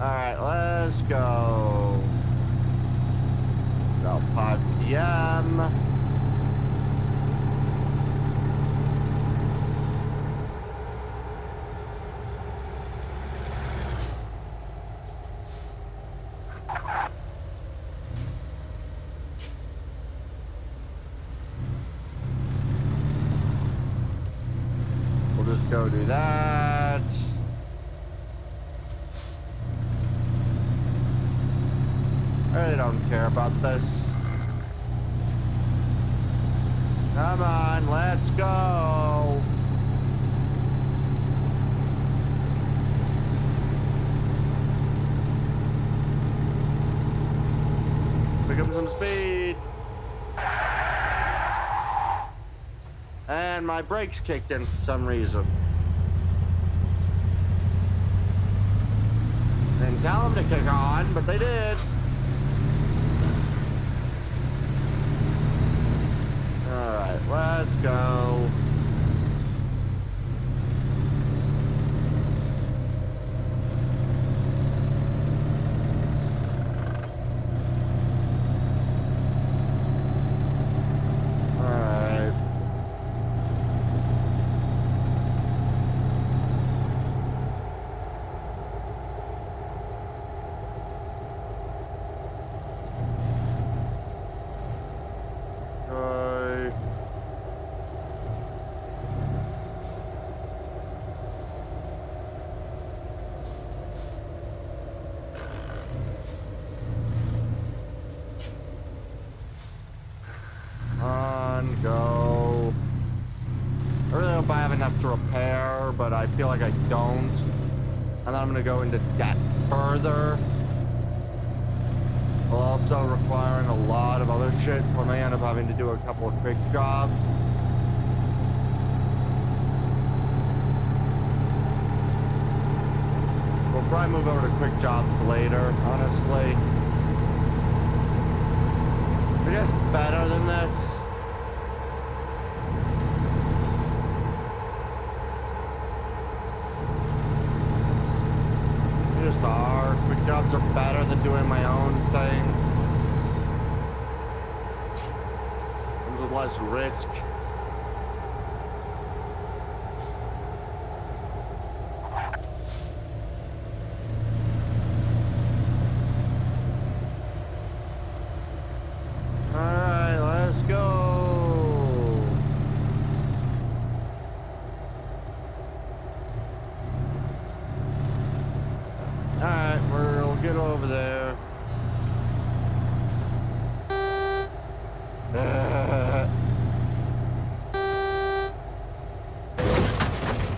Alright, let's go. About 5 p.m. We'll just go do that. I really don't care about this. Come on, let's go. Pick up some speed. And my brakes kicked in for some reason. Didn't tell them to kick on, but they did. Alright, let's go. Alright. I have enough to repair, but I feel like I don't. And then I'm gonna go into debt further. While also requiring a lot of other shit, so I may end up having to do a couple of quick jobs. We'll probably move over to quick jobs later, honestly. They're just better than this. They just are. Quick jobs are better than doing my own thing. Comes with less risk.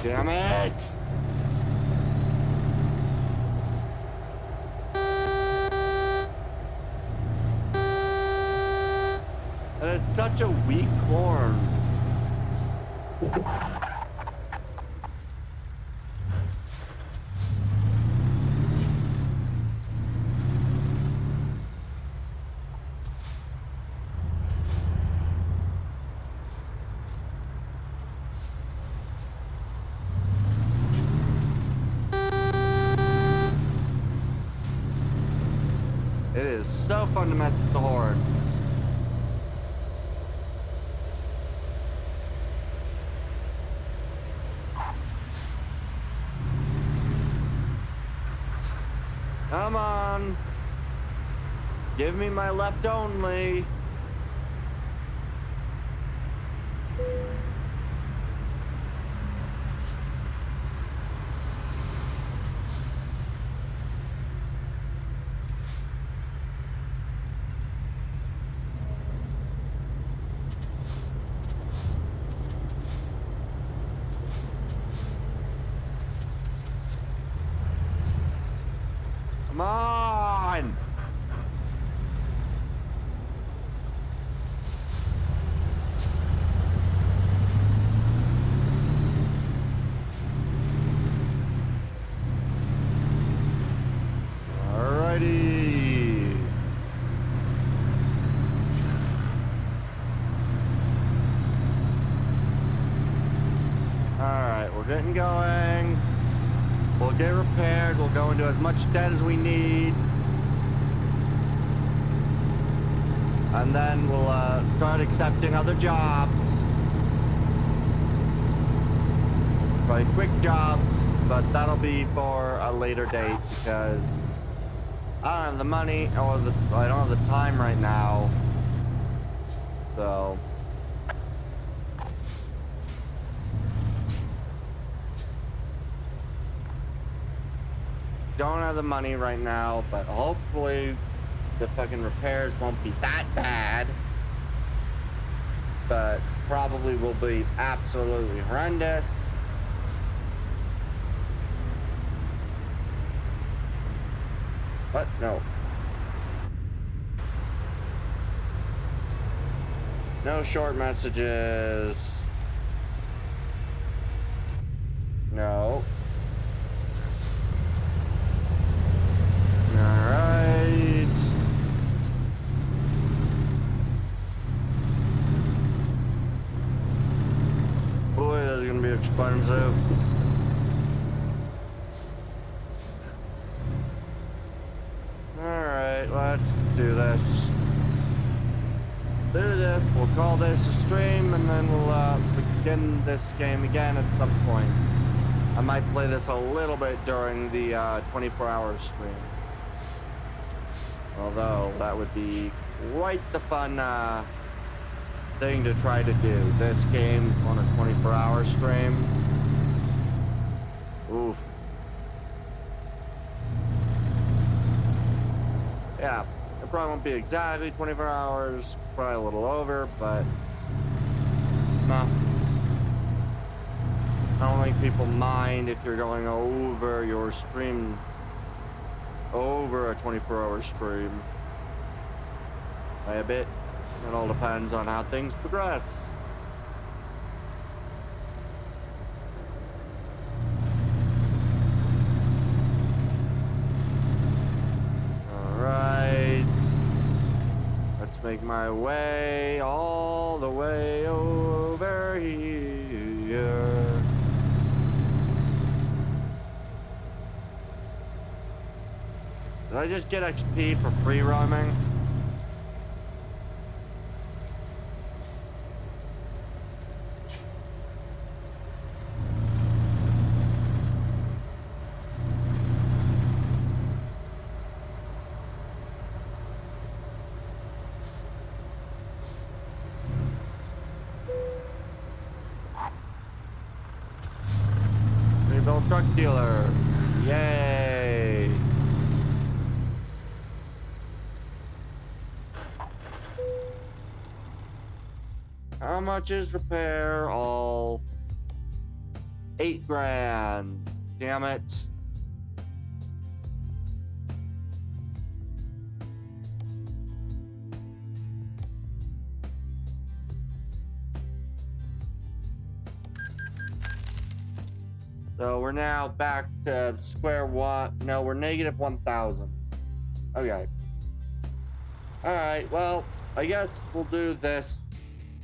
Damn it! That is such a weak horn. It is so fun to mess with the horn. Come on. Give me my left only. Come on! Alrighty. Alright, we're getting going. We'll get repaired. We'll go into as much debt as we need. And then we'll start accepting other jobs. Probably quick jobs, but that'll be for a later date because I don't have the money or I don't have the time right now. So don't have the money right now, but hopefully the fucking repairs won't be that bad. But probably will be absolutely horrendous. What? No. No short messages. No. Alright. Boy, that's gonna be expensive. Alright, let's do this. We'll call this a stream, and then we'll begin this game again at some point. I might play this a little bit during the 24-hour stream. Although, that would be quite the fun thing to try to do. This game on a 24-hour stream. Oof. Yeah, it probably won't be exactly 24 hours, probably a little over, but... nah. I don't think people mind if you're going over your stream, over a 24-hour stream by a bit. It all depends on how things progress. Alright. Let's make my way all the way over here. Did I just get XP for free roaming? Rebuild truck dealer. Yay. How much is repair? All 8 grand. Damn it. So we're now back to square one. No, we're negative 1,000. Okay. All right. Well, I guess we'll do this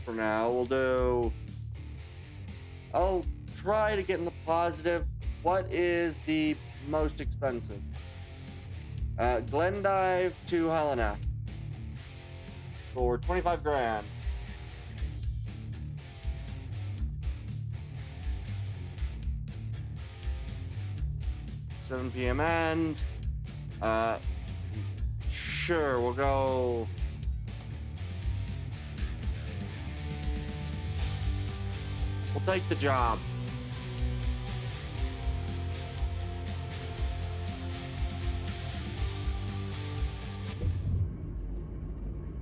for now. I'll try to get in the positive. What is the most expensive? Glendive to Helena for 25 grand. 7 p.m. end. Sure, we'll go. We'll take the job.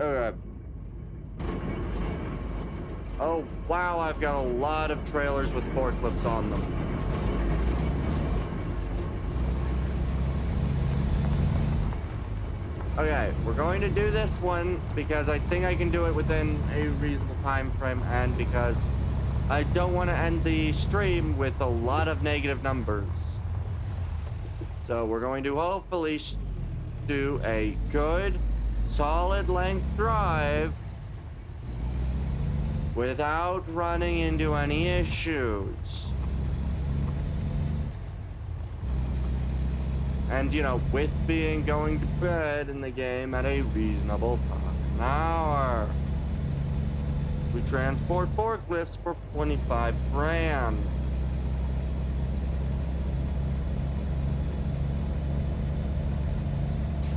Okay. Oh, wow, I've got a lot of trailers with forklifts on them. Okay, we're going to do this one because I think I can do it within a reasonable time frame and because I don't want to end the stream with a lot of negative numbers. So we're going to hopefully do a good, solid length drive without running into any issues. And, you know, with being going to bed in the game at a reasonable time an hour. We transport forklifts for 25 grand.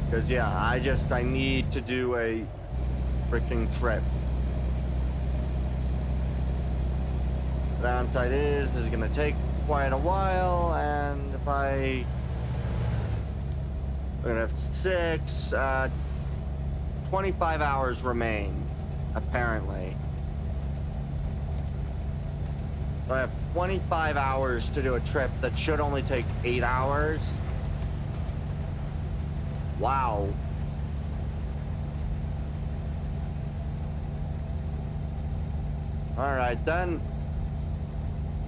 Because, yeah, I need to do a freaking trip. The downside is, this is going to take quite a while, and if we're gonna have 25 hours remain, apparently. So I have 25 hours to do a trip that should only take 8 hours. Wow. All right then.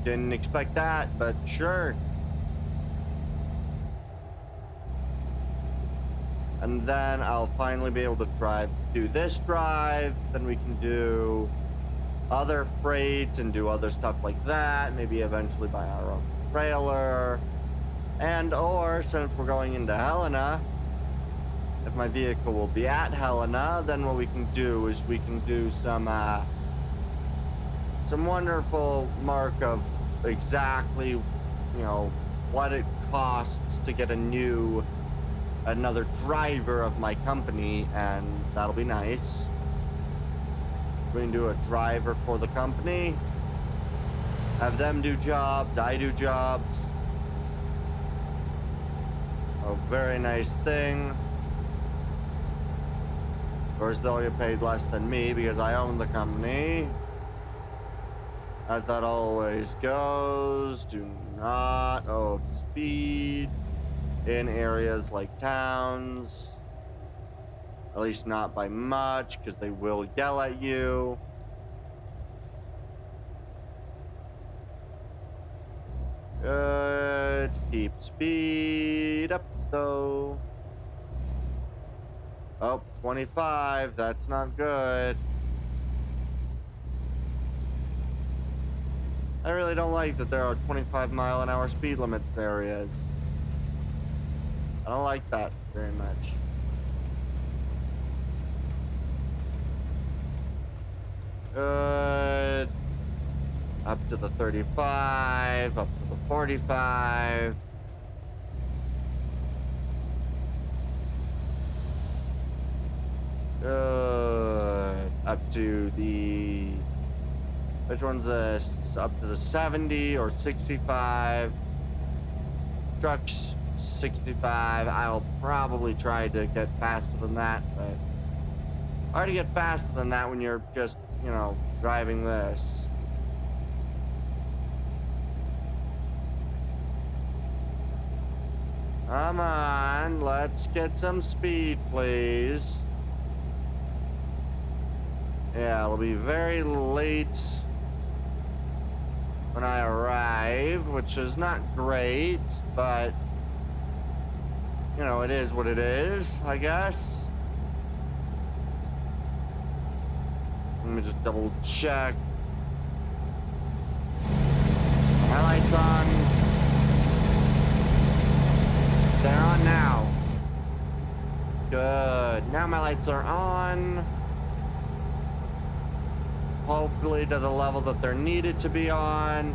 Didn't expect that, but sure. And then I'll finally be able to do this drive. Then we can do other freight and do other stuff like that. Maybe eventually buy our own trailer. And or since we're going into Helena, if my vehicle will be at Helena, then what we can do is we can do some wonderful mark of exactly, you know, what it costs to get another driver of my company, and that'll be nice. We can do a driver for the company, have them do jobs, I do jobs. A very nice thing. Of course, they'll get paid less than me because I own the company. As that always goes, do not speed in areas like towns. At least not by much, because they will yell at you. Good. Keep speed up, though. Oh, 25. That's not good. I really don't like that there are 25-mile-an-hour speed limit areas. I don't like that very much. Good. Up to the 35, up to the 45. Good. Up to the... Which one's this? Up to the 70 or 65. Trucks, 65. I'll probably try to get faster than that, but... hard to get faster than that when you're just, you know, driving this. Come on, let's get some speed, please. Yeah, it'll be very late when I arrive, which is not great, but, you know, it is what it is, I guess. Let me just double check. My lights on. They're on now. Good. Now my lights are on. Hopefully to the level that they're needed to be on.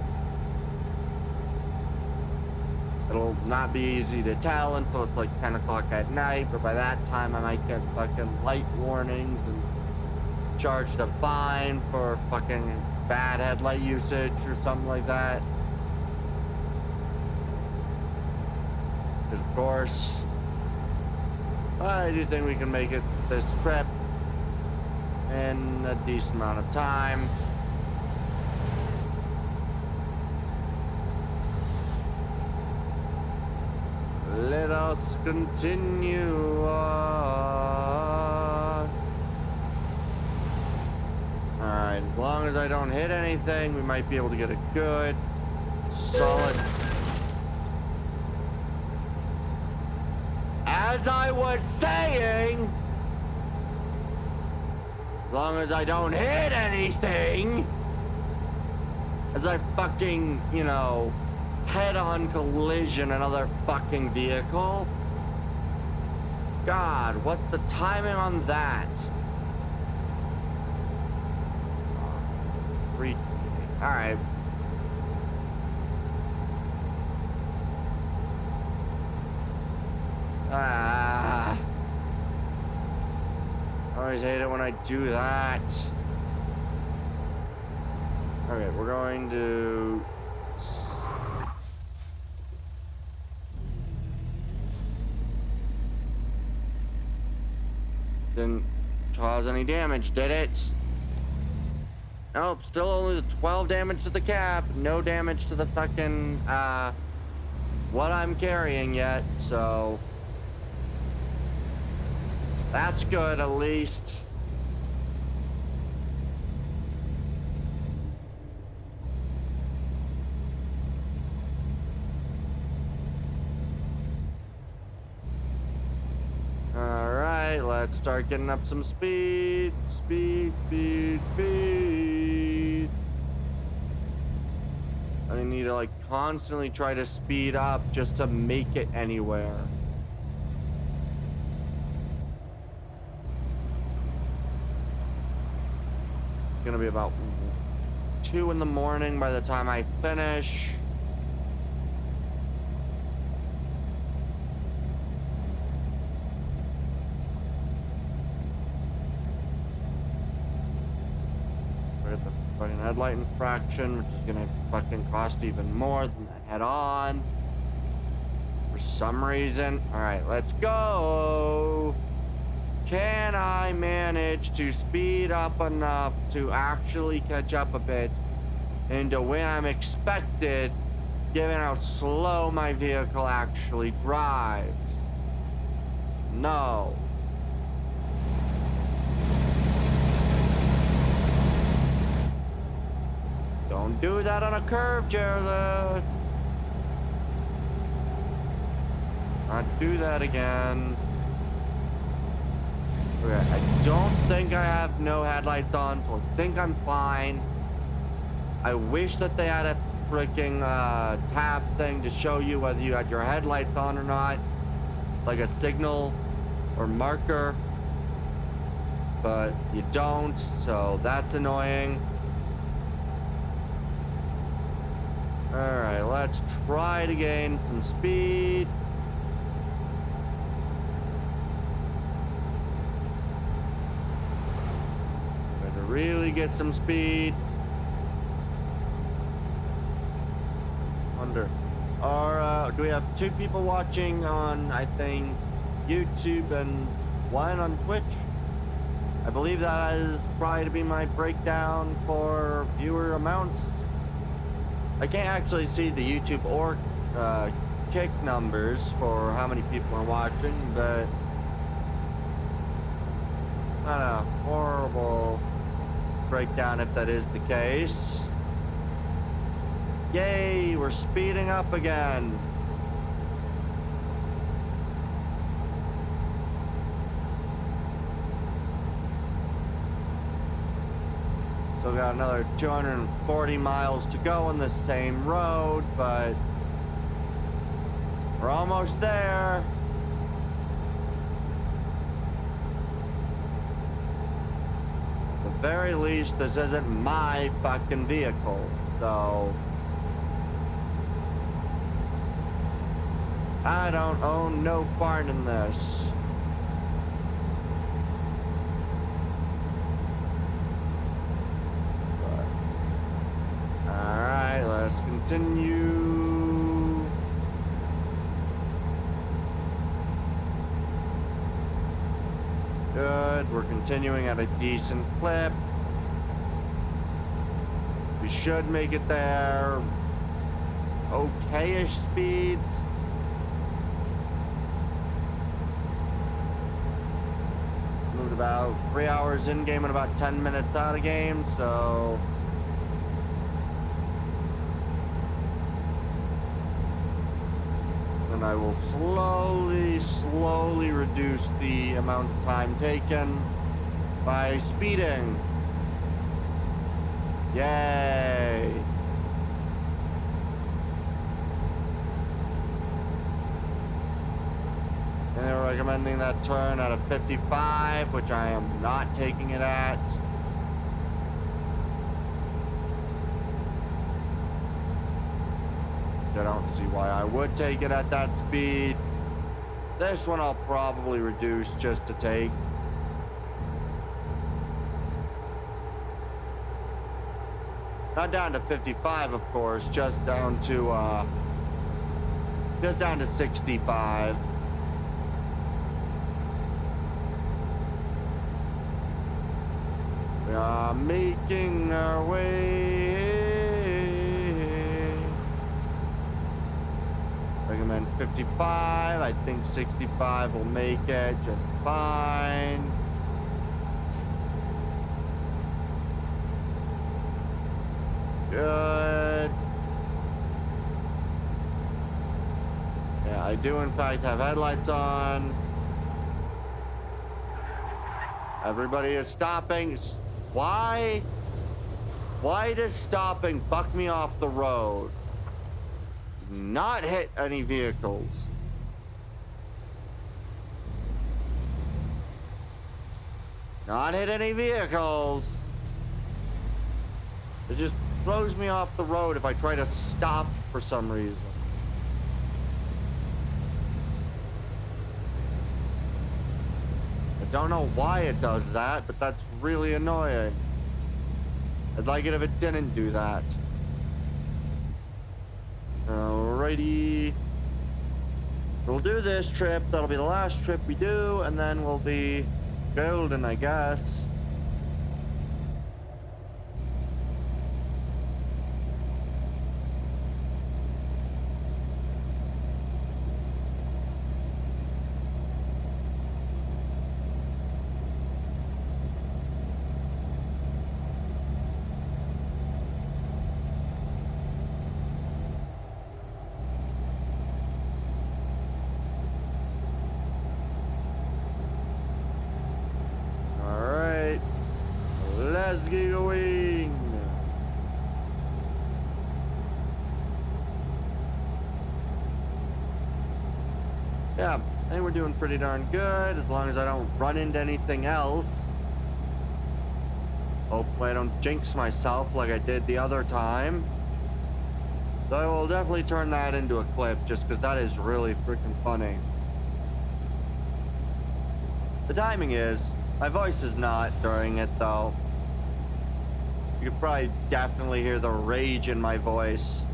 It'll not be easy to tell until it's like 10 o'clock at night, but by that time I might get fucking light warnings and charged a fine for fucking bad headlight usage or something like that. Because of course, I do think we can make it this trip in a decent amount of time. Let us continue on. Alright, as long as I don't hit anything, we might be able to get a good, solid... As I was saying, as long as I don't hit anything, as I fucking, you know, head-on collision another fucking vehicle. God, what's the timing on that? Alright. I always hate it when I do that. Okay, we're going to... Didn't cause any damage, did it? Nope, still only 12 damage to the cab. No damage to the fucking, what I'm carrying yet, so... That's good, at least. Alright, let's start getting up some speed. Speed, speed, speed. I need to, like, constantly try to speed up just to make it anywhere. Gonna be about 2 in the morning by the time I finish. We're at the fucking headlight infraction, which is gonna fucking cost even more than the head-on. For some reason. Alright, let's go. Can I manage to speed up enough to actually catch up a bit into when I'm expected, given how slow my vehicle actually drives. No. Don't do that on a curve, Jared. Not do that again. Okay, I don't think I have no headlights on, so I think I'm fine. I wish that they had a freaking tab thing to show you whether you had your headlights on or not, like a signal or marker, but you don't, so that's annoying. All right, let's try to gain some speed. Better really get some speed. Do we have 2 people watching on, I think, YouTube and 1 on Twitch? I believe that is probably to be my breakdown for viewer amounts. I can't actually see the YouTube or kick numbers for how many people are watching, but not a horrible breakdown if that is the case. Yay, we're speeding up again. Still got another 240 miles to go on the same road, but we're almost there. At the very least, this isn't my fucking vehicle, so I don't own no part in this. But, all right, let's continue. Good, we're continuing at a decent clip. We should make it there. Okay-ish speeds. About 3 hours in game and about 10 minutes out of game, so then I will slowly reduce the amount of time taken by speeding. Yay. And they're recommending that turn at a 55, which I am not taking it at. I don't see why I would take it at that speed. This one I'll probably reduce just to take. Not down to 55, of course, just down to 65. We are making our way. Recommend 55. I think 65 will make it just fine. Good. Yeah, I do in fact have headlights on. Everybody is stopping. Why? Why does stopping fuck me off the road? Not hit any vehicles. Not hit any vehicles. It just throws me off the road if I try to stop for some reason. I don't know why it does that, but that's really annoying. I'd like it if it didn't do that. Alrighty. We'll do this trip. That'll be the last trip we do, and then we'll be golden, I guess. Yeah, I think we're doing pretty darn good as long as I don't run into anything else. Hopefully I don't jinx myself like I did the other time. So I will definitely turn that into a clip just because that is really freaking funny. The timing is, my voice is not during it though. You could probably definitely hear the rage in my voice.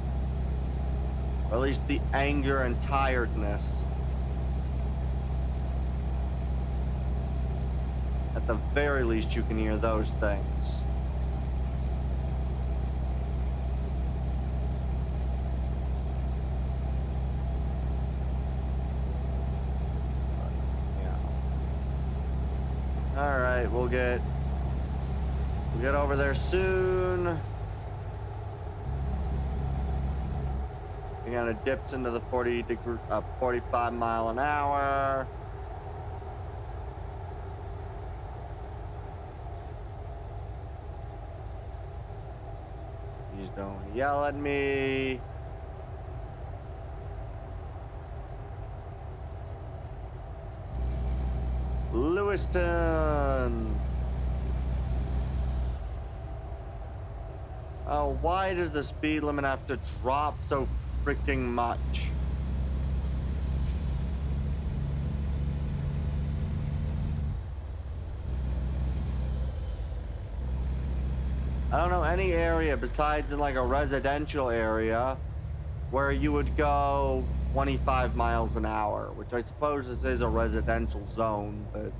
Or at least the anger and tiredness. At the very least, you can hear those things. Yeah. All right, we'll get over there soon. It kind of dips into the 45 mile an hour. Please don't yell at me. Lewiston. Oh, why does the speed limit have to drop so freaking much? I don't know any area besides in like a residential area where you would go 25 miles an hour, which I suppose this is a residential zone, but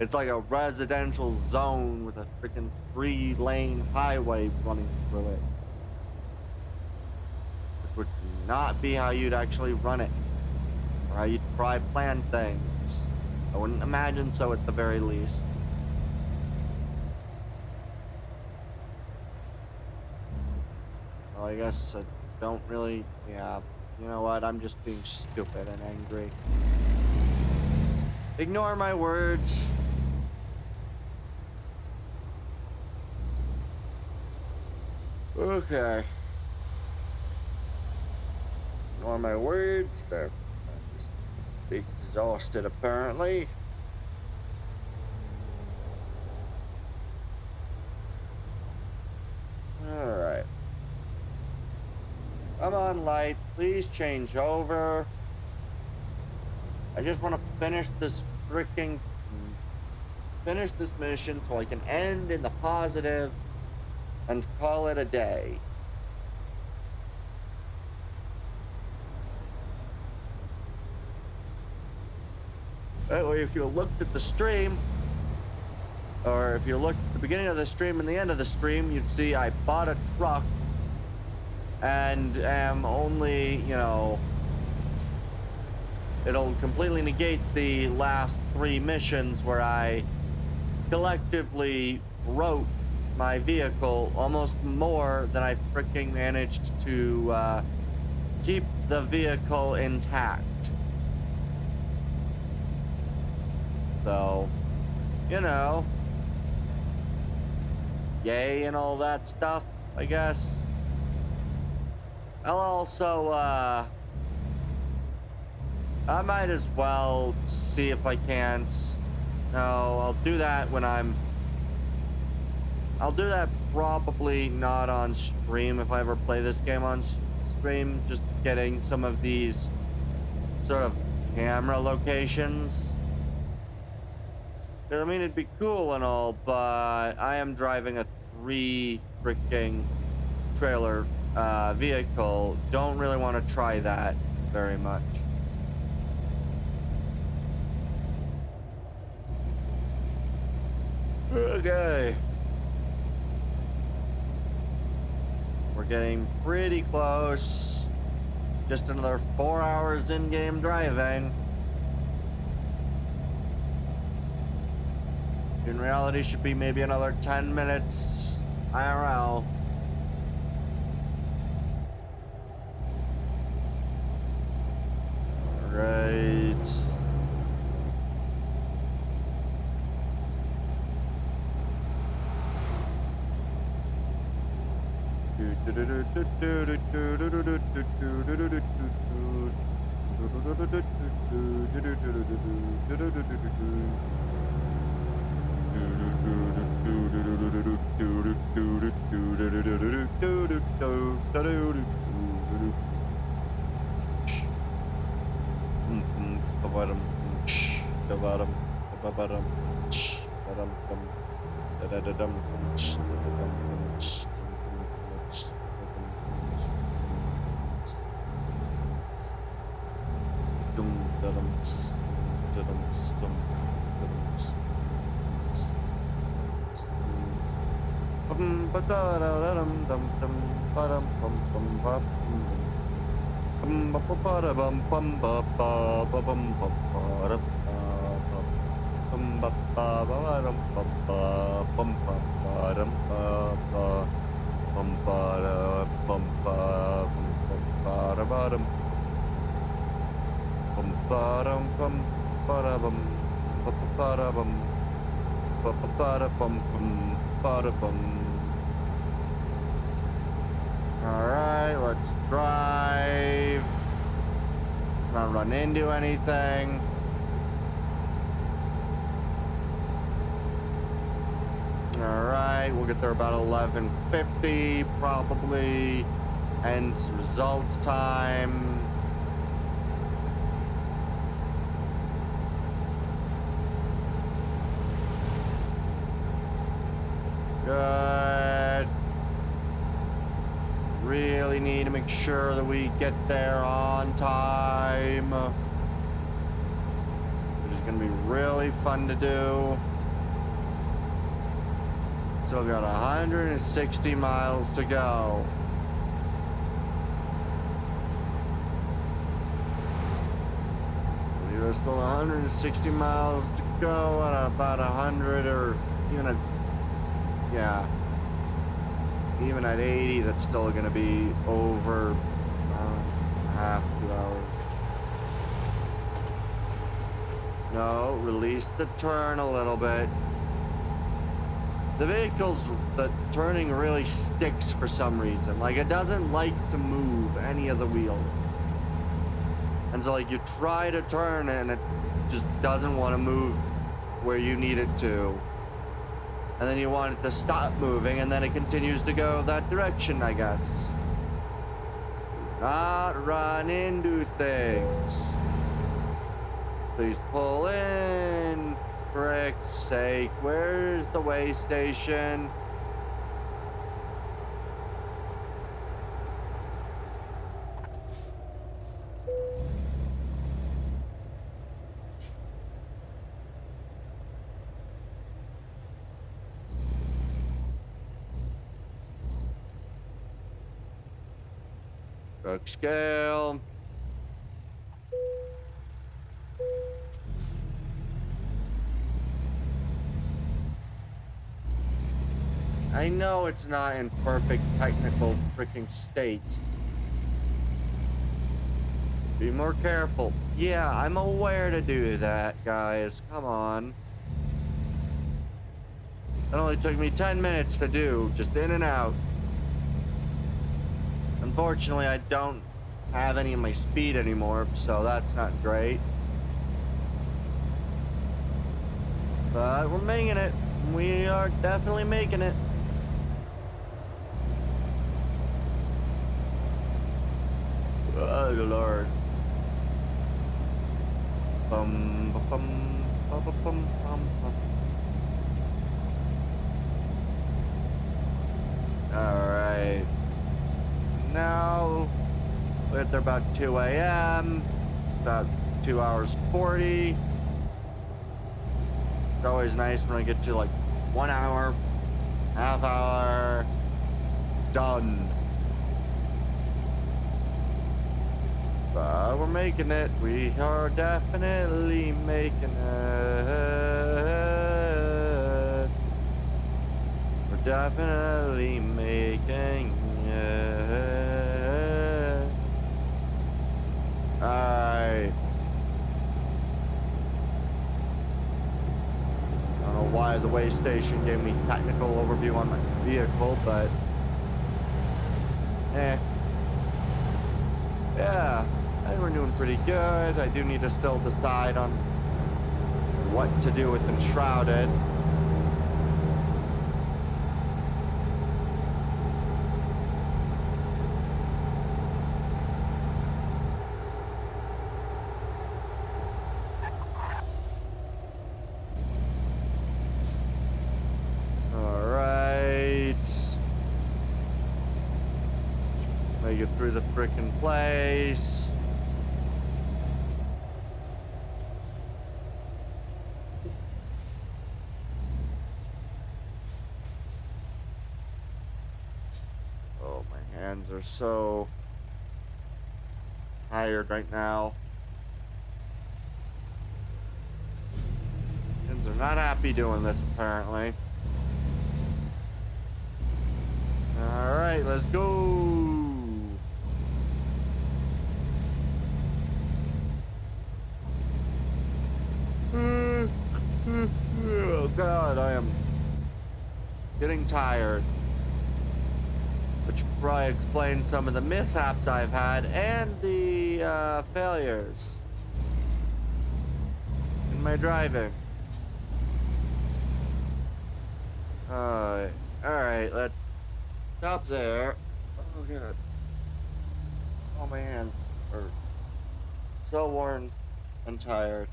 it's like a residential zone with a freaking 3-lane highway running through it. Which would not be how you'd actually run it, or how you'd try plan things. I wouldn't imagine so at the very least. Well, I guess I don't really, yeah, you know what, I'm just being stupid and angry. Ignore my words. Okay. Ignore my words. They're just exhausted, apparently. Alright. Come on, light. Please change over. I just want to finish this mission so I can end in the positive and call it a day. That way, if you looked at the stream, or if you looked at the beginning of the stream and the end of the stream, you'd see I bought a truck and am only, you know, it'll completely negate the last 3 missions where I collectively wrote my vehicle almost more than I freaking managed to keep the vehicle intact. So, you know, yay and all that stuff, I guess. I'll also, I might as well see if I can't. No, I'll do that when I'll do that probably not on stream if I ever play this game on stream. Just getting some of these sort of camera locations. I mean, it'd be cool and all, but I am driving a 3 freaking trailer vehicle. Don't really want to try that very much. Okay. We're getting pretty close. Just another 4 hours in-game driving. In reality, should be maybe another 10 minutes IRL. Right. Alright, let's drive. Let's not run into anything. Alright, we'll get there about 11:50 probably. And results time. Good. Really need to make sure that we get there on time. Which is gonna be really fun to do. Still got 160 miles to go. There's still 160 miles to go at about 100 or even at, yeah, even at 80, that's still gonna be over half 2 hours. No, release the turn a little bit. The vehicle's, the turning really sticks for some reason. Like, it doesn't like to move any of the wheels. And so, like, you try to turn and it just doesn't want to move where you need it to. And then you want it to stop moving, and then it continues to go that direction, I guess. Not run into things. Please pull in. Frick's sake, where's the way station? Truck scale. I know it's not in perfect technical freaking state. Be more careful. Yeah, I'm aware to do that, guys. Come on. It only took me 10 minutes to do, just in and out. Unfortunately, I don't have any of my speed anymore, so that's not great. But we're making it. We are definitely making it. Oh, Lord. Bum, bum, bum, bum, bum, bum, bum. Alright. Now, we're at about 2 a.m. About 2 hours 40. It's always nice when I get to like 1 hour, half hour, done. But we're making it. We are definitely making it. We're definitely making it. Alright. I don't know why the way station gave me technical overview on my vehicle, but yeah, I think we're doing pretty good. I do need to still decide on what to do with Enshrouded. Make it through the frickin' place. Oh, my hands are so tired right now. Hands are not happy doing this, apparently. Alright, let's go. Oh God, I am getting tired. Which probably explains some of the mishaps I've had and the failures in my driving. Alright, let's stop there. Oh God. Oh, my hands are so worn and tired.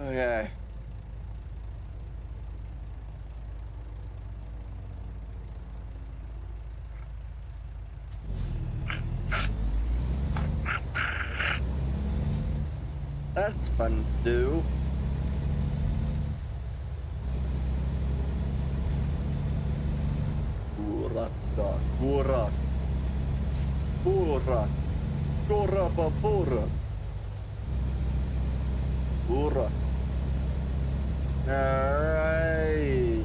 Okay. That's fun to do. Pura, pura, pura, pura, pura, pura. Alright.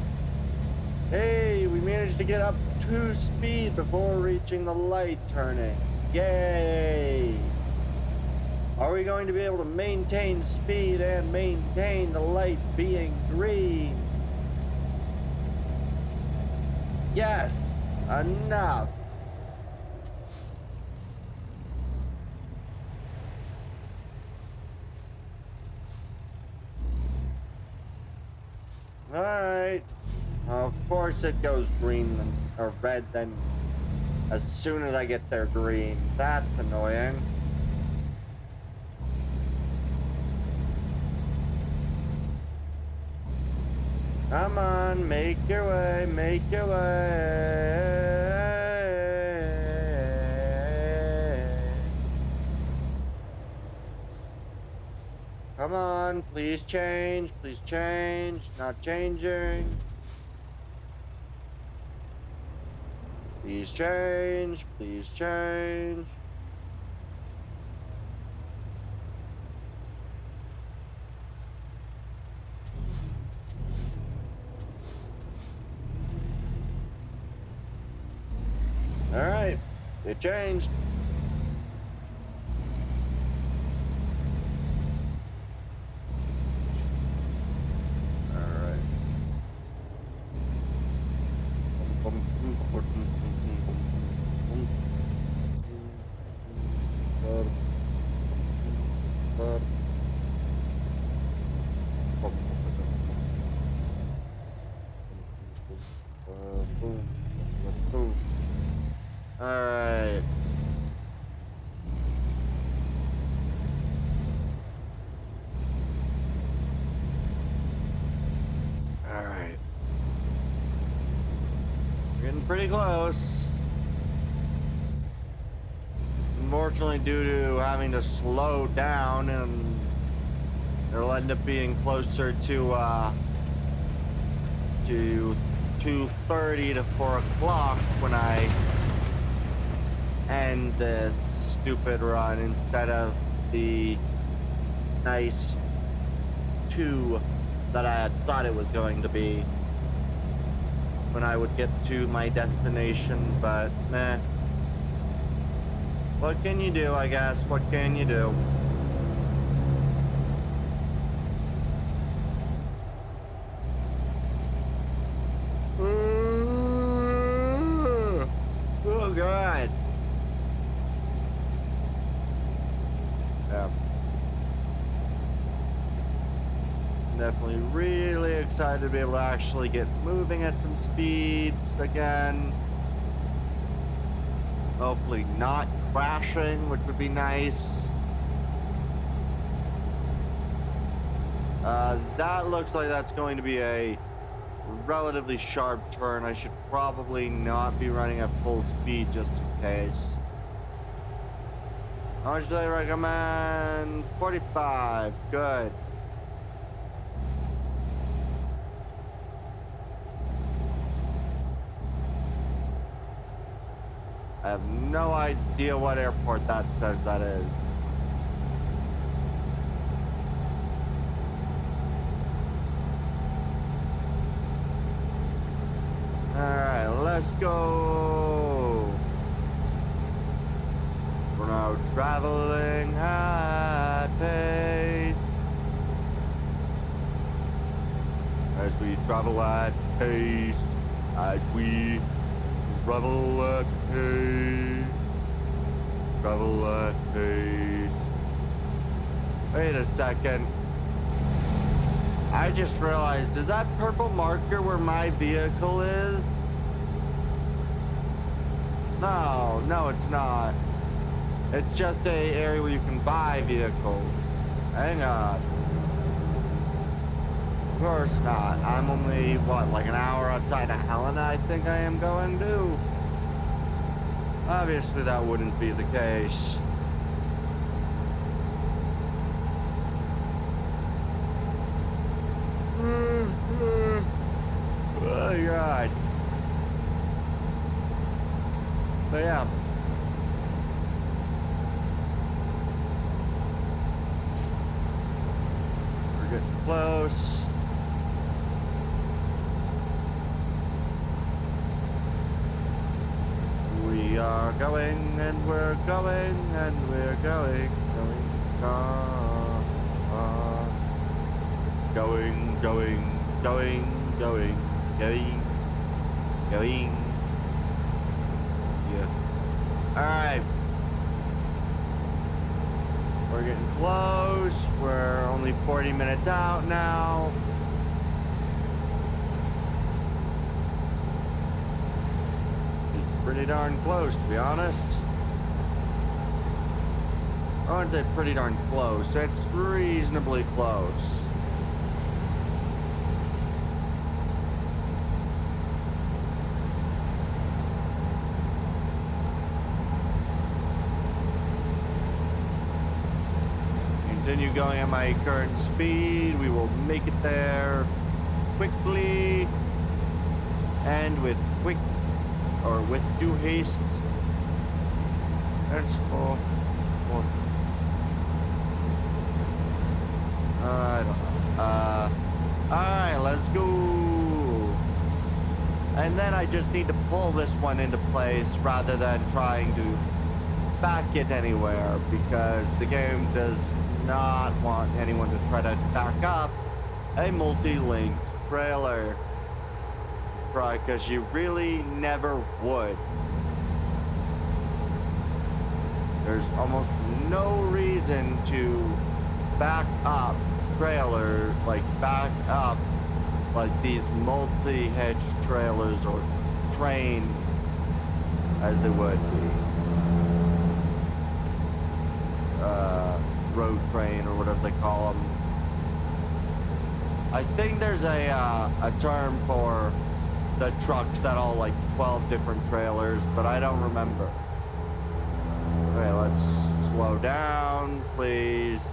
Hey, we managed to get up to speed before reaching the light turning. Yay! Are we going to be able to maintain speed and maintain the light being green? Yes! Enough! Alright. Of course it goes green or red then as soon as I get there green. That's annoying. Come on, make your way, make your way. Come on, please change, not changing. Please change, please change. All right, it changed. Alright. Alright. We're getting pretty close. Unfortunately, due to having to slow down, and it'll end up being closer to 2:30 to 4 o'clock when I end this stupid run instead of the nice 2 that I had thought it was going to be. when I would get to my destination, but meh. What can you do, I guess? What can you do? Oh, God. Yeah. Definitely really excited to be able to actually get moving at some speeds again. Hopefully not crashing, which would be nice. That looks like that's going to be a relatively sharp turn. I should probably not be running at full speed just in case. How much do they recommend? 45. Good. I have no idea what airport that says that is. Alright, let's go. We're now traveling at pace. As we travel at pace, as we travel at pace, travel at pace. Wait a second. I just realized, is that purple marker where my vehicle is? No, it's not. It's just a area where you can buy vehicles. Hang on. Of course not. I'm only, what, like an hour outside of Helena, I think I am going to. Obviously, that wouldn't be the case. Oh, God. But yeah. We're getting close. We are going, and we're going, and we're going, going. Yeah. Alright. We're getting close. We're only 40 minutes out now. It's pretty darn close, to be honest. I wouldn't say pretty darn close. It's reasonably close. Continue going at my current speed. We will make it there quickly and with due haste. That's four. I don't know. Alright, let's go. And then I just need to pull this one into place rather than trying to back it anywhere, because the game does not want anyone to try to back up a multi-linked trailer, because you really never would. There's almost no reason to back up these multi-hitch trailers or train as they would be. Road train or whatever they call them. I think there's a term for the trucks that all like 12 different trailers, but I don't remember. Okay, let's slow down, please.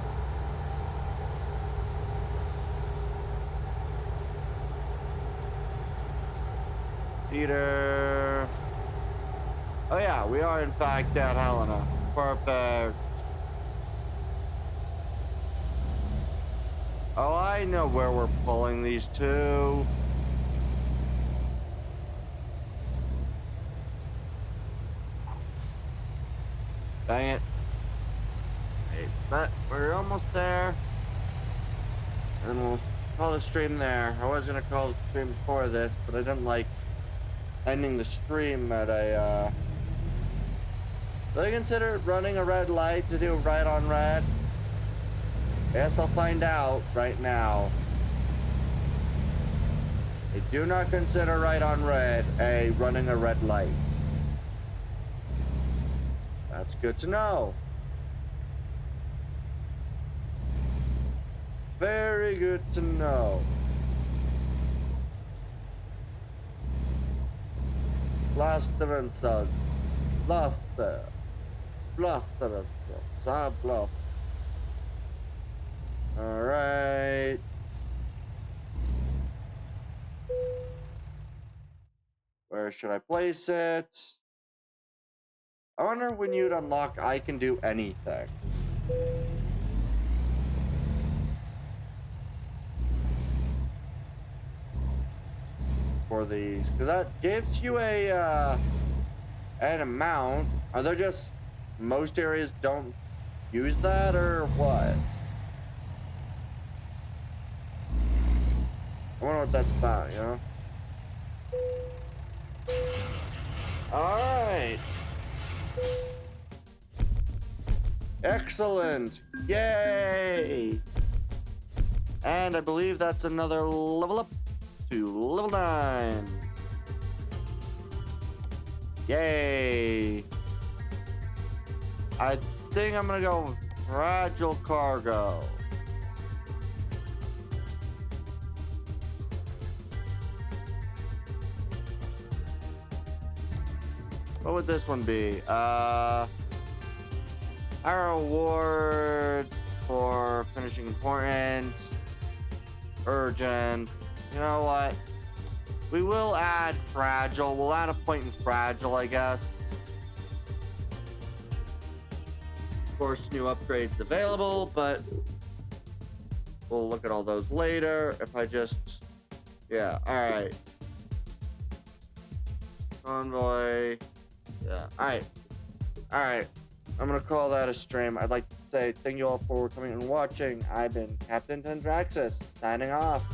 Cedar. Oh yeah, we are in fact at Helena. Perfect. Oh, I know where we're pulling these to. Dang it. Hey, but we're almost there. And we'll call the stream there. I was gonna call the stream before this, but I didn't like ending the stream at a, Did I consider running a red light to do right on red? Guess I'll find out right now. I do not consider right on red running a red light. That's good to know. Very good to know. Blaster. Alright. Where should I place it? I wonder when you'd unlock I can do anything. For these, because that gives you an amount. Are there just most areas don't use that, or what? I wonder what that's about, you know? Alright. Excellent. Yay! And I believe that's another level up to level 9. Yay! I think I'm gonna go with fragile cargo. What would this one be? Our reward for finishing important, urgent. You know what? We will add fragile. We'll add a point in fragile, I guess. Of course, new upgrades available, but we'll look at all those later. If I just, yeah, all right. Convoy. Yeah, all right. I'm gonna call that a stream. I'd like to say thank you all for coming and watching. I've been Captain Tendraxis, signing off.